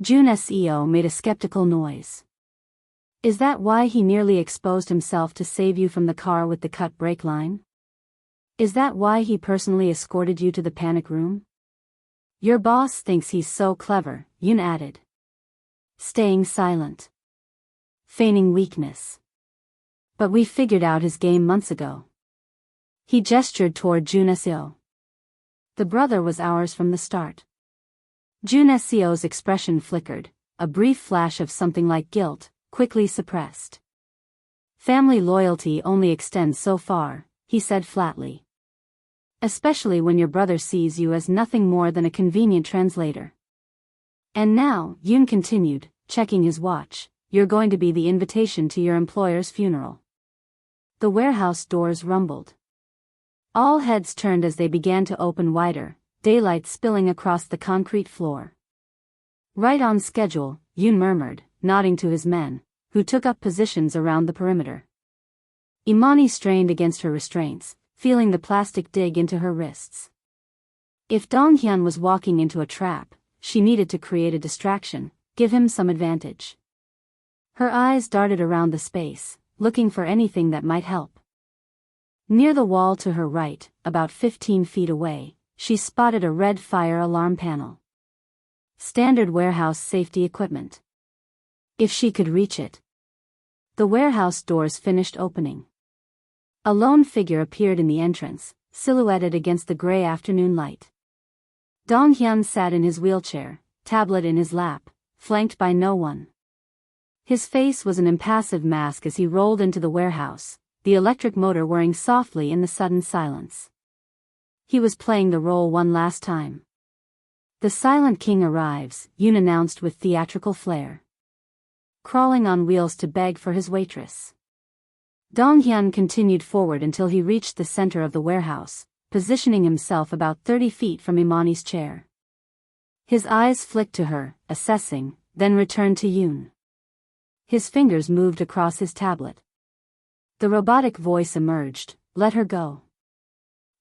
Jun Seo made a skeptical noise. Is that why he nearly exposed himself to save you from the car with the cut brake line? Is that why he personally escorted you to the panic room? Your boss thinks he's so clever, Yoon added. Staying silent. Feigning weakness. But we figured out his game months ago. He gestured toward Jun Seo. The brother was ours from the start. Jun Seo's expression flickered, a brief flash of something like guilt, quickly suppressed. Family loyalty only extends so far, he said flatly. Especially when your brother sees you as nothing more than a convenient translator. And now, Yoon continued, checking his watch, you're going to be the invitation to your employer's funeral. The warehouse doors rumbled. All heads turned as they began to open wider, daylight spilling across the concrete floor. Right on schedule, Yoon murmured, nodding to his men, who took up positions around the perimeter. Imani strained against her restraints, feeling the plastic dig into her wrists. If Dong-hyun was walking into a trap, she needed to create a distraction, give him some advantage. Her eyes darted around the space, looking for anything that might help. Near the wall to her right, about 15 feet away, she spotted a red fire alarm panel. Standard warehouse safety equipment. If she could reach it. The warehouse doors finished opening. A lone figure appeared in the entrance, silhouetted against the gray afternoon light. Dong-hyun sat in his wheelchair, tablet in his lap, flanked by no one. His face was an impassive mask as he rolled into the warehouse, the electric motor whirring softly in the sudden silence. He was playing the role one last time. The Silent King arrives, Yoon announced with theatrical flair. Crawling on wheels to beg for his waitress. Dong-hyun continued forward until he reached the center of the warehouse, positioning himself about 30 feet from Imani's chair. His eyes flicked to her, assessing, then returned to Yoon. His fingers moved across his tablet. The robotic voice emerged, let her go.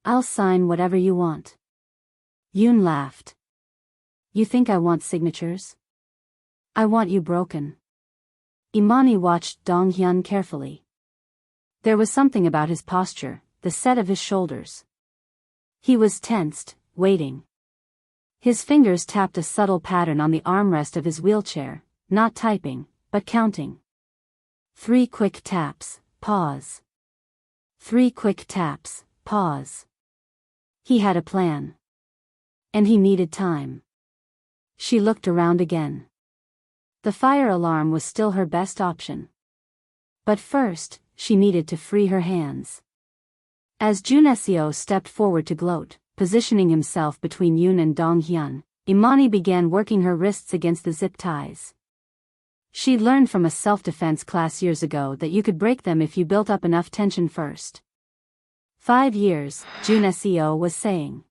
I'll sign whatever you want. Yoon laughed. You think I want signatures? I want you broken. Imani watched Dong-hyun carefully. There was something about his posture, the set of his shoulders. He was tensed, waiting. His fingers tapped a subtle pattern on the armrest of his wheelchair, not typing, but counting. 3 quick taps, pause. 3 quick taps, pause. He had a plan. And he needed time. She looked around again. The fire alarm was still her best option. But first, she needed to free her hands. As Jun Seo stepped forward to gloat, positioning himself between Yoon and Dong-hyun, Imani began working her wrists against the zip ties. She'd learned from a self-defense class years ago that you could break them if you built up enough tension first. 5 years, Jun SEO was saying.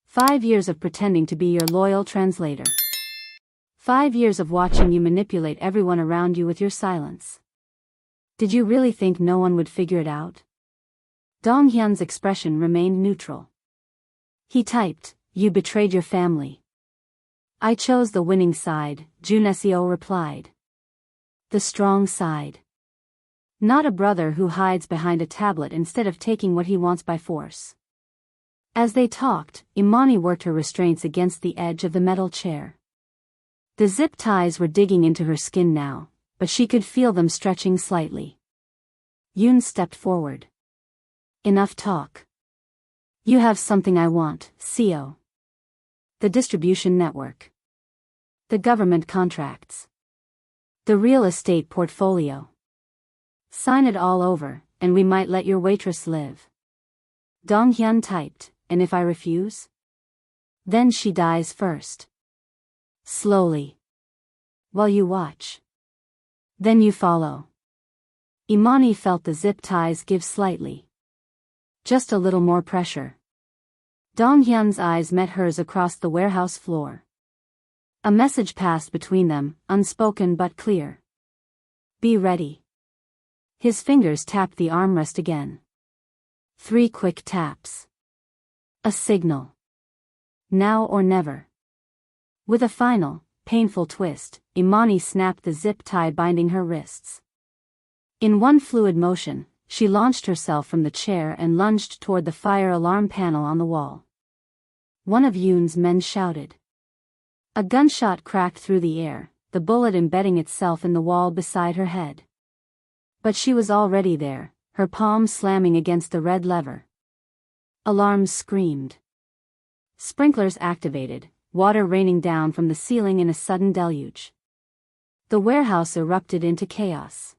5 years of pretending to be your loyal translator. 5 years of watching you manipulate everyone around you with your silence. Did you really think no one would figure it out? Dong Hyun's expression remained neutral. He typed, "You betrayed your family." "I chose the winning side," Jun SEO replied. "The strong side. Not a brother who hides behind a tablet instead of taking what he wants by force." As they talked, Imani worked her restraints against the edge of the metal chair. The zip ties were digging into her skin now, but she could feel them stretching slightly. Yoon stepped forward. "Enough talk. You have something I want, CO. The distribution network. The government contracts. The real estate portfolio. Sign it all over, and we might let your waitress live." Dong Hyun typed, "And if I refuse? Then she dies first. Slowly. While you watch. Then you follow." Imani felt the zip ties give slightly. Just a little more pressure. Dong Hyun's eyes met hers across the warehouse floor. A message passed between them, unspoken but clear. "Be ready." His fingers tapped the armrest again. 3 quick taps. A signal. Now or never. With a final, painful twist, Imani snapped the zip tie binding her wrists. In one fluid motion, she launched herself from the chair and lunged toward the fire alarm panel on the wall. One of Yoon's men shouted. A gunshot cracked through the air, the bullet embedding itself in the wall beside her head. But she was already there, her palm slamming against the red lever. Alarms screamed. Sprinklers activated, water raining down from the ceiling in a sudden deluge. The warehouse erupted into chaos.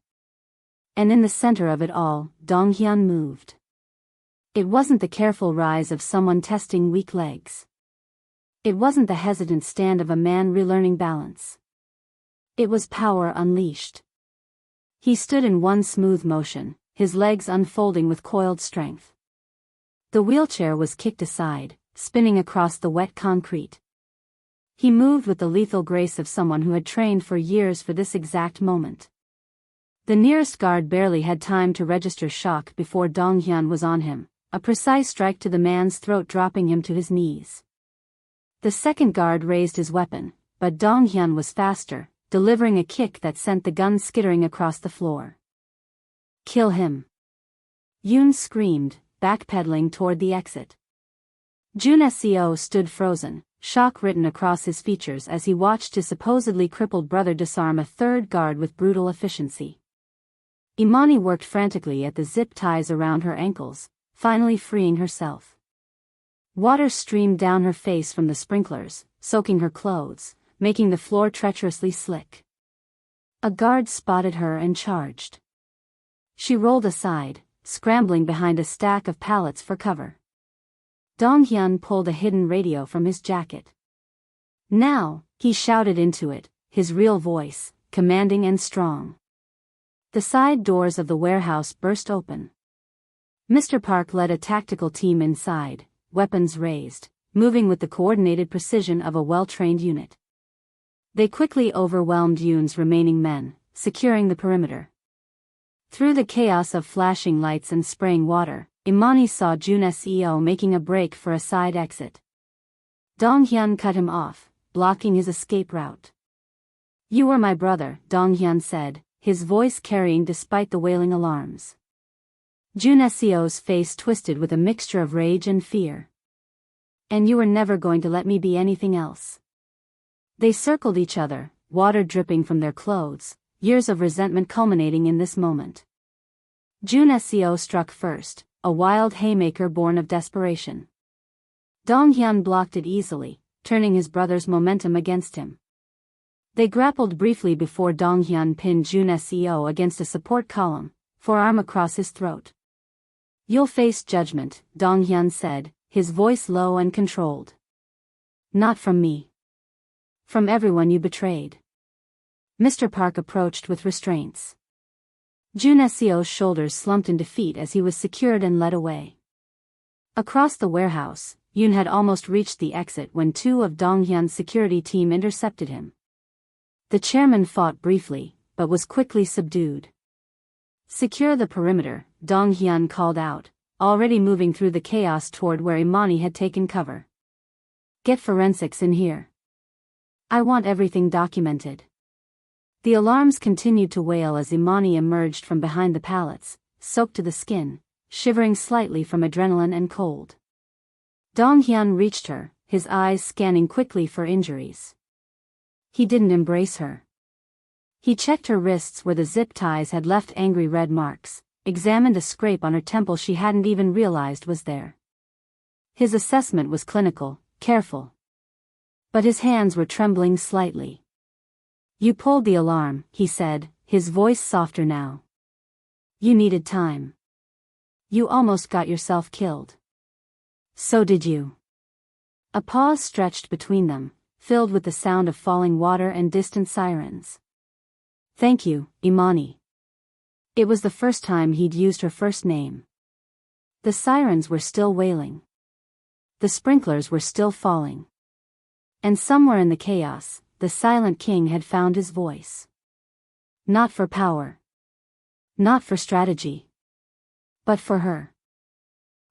And in the center of it all, Dong Hyun moved. It wasn't the careful rise of someone testing weak legs. It wasn't the hesitant stand of a man relearning balance. It was power unleashed. He stood in one smooth motion, his legs unfolding with coiled strength. The wheelchair was kicked aside, spinning across the wet concrete. He moved with the lethal grace of someone who had trained for years for this exact moment. The nearest guard barely had time to register shock before Dong Hyun was on him, a precise strike to the man's throat dropping him to his knees. The second guard raised his weapon, but Dong Hyun was faster, delivering a kick that sent the gun skittering across the floor. "Kill him!" Yoon screamed, backpedaling toward the exit. Jun SEO stood frozen, shock written across his features as he watched his supposedly crippled brother disarm a third guard with brutal efficiency. Imani worked frantically at the zip ties around her ankles, finally freeing herself. Water streamed down her face from the sprinklers, soaking her clothes, making the floor treacherously slick. A guard spotted her and charged. She rolled aside, scrambling behind a stack of pallets for cover. Dong Hyun pulled a hidden radio from his jacket. "Now," he shouted into it, his real voice, commanding and strong. The side doors of the warehouse burst open. Mr. Park led a tactical team inside, weapons raised, moving with the coordinated precision of a well-trained unit. They quickly overwhelmed Yoon's remaining men, securing the perimeter. Through the chaos of flashing lights and spraying water, Imani saw Jun SEO making a break for a side exit. Dong Hyun cut him off, blocking his escape route. "You were my brother," Dong Hyun said, his voice carrying despite the wailing alarms. Jun SEO's face twisted with a mixture of rage and fear. "And you were never going to let me be anything else." They circled each other, water dripping from their clothes, years of resentment culminating in this moment. Jun SEO struck first, a wild haymaker born of desperation. Dong Hyun blocked it easily, turning his brother's momentum against him. They grappled briefly before Dong Hyun pinned Jun SEO against a support column, forearm across his throat. "You'll face judgment," Dong Hyun said, his voice low and controlled. "Not from me." From everyone you betrayed. Mr. Park approached with restraints. Jun Seo's shoulders slumped in defeat as he was secured and led away. Across the warehouse, Yoon had almost reached the exit when two of Donghyun's security team intercepted him. The chairman fought briefly, but was quickly subdued. Secure the perimeter, Donghyun called out, already moving through the chaos toward where Imani had taken cover. Get forensics in here. I want everything documented. The alarms continued to wail as Imani emerged from behind the pallets, soaked to the skin, shivering slightly from adrenaline and cold. Donghyun reached her, his eyes scanning quickly for injuries. He didn't embrace her. He checked her wrists where the zip ties had left angry red marks, examined a scrape on her temple she hadn't even realized was there. His assessment was clinical, careful. But his hands were trembling slightly. You pulled the alarm, he said, his voice softer now. You needed time. You almost got yourself killed. So did you. A pause stretched between them, filled with the sound of falling water and distant sirens. Thank you, Imani. It was the first time he'd used her first name. The sirens were still wailing. The sprinklers were still falling. And somewhere in the chaos, the silent king had found his voice. Not for power. Not for strategy. But for her.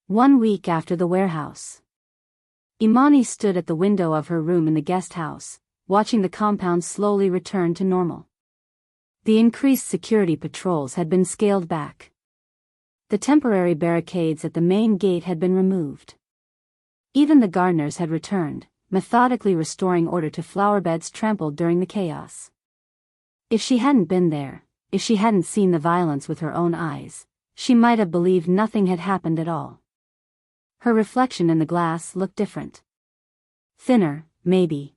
1 week after the warehouse. Imani stood at the window of her room in the guest house, watching the compound slowly return to normal. The increased security patrols had been scaled back. The temporary barricades at the main gate had been removed. Even the gardeners had returned, methodically restoring order to flowerbeds trampled during the chaos. If she hadn't been there, if she hadn't seen the violence with her own eyes, she might have believed nothing had happened at all. Her reflection in the glass looked different. Thinner, maybe.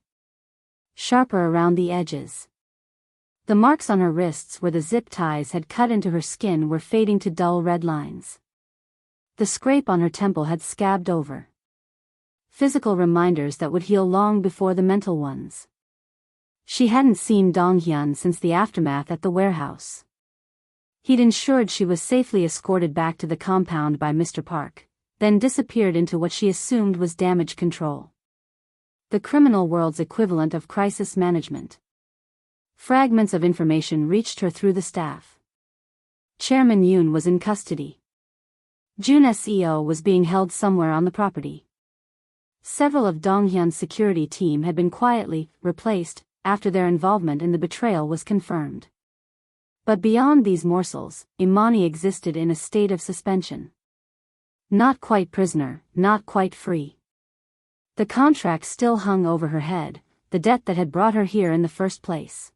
Sharper around the edges. The marks on her wrists where the zip ties had cut into her skin were fading to dull red lines. The scrape on her temple had scabbed over. Physical reminders that would heal long before the mental ones. She hadn't seen Donghyun since the aftermath at the warehouse. He'd ensured she was safely escorted back to the compound by Mr. Park, then disappeared into what she assumed was damage control. The criminal world's equivalent of crisis management. Fragments of information reached her through the staff. Chairman Yoon was in custody. Jun Seo was being held somewhere on the property. Several of Donghyun's security team had been quietly replaced after their involvement in the betrayal was confirmed. But beyond these morsels, Imani existed in a state of suspension. Not quite prisoner, not quite free. The contract still hung over her head, the debt that had brought her here in the first place.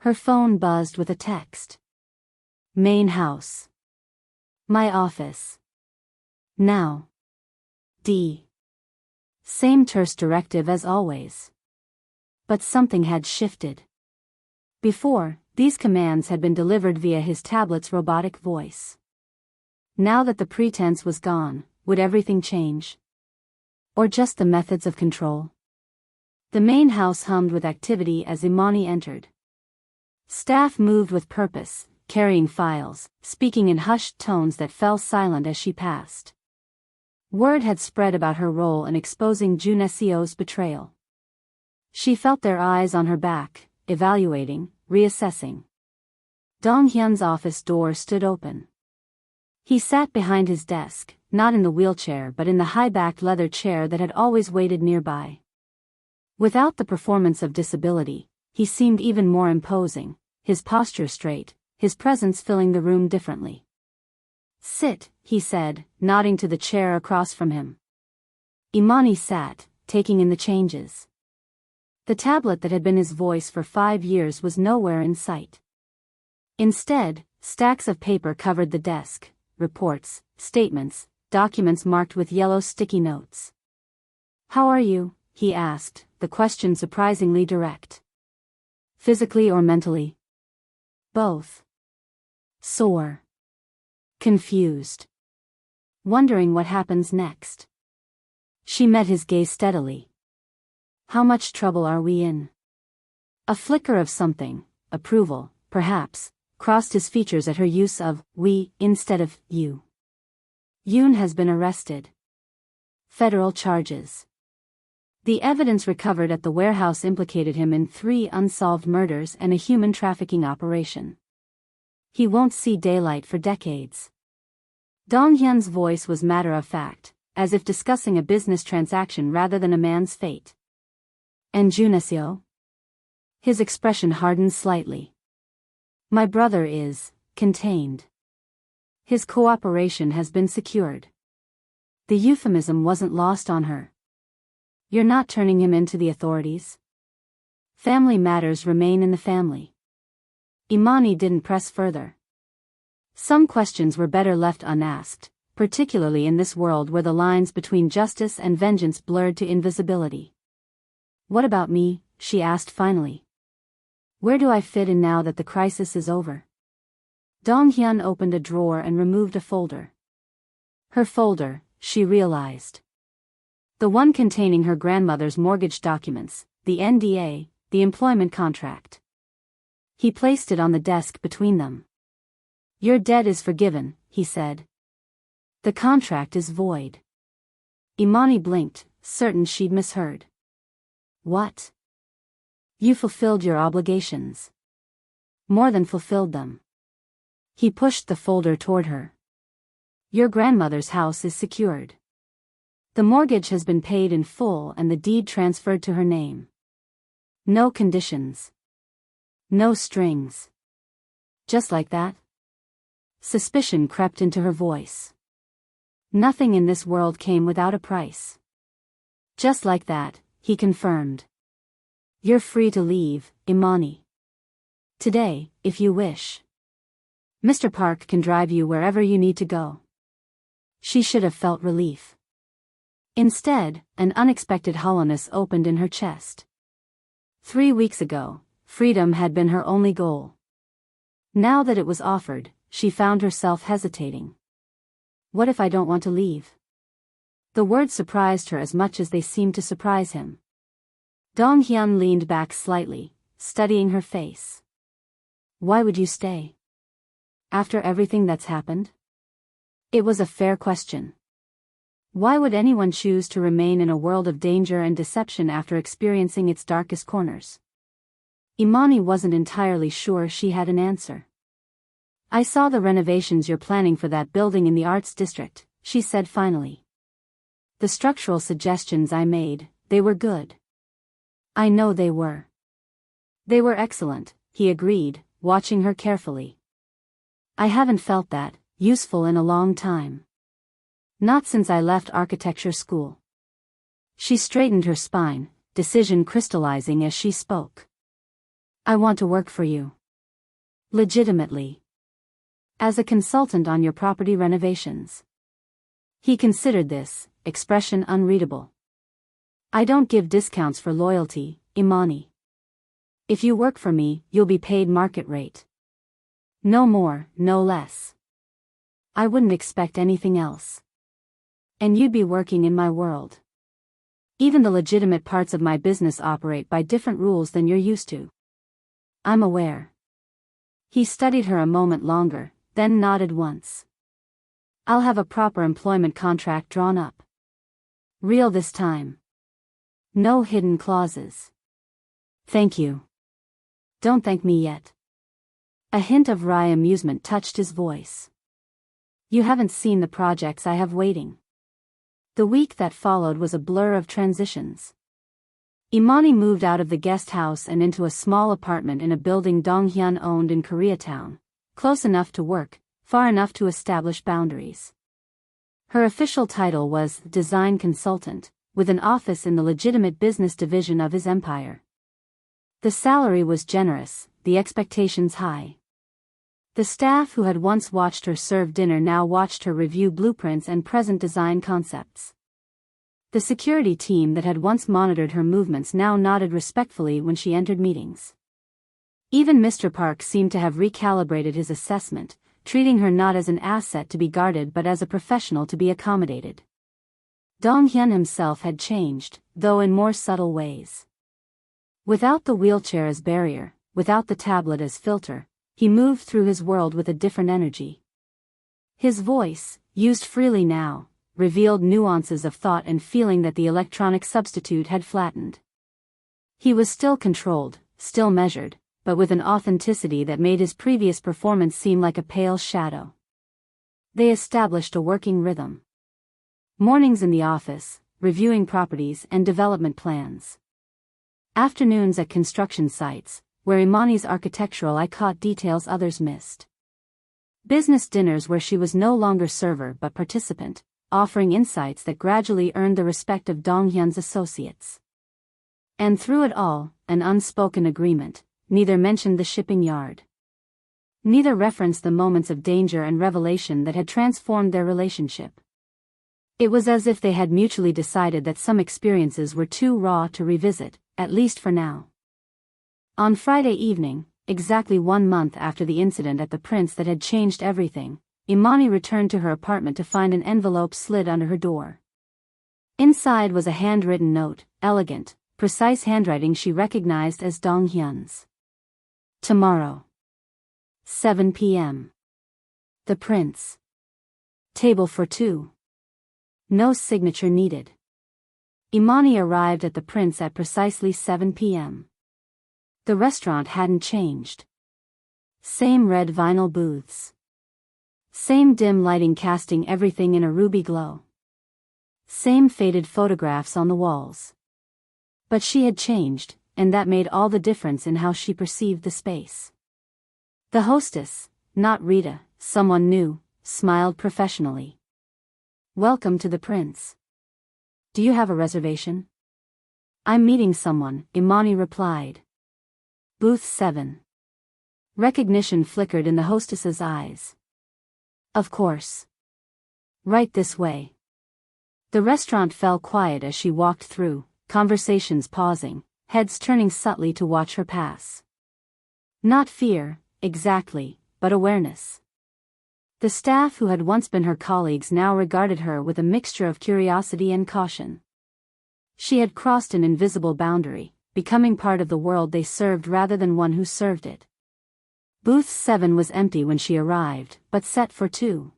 Her phone buzzed with a text. Main house. My office. Now. D. Same terse directive as always. But something had shifted. Before, these commands had been delivered via his tablet's robotic voice. Now that the pretense was gone, would everything change? Or just the methods of control? The main house hummed with activity as Imani entered. Staff moved with purpose, carrying files, speaking in hushed tones that fell silent as she passed. Word had spread about her role in exposing Jun Seo's betrayal. She felt their eyes on her back, evaluating, reassessing. Donghyun's office door stood open. He sat behind his desk, not in the wheelchair but in the high-backed leather chair that had always waited nearby. Without the performance of disability, he seemed even more imposing, his posture straight, his presence filling the room differently. Sit, he said, nodding to the chair across from him. Imani sat, taking in the changes. The tablet that had been his voice for 5 years was nowhere in sight. Instead, stacks of paper covered the desk, reports, statements, documents marked with yellow sticky notes. How are you? He asked, the question surprisingly direct. Physically or mentally? Both. Sore. Confused. Wondering what happens next. She met his gaze steadily. How much trouble are we in? A flicker of something, approval, perhaps, crossed his features at her use of we instead of you. Yoon has been arrested. Federal charges. The evidence recovered at the warehouse implicated him in 3 unsolved murders and a human trafficking operation. He won't see daylight for decades. Dong Hyun's voice was matter-of-fact, as if discussing a business transaction rather than a man's fate. And Junesio? His expression hardened slightly. My brother is contained. His cooperation has been secured. The euphemism wasn't lost on her. You're not turning him into the authorities? Family matters remain in the family. Imani didn't press further. Some questions were better left unasked, particularly in this world where the lines between justice and vengeance blurred to invisibility. What about me? She asked finally. Where do I fit in now that the crisis is over? Dong Hyun opened a drawer and removed a folder. Her folder, she realized. The one containing her grandmother's mortgage documents, the NDA, the employment contract. He placed it on the desk between them. Your debt is forgiven, he said. The contract is void. Imani blinked, certain she'd misheard. What? You fulfilled your obligations. More than fulfilled them. He pushed the folder toward her. Your grandmother's house is secured. The mortgage has been paid in full and the deed transferred to her name. No conditions. No strings. Just like that? Suspicion crept into her voice. Nothing in this world came without a price. Just like that, he confirmed. You're free to leave, Imani. Today, if you wish. Mr. Park can drive you wherever you need to go. She should have felt relief. Instead, an unexpected hollowness opened in her chest. 3 weeks ago, freedom had been her only goal. Now that it was offered, she found herself hesitating. What if I don't want to leave? The words surprised her as much as they seemed to surprise him. Dong Hyun leaned back slightly, studying her face. Why would you stay? After everything that's happened? It was a fair question. Why would anyone choose to remain in a world of danger and deception after experiencing its darkest corners? Imani wasn't entirely sure she had an answer. I saw the renovations you're planning for that building in the Arts District, she said finally. The structural suggestions I made, they were good. I know they were. They were excellent, he agreed, watching her carefully. I haven't felt that useful in a long time. Not since I left architecture school. She straightened her spine, decision crystallizing as she spoke. I want to work for you. Legitimately. As a consultant on your property renovations. He considered this, expression unreadable. I don't give discounts for loyalty, Imani. If you work for me, you'll be paid market rate. No more, no less. I wouldn't expect anything else. And you'd be working in my world. Even the legitimate parts of my business operate by different rules than you're used to. I'm aware. He studied her a moment longer, then nodded once. I'll have a proper employment contract drawn up. Real this time. No hidden clauses. Thank you. Don't thank me yet. A hint of wry amusement touched his voice. You haven't seen the projects I have waiting. The week that followed was a blur of transitions. Imani moved out of the guest house and into a small apartment in a building Dong Hyun owned in Koreatown, close enough to work, far enough to establish boundaries. Her official title was design consultant, with an office in the legitimate business division of his empire. The salary was generous, the expectations high. The staff who had once watched her serve dinner now watched her review blueprints and present design concepts. The security team that had once monitored her movements now nodded respectfully when she entered meetings. Even Mr. Park seemed to have recalibrated his assessment, treating her not as an asset to be guarded but as a professional to be accommodated. Dong Hyun himself had changed, though in more subtle ways. Without the wheelchair as barrier, without the tablet as filter, he moved through his world with a different energy. His voice, used freely now, revealed nuances of thought and feeling that the electronic substitute had flattened. He was still controlled, still measured, but with an authenticity that made his previous performance seem like a pale shadow. They established a working rhythm. Mornings in the office, reviewing properties and development plans. Afternoons at construction sites, where Imani's architectural eye caught details others missed. Business dinners where she was no longer server but participant, offering insights that gradually earned the respect of Donghyun's associates. And through it all, an unspoken agreement: neither mentioned the shipping yard. Neither referenced the moments of danger and revelation that had transformed their relationship. It was as if they had mutually decided that some experiences were too raw to revisit, at least for now. On Friday evening, exactly 1 month after the incident at the Prince that had changed everything, Imani returned to her apartment to find an envelope slid under her door. Inside was a handwritten note, elegant, precise handwriting she recognized as Donghyun's. Tomorrow. 7 p.m. The Prince. Table for 2. No signature needed. Imani arrived at the Prince at precisely 7 p.m. The restaurant hadn't changed. Same red vinyl booths. Same dim lighting casting everything in a ruby glow. Same faded photographs on the walls. But she had changed, and that made all the difference in how she perceived the space. The hostess, not Rita, someone new, smiled professionally. Welcome to the Prince. Do you have a reservation? I'm meeting someone, Imani replied. Booth 7. Recognition flickered in the hostess's eyes. Of course. Right this way. The restaurant fell quiet as she walked through, conversations pausing, heads turning subtly to watch her pass. Not fear, exactly, but awareness. The staff who had once been her colleagues now regarded her with a mixture of curiosity and caution. She had crossed an invisible boundary, becoming part of the world they served rather than one who served it. Booth 7 was empty when she arrived, but set for 2.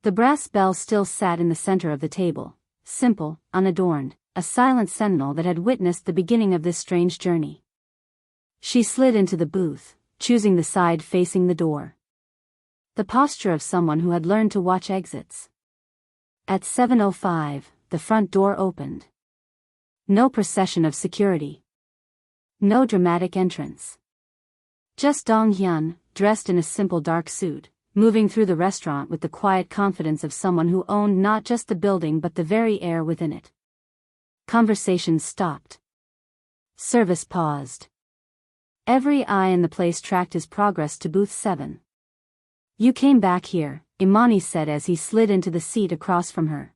The brass bell still sat in the center of the table, simple, unadorned, a silent sentinel that had witnessed the beginning of this strange journey. She slid into the booth, choosing the side facing the door. The posture of someone who had learned to watch exits. At 7:05, the front door opened. No procession of security. No dramatic entrance. Just Donghyun, dressed in a simple dark suit, moving through the restaurant with the quiet confidence of someone who owned not just the building but the very air within it. Conversations stopped. Service paused. Every eye in the place tracked his progress to booth 7. You came back here, Imani said as he slid into the seat across from her.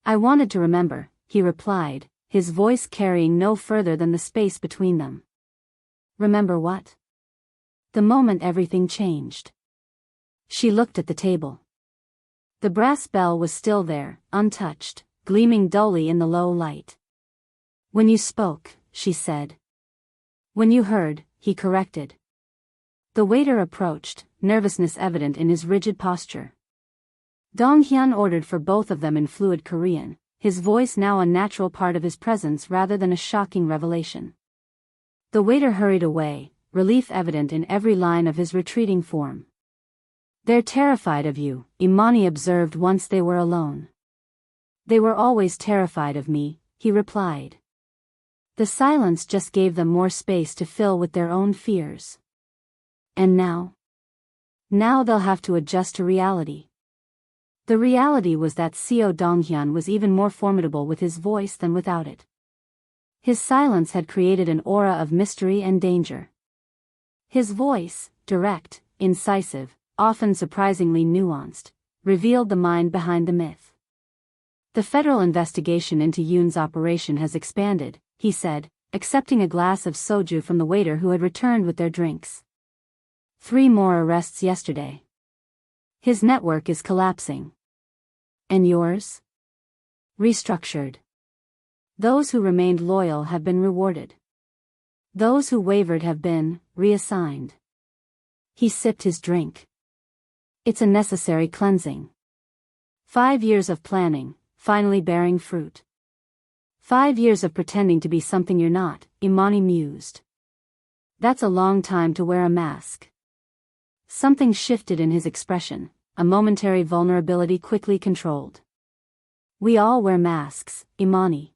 I wanted to remember, he replied, his voice carrying no further than the space between them. Remember what? The moment everything changed. She looked at the table. The brass bell was still there, untouched, gleaming dully in the low light. When you spoke, she said. When you heard, he corrected. The waiter approached, nervousness evident in his rigid posture. Donghyun ordered for both of them in fluid Korean, his voice now a natural part of his presence rather than a shocking revelation. The waiter hurried away, relief evident in every line of his retreating form. They're terrified of you, Imani observed once they were alone. They were always terrified of me, he replied. The silence just gave them more space to fill with their own fears. And now? Now they'll have to adjust to reality. The reality was that Seo Donghyun was even more formidable with his voice than without it. His silence had created an aura of mystery and danger. His voice, direct, incisive, often surprisingly nuanced, revealed the mind behind the myth. The federal investigation into Yoon's operation has expanded, he said, accepting a glass of soju from the waiter who had returned with their drinks. 3 more arrests yesterday. His network is collapsing. And yours? Restructured. Those who remained loyal have been rewarded. Those who wavered have been reassigned. He sipped his drink. It's a necessary cleansing. 5 years of planning, finally bearing fruit. 5 years of pretending to be something you're not, Imani mused. That's a long time to wear a mask. Something shifted in his expression, a momentary vulnerability quickly controlled. We all wear masks, Imani.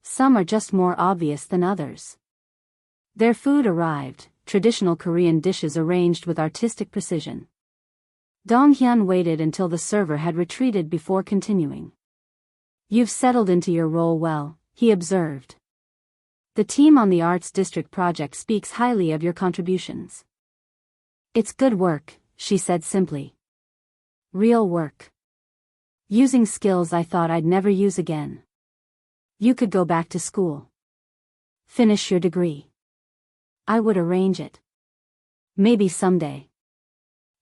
Some are just more obvious than others. Their food arrived, traditional Korean dishes arranged with artistic precision. Dong-hyun waited until the server had retreated before continuing. You've settled into your role well, he observed. The team on the Arts District project speaks highly of your contributions. It's good work, she said simply. Real work. Using skills I thought I'd never use again. You could go back to school. Finish your degree. I would arrange it. Maybe someday.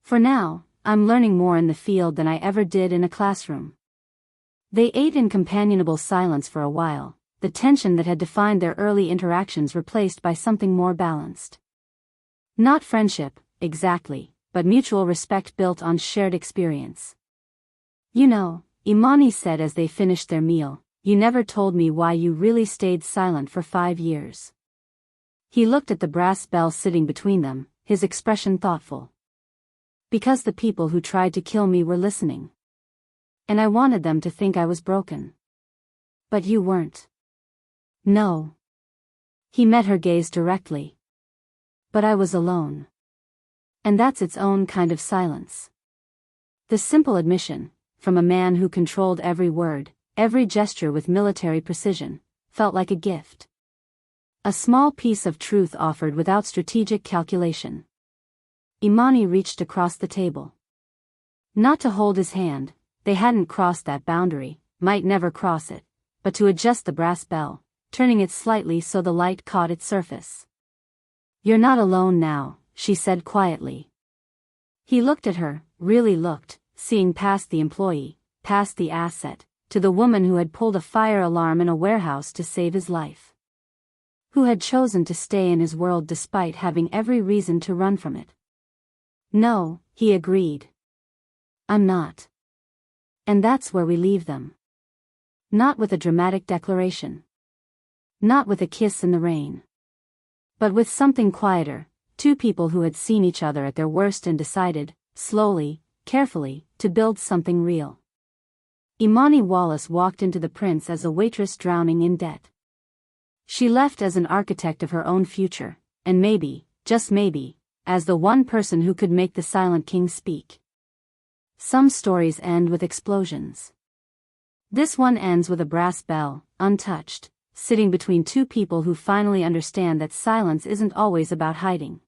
For now, I'm learning more in the field than I ever did in a classroom. They ate in companionable silence for a while, the tension that had defined their early interactions replaced by something more balanced. Not friendship, exactly, but mutual respect built on shared experience. You know, Imani said as they finished their meal, you never told me why you really stayed silent for 5 years. He looked at the brass bell sitting between them, his expression thoughtful. Because the people who tried to kill me were listening. And I wanted them to think I was broken. But you weren't. No. He met her gaze directly. But I was alone. And that's its own kind of silence. The simple admission, from a man who controlled every word, every gesture with military precision, felt like a gift. A small piece of truth offered without strategic calculation. Imani reached across the table. Not to hold his hand, they hadn't crossed that boundary, might never cross it, but to adjust the brass bell, turning it slightly so the light caught its surface. You're not alone now, she said quietly. He looked at her, really looked, seeing past the employee, past the asset, to the woman who had pulled a fire alarm in a warehouse to save his life. Who had chosen to stay in his world despite having every reason to run from it. No, he agreed. I'm not. And that's where we leave them. Not with a dramatic declaration. Not with a kiss in the rain. But with something quieter, two people who had seen each other at their worst and decided, slowly, carefully, to build something real. Imani Wallace walked into the Prince as a waitress drowning in debt. She left as an architect of her own future, and maybe, just maybe, as the one person who could make the Silent King speak. Some stories end with explosions. This one ends with a brass bell, untouched, sitting between two people who finally understand that silence isn't always about hiding.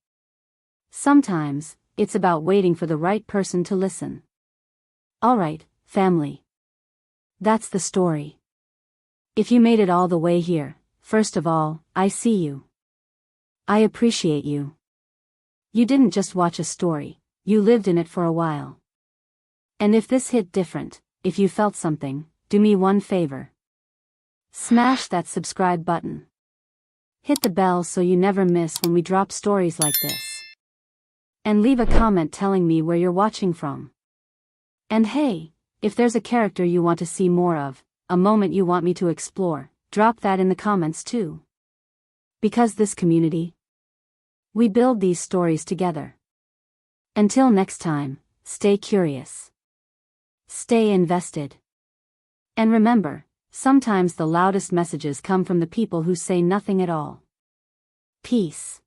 Sometimes, it's about waiting for the right person to listen. Alright, family. That's the story. If you made it all the way here, first of all, I see you. I appreciate you. You didn't just watch a story, you lived in it for a while. And if this hit different, if you felt something, do me one favor. Smash that subscribe button. Hit the bell so you never miss when we drop stories like this. And leave a comment telling me where you're watching from. And hey, if there's a character you want to see more of, a moment you want me to explore, drop that in the comments too. Because this community, we build these stories together. Until next time, stay curious. Stay invested. And remember, sometimes the loudest messages come from the people who say nothing at all. Peace.